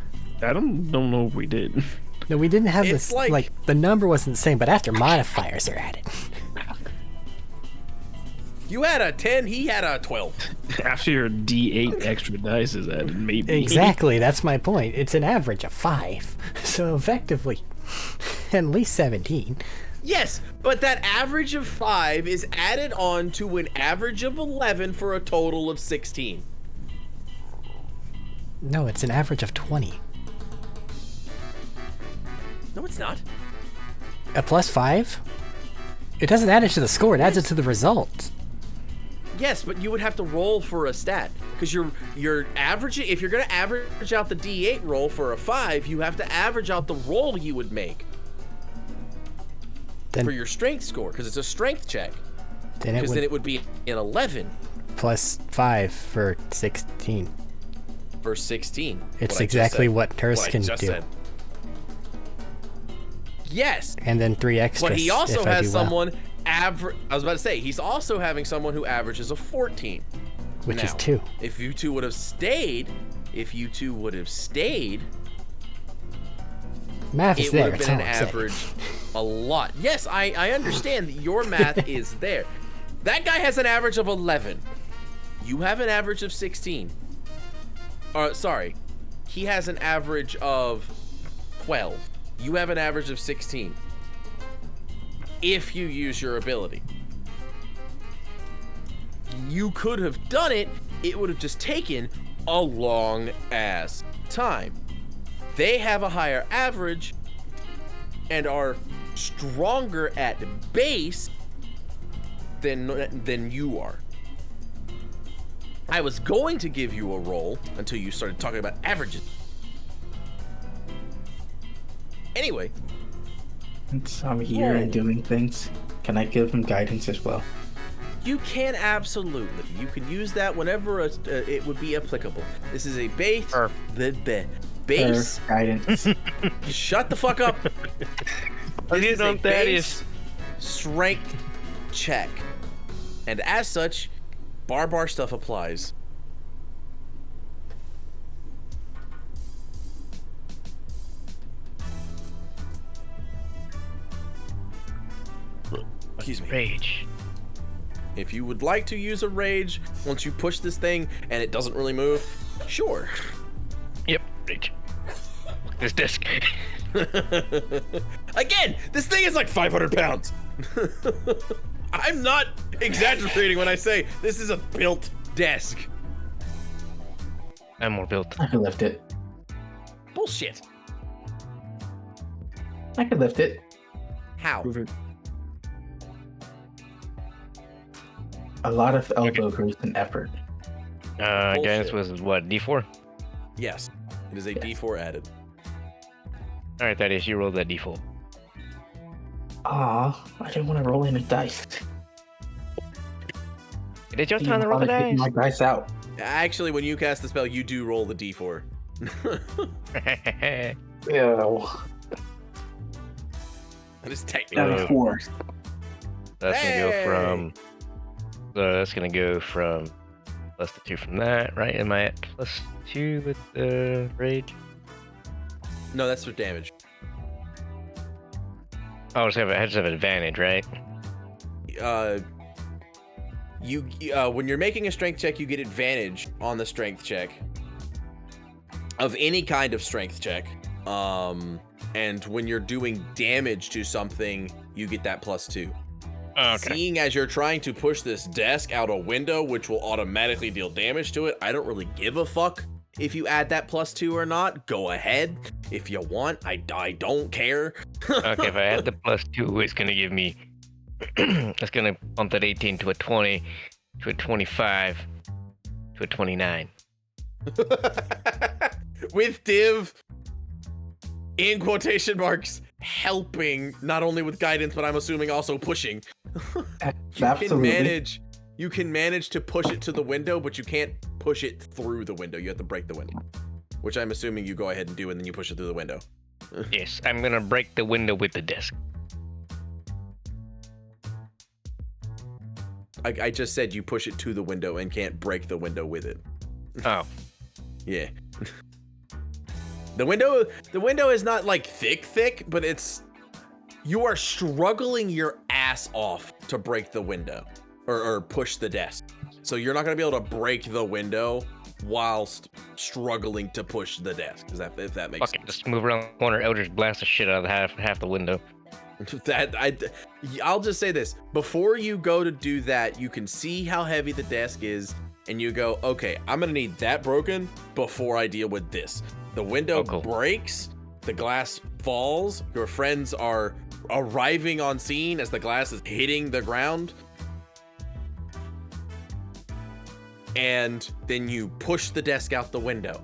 Speaker 2: I don't know if we did.
Speaker 4: No, we didn't have
Speaker 1: It's
Speaker 4: this.
Speaker 1: like-
Speaker 4: The number wasn't the same, but after modifiers are added.
Speaker 1: You had a 10, he had a 12.
Speaker 2: After your D8 extra dice is added, maybe.
Speaker 4: Exactly, that's my point. It's an average of 5. So effectively, at least 17.
Speaker 1: Yes, but that average of 5 is added on to an average of 11 for a total of 16.
Speaker 4: No, it's an average of 20.
Speaker 1: No, it's not.
Speaker 4: A plus 5? It doesn't add it to the score, it adds it to the result.
Speaker 1: Yes, but you would have to roll for a stat because you're averaging. If you're gonna average out the D8 roll for a 5, you have to average out the roll you would make. for your strength score, because it's a strength check. Because then it would be an 11.
Speaker 4: Plus 5 for 16.
Speaker 1: For 16.
Speaker 4: It's exactly what Terse can do.
Speaker 1: Said. Yes.
Speaker 4: And then 3 extras.
Speaker 1: But he also has someone
Speaker 4: I
Speaker 1: was about to say, he's also having someone who averages a 14.
Speaker 4: Which
Speaker 1: now,
Speaker 4: is 2.
Speaker 1: If you two would have stayed,
Speaker 4: Math is there.
Speaker 1: It would have been an average a lot. Yes, I understand that your math is there. That guy has an average of 11. You have an average of 16. Sorry. He has an average of 12. You have an average of 16. If you use your ability. You could have done it. It would have just taken a long ass time. They have a higher average and are stronger at base than you are. I was going to give you a roll until you started talking about averages. Anyway.
Speaker 5: Since I'm here and doing things, can I give him guidance as well?
Speaker 1: You can absolutely. You can use that whenever it would be applicable. This is a base. Base
Speaker 5: guidance.
Speaker 1: Shut the fuck up. This is a base strength check. And as such, bar stuff applies. Excuse me.
Speaker 3: Rage.
Speaker 1: If you would like to use a rage once you push this thing and it doesn't really move, sure.
Speaker 3: Yep, rage. This disc.
Speaker 1: Again, this thing is like 500 pounds. I'm not exaggerating when I say this is a built desk.
Speaker 3: I'm more built.
Speaker 5: I can lift it.
Speaker 1: Bullshit.
Speaker 5: I can lift it.
Speaker 1: How?
Speaker 5: A lot of elbow grease and effort.
Speaker 3: Guidance was what, D4?
Speaker 1: Yes. It is a D4 added.
Speaker 3: Alright, Thaddeus, you rolled that D4.
Speaker 5: Aw, I didn't want to roll any dice.
Speaker 3: It is your time to roll the dice.
Speaker 5: My dice out.
Speaker 1: Actually, when you cast the spell, you do roll the D4.
Speaker 5: Ew.
Speaker 1: That is technically
Speaker 5: 4.
Speaker 3: That's gonna go from. So that's gonna go from plus the 2 from that, right? Am I at plus 2 with the rage?
Speaker 1: No, that's for damage.
Speaker 3: Oh, I just have an advantage, right?
Speaker 1: When you're making a strength check, you get advantage on the strength check of any kind of strength check. And when you're doing damage to something, you get that plus 2.
Speaker 3: Oh, okay.
Speaker 1: Seeing as you're trying to push this desk out a window, which will automatically deal damage to it, I don't really give a fuck if you add that plus 2 or not. Go ahead if you want. I don't care.
Speaker 3: Okay, if I add the plus 2, it's gonna give me. It's gonna bump that 18 to a 20, to a 25, to a 29.
Speaker 1: With div in quotation marks helping, not only with guidance, but I'm assuming also pushing. You can manage to push it to the window, but you can't push it through the window. You have to break the window, which I'm assuming you go ahead and do, and then you push it through the window.
Speaker 3: Yes, I'm gonna break the window with the disc.
Speaker 1: I just said you push it to the window and can't break the window with it.
Speaker 3: Oh.
Speaker 1: Yeah. The window is not like thick, but you are struggling your ass off to break the window or push the desk. So you're not gonna be able to break the window whilst struggling to push the desk. If that makes sense.
Speaker 3: Just move around the corner, Eldritch blast the shit out of half the window.
Speaker 1: I'll just say this. Before you go to do that, you can see how heavy the desk is, and you go, okay, I'm gonna need that broken before I deal with this. The window breaks, the glass falls, your friends are arriving on scene as the glass is hitting the ground, and then you push the desk out the window.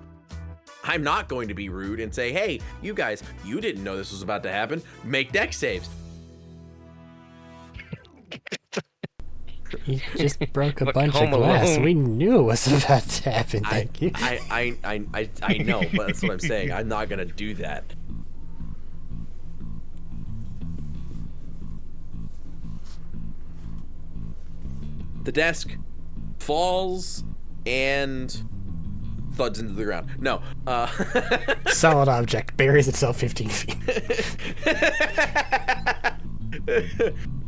Speaker 1: I'm not going to be rude and say, hey, you guys, you didn't know this was about to happen. Make dex saves.
Speaker 4: He just broke a
Speaker 3: Look,
Speaker 4: bunch of
Speaker 3: Home
Speaker 4: glass.
Speaker 3: Alone.
Speaker 4: We knew it was about to happen. Thank you.
Speaker 1: I know, but that's what I'm saying. I'm not gonna do that. The desk falls and thuds into the ground. No.
Speaker 4: Solid object buries itself 15 feet.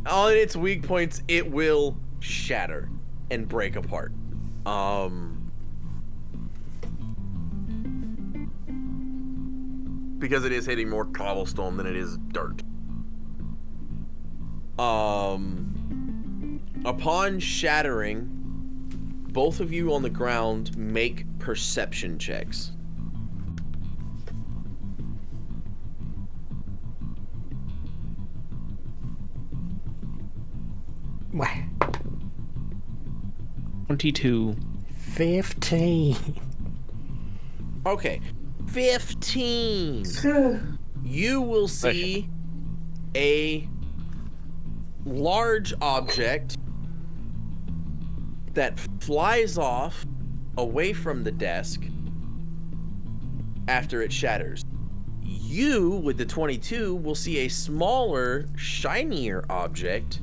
Speaker 1: On its weak points, it will shatter and break apart. Because it is hitting more cobblestone than it is dirt. Upon shattering, both of you on the ground make perception checks.
Speaker 4: Wow.
Speaker 2: 22.
Speaker 4: 15.
Speaker 1: Okay, 15. You will see a large object that flies off away from the desk after it shatters. You, with the 22, will see a smaller, shinier object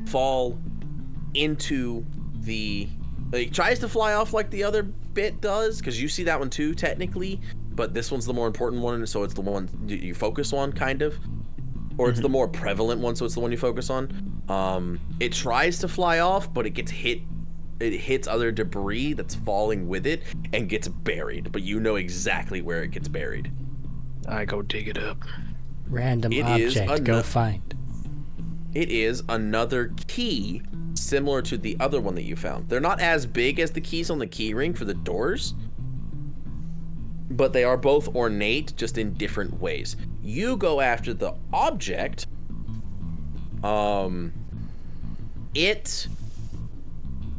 Speaker 1: fall into the... It tries to fly off like the other bit does, because you see that one too, technically, but this one's the more important one, so it's the one you focus on, kind of. Or it's the more prevalent one, so it's the one you focus on. It tries to fly off, but it gets hit. It hits other debris that's falling with it and gets buried, but you know exactly where it gets buried.
Speaker 2: I go dig it up.
Speaker 4: Random
Speaker 1: It is
Speaker 4: object. Go find.
Speaker 1: It is another key similar to the other one that you found. They're not as big as the keys on the key ring for the doors, but they are both ornate, just in different ways. You go after the object. It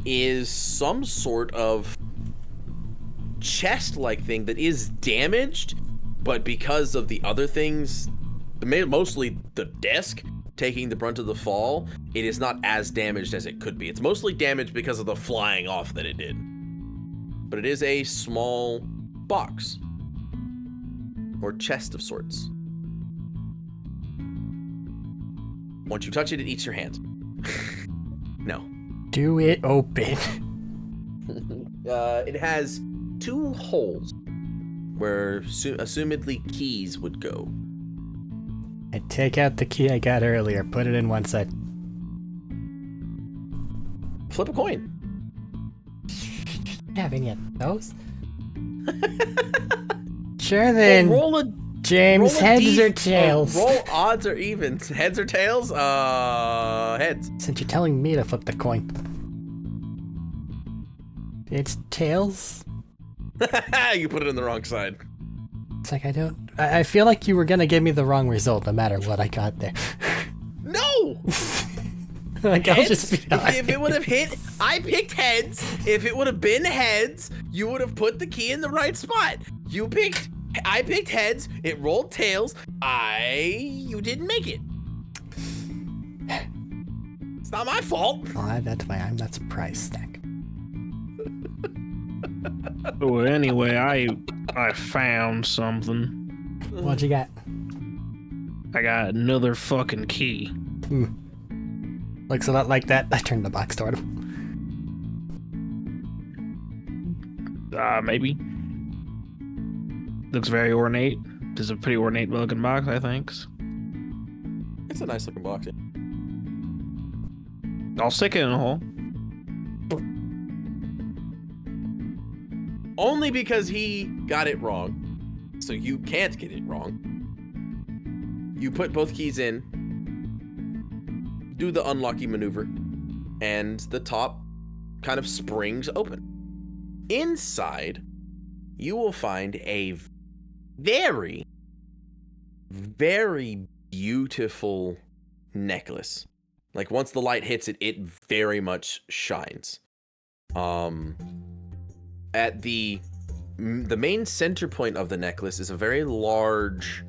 Speaker 1: is some sort of chest-like thing that is damaged, but because of the other things, mostly the desk taking the brunt of the fall, it is not as damaged as it could be. It's mostly damaged because of the flying off that it did. But it is a small box or chest of sorts. Once you touch it, it eats your hand. No.
Speaker 4: Do it open.
Speaker 1: It has 2 holes where assumedly keys would go.
Speaker 4: I take out the key I got earlier, put it in one side.
Speaker 1: Flip a coin.
Speaker 4: Have any of those? Sure then.
Speaker 1: Well, roll a
Speaker 4: James, heads or tails?
Speaker 1: Roll odds or evens. Heads or tails? Heads.
Speaker 4: Since you're telling me to flip the coin. It's tails?
Speaker 1: You put it in the wrong side.
Speaker 4: It's like I feel like you were gonna give me the wrong result no matter what I got there.
Speaker 1: No!
Speaker 4: Like, I'll
Speaker 1: Heads?
Speaker 4: just be
Speaker 1: If it would have hit, I picked heads. If it would have been heads, you would have put the key in the right spot. I picked heads. It rolled tails. You didn't make it. It's not my fault.
Speaker 4: Oh, that's why I'm not surprised, Stack.
Speaker 2: Well, anyway, I found something.
Speaker 4: What you got?
Speaker 2: I got another fucking key.
Speaker 4: Looks a lot like that. I turned the box toward him.
Speaker 2: Maybe. Looks very ornate. This is a pretty ornate looking box, I think.
Speaker 1: It's a nice looking box.
Speaker 2: I'll stick it in a hole.
Speaker 1: Only because he got it wrong, so you can't get it wrong. You put both keys in, do the unlucky maneuver, and the top kind of springs open. Inside, you will find a very, very beautiful necklace. Like, once the light hits it, it very much shines. At the main center point of the necklace is a very large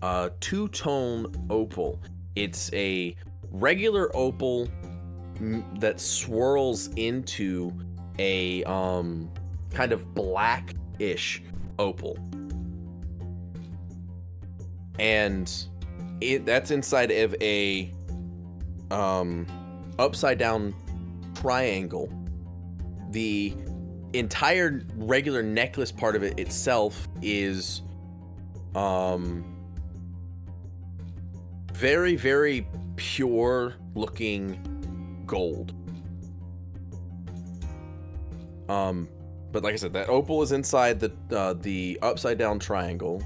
Speaker 1: 2-tone opal. It's a regular opal that swirls into a kind of blackish opal, and that's inside of a upside down triangle. The entire regular necklace part of it itself is very, very pure looking gold. But like I said, that opal is inside the upside down triangle.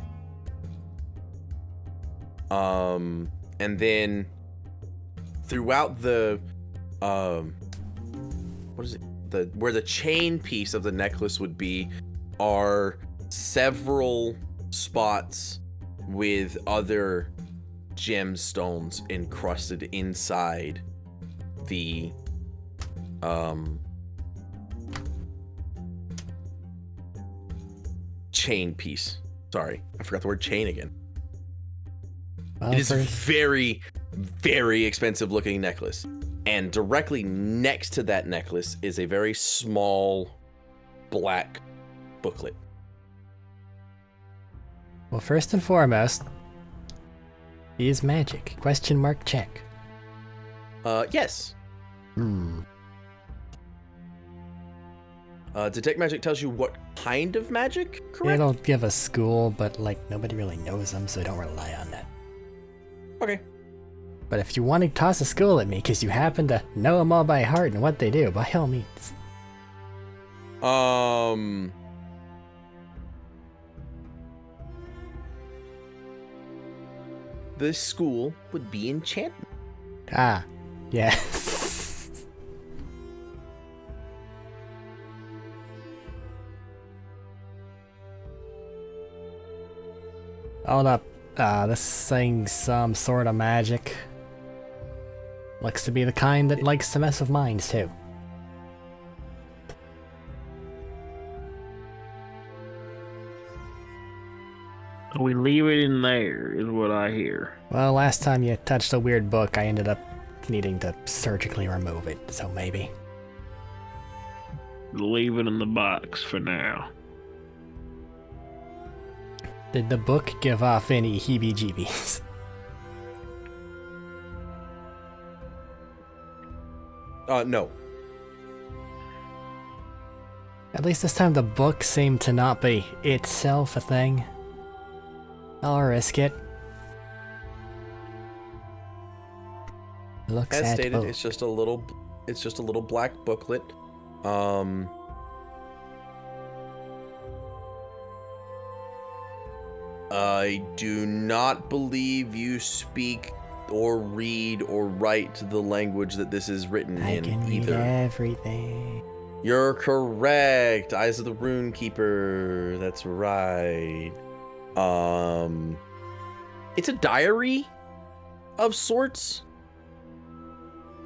Speaker 1: And then throughout the what is it? Where the chain piece of the necklace would be are several spots with other gemstones encrusted inside the chain piece. Sorry, I forgot the word chain again.
Speaker 4: Well,
Speaker 1: It is a very, very expensive looking necklace. And directly next to that necklace is a very small black booklet.
Speaker 4: well, first and foremost, is magic? Question mark check.
Speaker 1: Yes. Detect magic tells you what kind of magic, correct?
Speaker 4: It'll give a school, but like nobody really knows them, so don't rely on that.
Speaker 1: Okay.
Speaker 4: But if you want to toss a school at me because you happen to know them all by heart and what they do, by all means.
Speaker 1: This school would be enchantment.
Speaker 4: Ah, yeah. Hold up. This thing's some sort of magic. Looks to be the kind that likes to mess with minds, too.
Speaker 2: We leave it in there, is what I hear.
Speaker 4: Well, last time you touched a weird book, I ended up needing to surgically remove it, so maybe.
Speaker 2: Leave it in the box for now.
Speaker 4: Did the book give off any heebie-jeebies?
Speaker 1: No.
Speaker 4: At least this time the book seemed to not be itself a thing. I'll risk it. Looks
Speaker 1: As
Speaker 4: at
Speaker 1: stated,
Speaker 4: book.
Speaker 1: it's just a little black booklet. I do not believe you speak or read or write the language that this is written
Speaker 4: I
Speaker 1: in
Speaker 4: can read
Speaker 1: either.
Speaker 4: everything.
Speaker 1: You're correct. Eyes of the Rune Keeper. That's right. It's a diary of sorts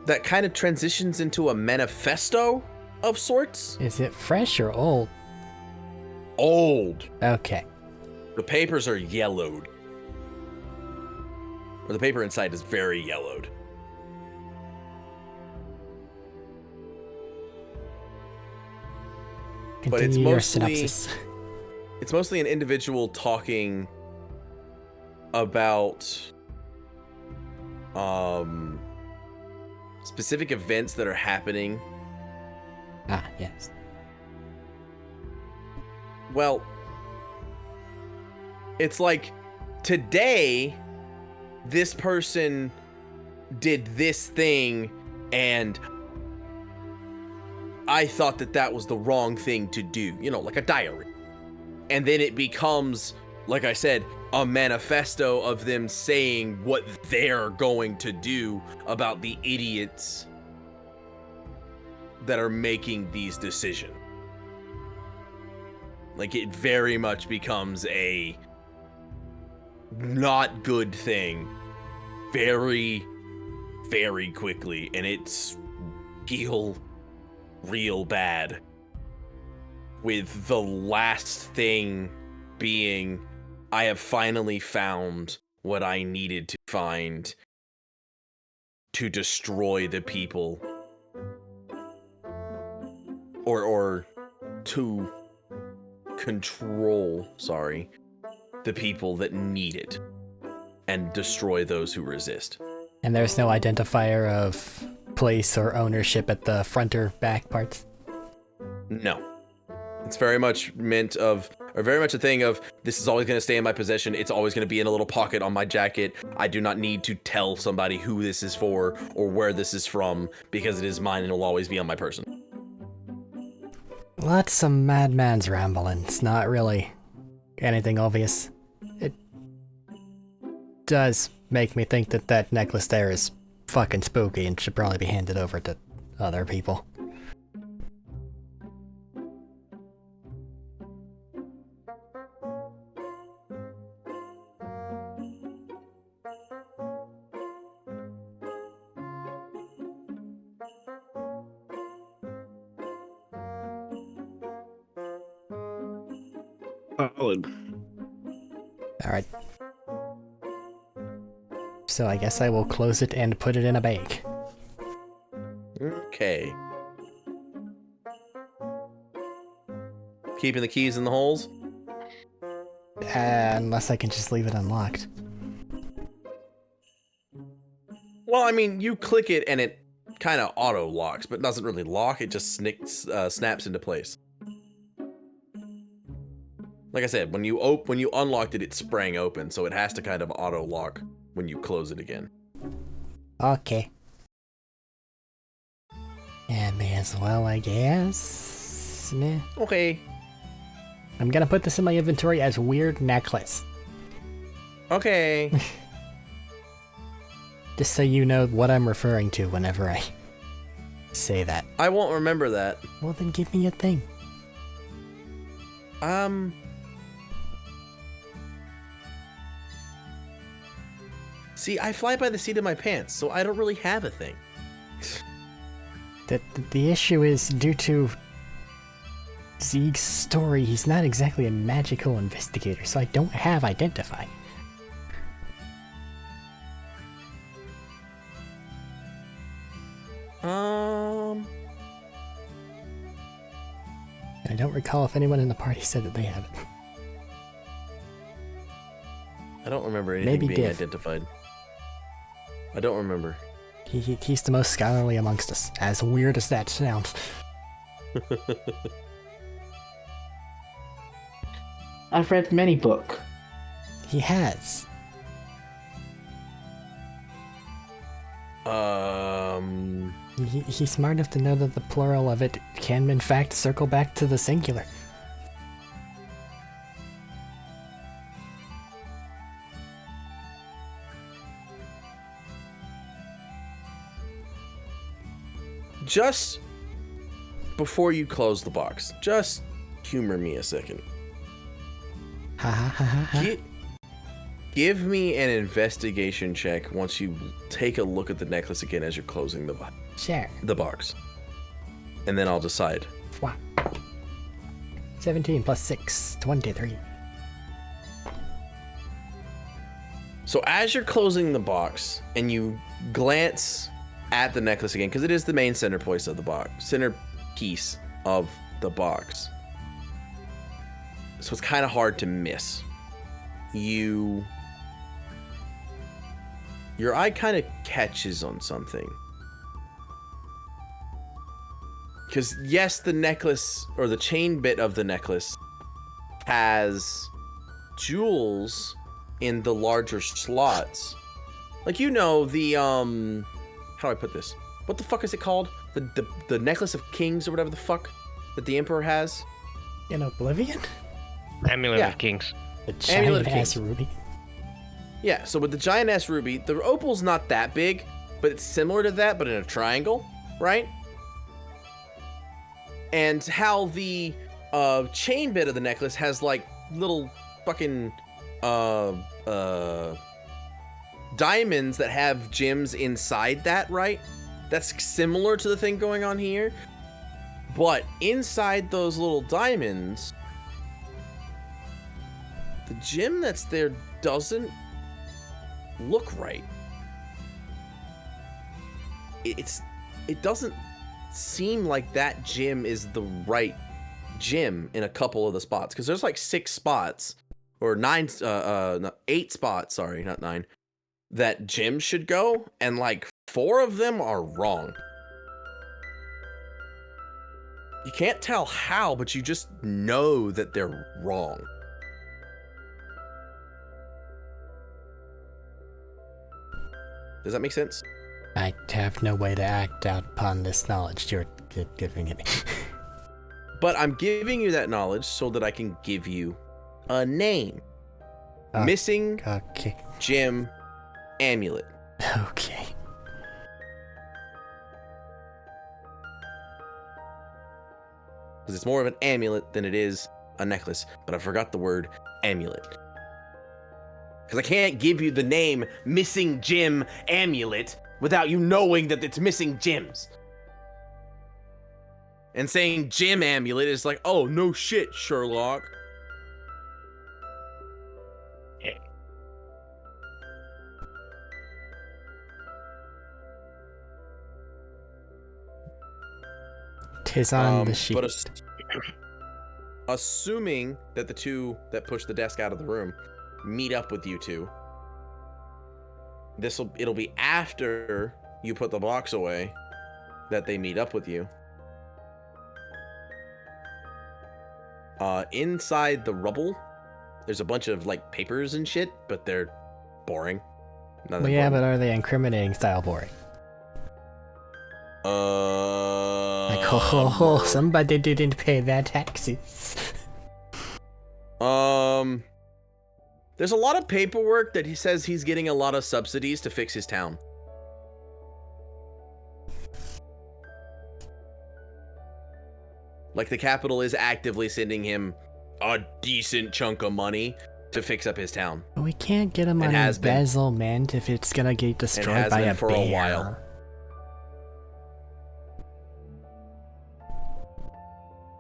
Speaker 1: that kind of transitions into a manifesto of sorts.
Speaker 4: Is it fresh or old?
Speaker 1: Old.
Speaker 4: Okay.
Speaker 1: The papers are yellowed. Or the paper inside is very yellowed.
Speaker 4: Continue
Speaker 1: But it's
Speaker 4: your
Speaker 1: mostly-
Speaker 4: synopsis.
Speaker 1: It's mostly an individual talking about specific events that are happening.
Speaker 4: Ah, yes.
Speaker 1: Well, it's like today this person did this thing and I thought that that was the wrong thing to do, you know, like a diary. And then it becomes, like I said, a manifesto of them saying what they're going to do about the idiots that are making these decisions. Like, it very much becomes a not good thing very, very quickly, and it's real bad. With the last thing being, I have finally found what I needed to find to destroy the people or to control, the people that need it and destroy those who resist.
Speaker 4: And there's no identifier of place or ownership at the front or back parts?
Speaker 1: No. It's very much very much a thing of, this is always going to stay in my possession. It's always going to be in a little pocket on my jacket. I do not need to tell somebody who this is for or where this is from, because it is mine and it will always be on my person.
Speaker 4: Lots of madman's rambling. It's not really anything obvious. It does make me think that that necklace there is fucking spooky and should probably be handed over to other people.
Speaker 2: Solid.
Speaker 4: Alright. So I guess I will close it and put it in a bag.
Speaker 1: Okay. Keeping the keys in the holes?
Speaker 4: Unless I can just leave it unlocked.
Speaker 1: Well, I mean, you click it and it kind of auto locks, but doesn't really lock. It just snaps into place. Like I said, when you unlocked it, it sprang open, so it has to kind of auto lock when you close it again.
Speaker 4: Okay. And may as well, I guess. Meh.
Speaker 1: Okay.
Speaker 4: I'm gonna put this in my inventory as weird necklace.
Speaker 1: Okay.
Speaker 4: Just so you know what I'm referring to whenever I say that.
Speaker 1: I won't remember that.
Speaker 4: Well, then give me a thing.
Speaker 1: See, I fly by the seat of my pants, so I don't really have a thing.
Speaker 4: The issue is, due to Zeeg's story, he's not exactly a magical investigator, so I don't have identify. I don't recall if anyone in the party said that they have it.
Speaker 1: I don't remember anything
Speaker 4: Maybe
Speaker 1: being
Speaker 4: Div.
Speaker 1: identified. I don't remember.
Speaker 4: He's the most scholarly amongst us, as weird as that sounds.
Speaker 5: I've read many books.
Speaker 4: He has. He's smart enough to know that the plural of it can, in fact, circle back to the singular.
Speaker 1: Just before you close the box, just humor me a second.
Speaker 4: Ha ha ha ha ha.
Speaker 1: Give me an investigation check once you take a look at the necklace again as you're closing
Speaker 4: Sure.
Speaker 1: the box. And then I'll decide.
Speaker 4: Wow. 17 plus 6, 23.
Speaker 1: So as you're closing the box and you glance at the necklace again, because it is the main centerpiece of the box, so it's kind of hard to miss. Your eye kind of catches on something. Because yes, the necklace, or the chain bit of the necklace, has jewels in the larger slots. Like, you know, the, how do I put this? What the fuck is it called? The necklace of kings or whatever the fuck that the emperor has?
Speaker 4: In Oblivion?
Speaker 3: Amulet
Speaker 1: Yeah.
Speaker 3: of Kings.
Speaker 4: The
Speaker 1: Amulet of
Speaker 4: giant ass
Speaker 1: Kings.
Speaker 4: ruby.
Speaker 1: Yeah, so with the giant ass ruby, the opal's not that big, but it's similar to that, but in a triangle, right? And how the chain bit of the necklace has like little fucking diamonds that have gems inside that, right? That's similar to the thing going on here. But inside those little diamonds, the gem that's there doesn't look right. It doesn't seem like that gym is the right gym in a couple of the spots, because there's like 6 spots or 8 spots, sorry, not 9, that gym should go, and like 4 of them are wrong. You can't tell how, but you just know that they're wrong. Does that make sense?
Speaker 4: I have no way to act out upon this knowledge you're giving me.
Speaker 1: But I'm giving you that knowledge so that I can give you a name. Missing
Speaker 4: Okay.
Speaker 1: gem amulet.
Speaker 4: Okay.
Speaker 1: Because it's more of an amulet than it is a necklace. But I forgot the word amulet. Because I can't give you the name Missing Gem Amulet without you knowing that it's missing gems. And saying gem amulet is like, oh, no shit, Sherlock.
Speaker 4: Tis on the sheet.
Speaker 1: But assuming that the 2 that push the desk out of the room meet up with you 2, it'll be after you put the box away that they meet up with you. Inside the rubble, there's a bunch of like papers and shit, but they're boring.
Speaker 4: Well, yeah, but are they incriminating style boring? Like, oh, somebody didn't pay their taxes.
Speaker 1: There's a lot of paperwork that he says he's getting a lot of subsidies to fix his town. Like the capital is actively sending him a decent chunk of money to fix up his town.
Speaker 4: But we can't get him on embezzlement if it's gonna get destroyed by a bear.
Speaker 1: A while.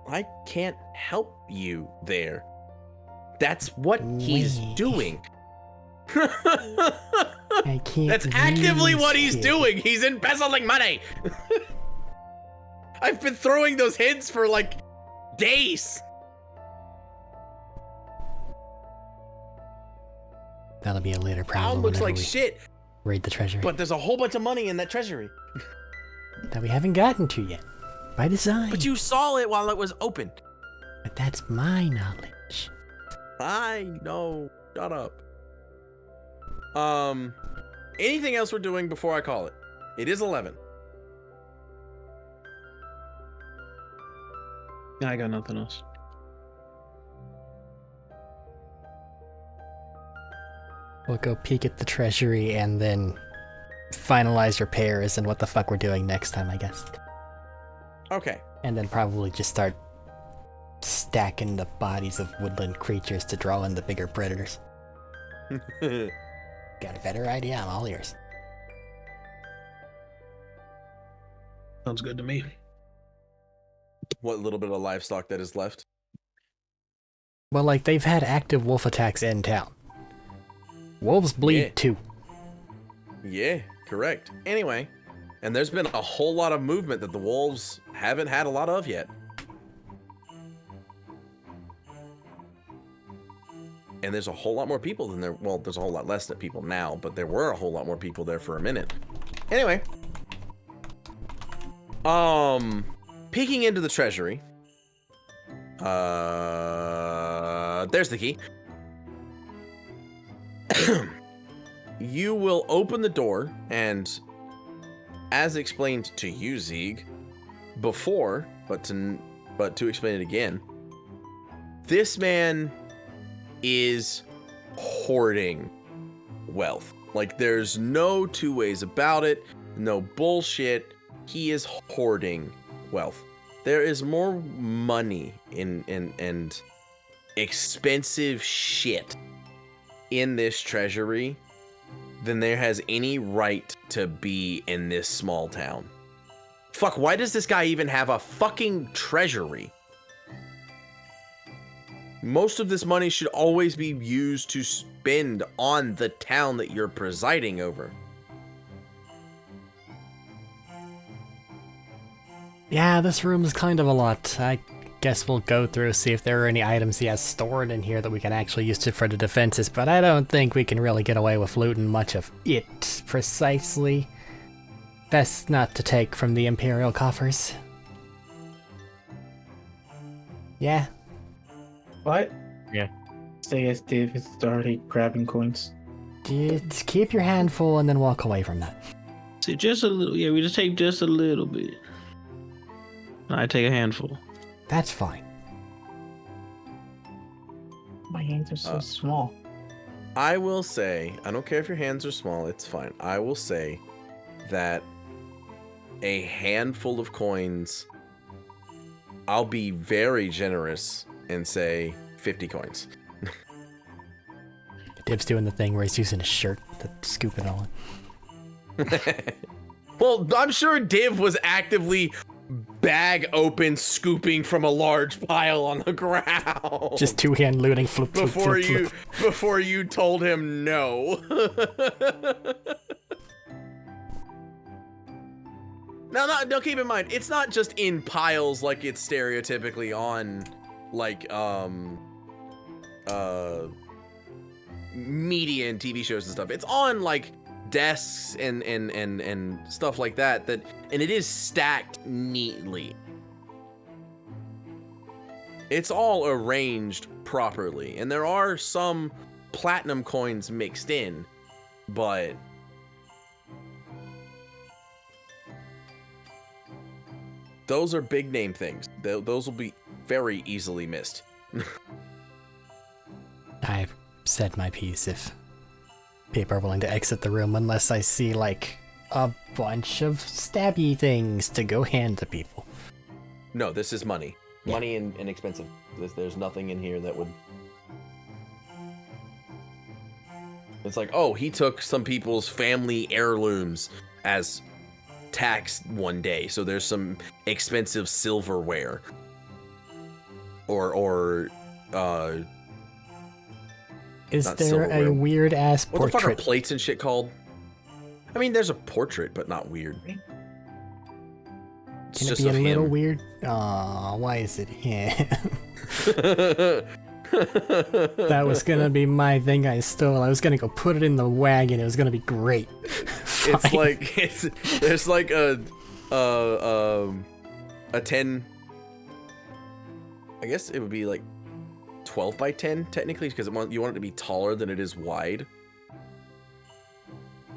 Speaker 1: I can't help you there. That's what he's doing.
Speaker 4: I can't.
Speaker 1: That's actively what he's doing. He's embezzling money. I've been throwing those hints for like days.
Speaker 4: That'll be a later problem.
Speaker 1: Town looks like shit.
Speaker 4: Raid the treasury.
Speaker 1: But there's a whole bunch of money in that treasury.
Speaker 4: That we haven't gotten to yet. By design.
Speaker 1: But you saw it while it was open.
Speaker 4: But that's my knowledge.
Speaker 1: I know. Shut up. Anything else we're doing before I call it? It is 11.
Speaker 2: I got nothing else.
Speaker 4: We'll go peek at the treasury and then finalize repairs and what the fuck we're doing next time, I guess.
Speaker 1: Okay.
Speaker 4: And then probably just start stacking the bodies of woodland creatures to draw in the bigger predators. Got a better idea? I'm all ears.
Speaker 2: Sounds good to me.
Speaker 1: What little bit of livestock that is left?
Speaker 4: Well, like, they've had active wolf attacks in town. Wolves bleed too.
Speaker 1: Yeah, correct. Anyway, and there's been a whole lot of movement that the wolves haven't had a lot of yet. And there's a whole lot more people than there. Well, there's a whole lot less than people now, but there were a whole lot more people there for a minute. Anyway, peeking into the treasury. There's the key. You will open the door, and as explained to you, Zeeg, before, but to explain it again, this man is hoarding wealth. Like, there's no two ways about it, no bullshit. He is hoarding wealth. There is more money and expensive shit in this treasury than there has any right to be in this small town. Fuck, why does this guy even have a fucking treasury? Most of this money should always be used to spend on the town that you're presiding over.
Speaker 4: Yeah, this room is kind of a lot. I guess we'll go through, see if there are any items he has stored in here that we can actually use for the defenses, but I don't think we can really get away with looting much of it, precisely. Best not to take from the Imperial coffers. Yeah.
Speaker 5: What?
Speaker 3: Yeah.
Speaker 5: Say as Dave is already grabbing coins.
Speaker 4: Just keep your hand full and then walk away from that.
Speaker 2: See, just a little. Yeah, we just take just a little bit. I take a handful.
Speaker 4: That's fine.
Speaker 5: My hands are so small.
Speaker 1: I will say, I don't care if your hands are small, it's fine. I will say that a handful of coins, I'll be very generous and say 50 coins.
Speaker 4: Dib's doing the thing where he's using his shirt to scoop it all in.
Speaker 1: Well, I'm sure Div was actively bag open scooping from a large pile on the ground.
Speaker 4: Just two-hand looting, flip, flip,
Speaker 1: before
Speaker 4: flip,
Speaker 1: you
Speaker 4: flip.
Speaker 1: before you told him no. No, keep in mind, it's not just in piles like it's stereotypically on like media and TV shows and stuff. It's on like desks and stuff like that, and it is stacked neatly. It's all arranged properly, and there are some platinum coins mixed in, but those are big name things. Those will be very easily missed.
Speaker 4: I've said my piece if people are willing to exit the room, unless I see like a bunch of stabby things to go hand to people.
Speaker 1: No, this is money.
Speaker 4: Yeah.
Speaker 1: Money and expensive. There's nothing in here that would... It's like, oh, he took some people's family heirlooms as tax one day, so there's some expensive silverware. Or
Speaker 4: Is
Speaker 1: not
Speaker 4: there
Speaker 1: silverware.
Speaker 4: a weird ass
Speaker 1: What the fuck are
Speaker 4: portrait?
Speaker 1: plates and shit called? I mean, there's a portrait, but not weird. It's
Speaker 4: Can it
Speaker 1: just
Speaker 4: be a
Speaker 1: of
Speaker 4: little
Speaker 1: him.
Speaker 4: weird? Aw, why is it him? That was gonna be my thing I stole. I was gonna go put it in the wagon. It was gonna be great.
Speaker 1: It's
Speaker 4: Fine.
Speaker 1: like there's like a 10. I guess it would be like 12 by 10 technically, because you want it to be taller than it is wide.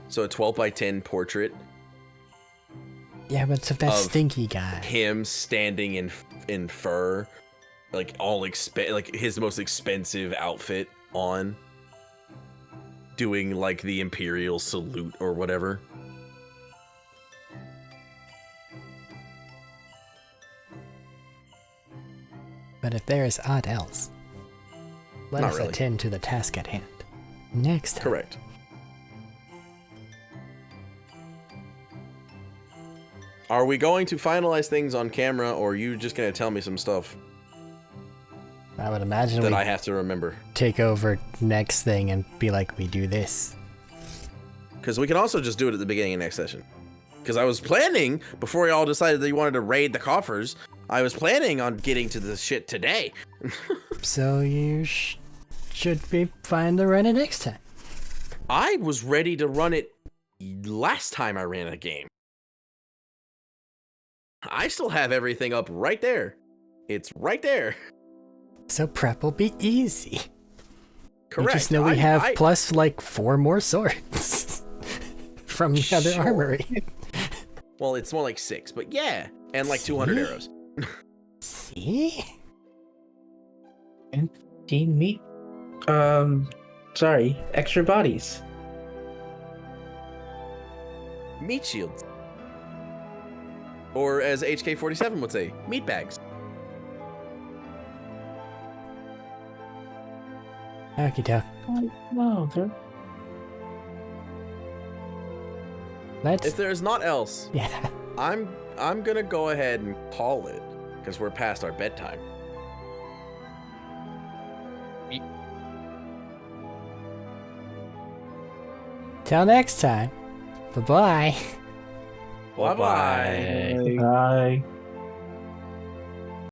Speaker 1: So a 12 by 10 portrait.
Speaker 4: Yeah, but it's of that
Speaker 1: of
Speaker 4: stinky guy.
Speaker 1: Him standing in fur, like like his most expensive outfit on, doing like the Imperial salute or whatever.
Speaker 4: But if there is aught else, let
Speaker 1: Not
Speaker 4: us
Speaker 1: really.
Speaker 4: attend to the task at hand. Next time.
Speaker 1: Correct. Are we going to finalize things on camera, or are you just going to tell me some stuff
Speaker 4: I would imagine
Speaker 1: that
Speaker 4: we
Speaker 1: I have to remember?
Speaker 4: take over next thing and be like, we do this.
Speaker 1: Because we can also just do it at the beginning of next session. Because I was planning, before y'all decided that you wanted to raid the coffers, I was planning on getting to this shit today.
Speaker 4: So you should be fine to run it next time.
Speaker 1: I was ready to run it last time I ran a game. I still have everything up right there. It's right there.
Speaker 4: So prep will be easy.
Speaker 1: Correct.
Speaker 4: You just know we have plus like 4 more swords from the other
Speaker 1: Sure.
Speaker 4: armory.
Speaker 1: Well, it's more like 6, but yeah. And like 200
Speaker 4: See?
Speaker 1: arrows.
Speaker 4: See?
Speaker 5: 15 meat. Sorry, extra bodies.
Speaker 1: Meat shields. Or as HK47 would say, meat bags.
Speaker 4: Okie doke.
Speaker 5: No, they're...
Speaker 4: Let's.
Speaker 1: If there's not else,
Speaker 4: Yeah.
Speaker 1: I'm gonna go ahead and call it, because we're past our bedtime.
Speaker 4: Till next time. Bye bye.
Speaker 1: Bye-bye.
Speaker 5: Bye.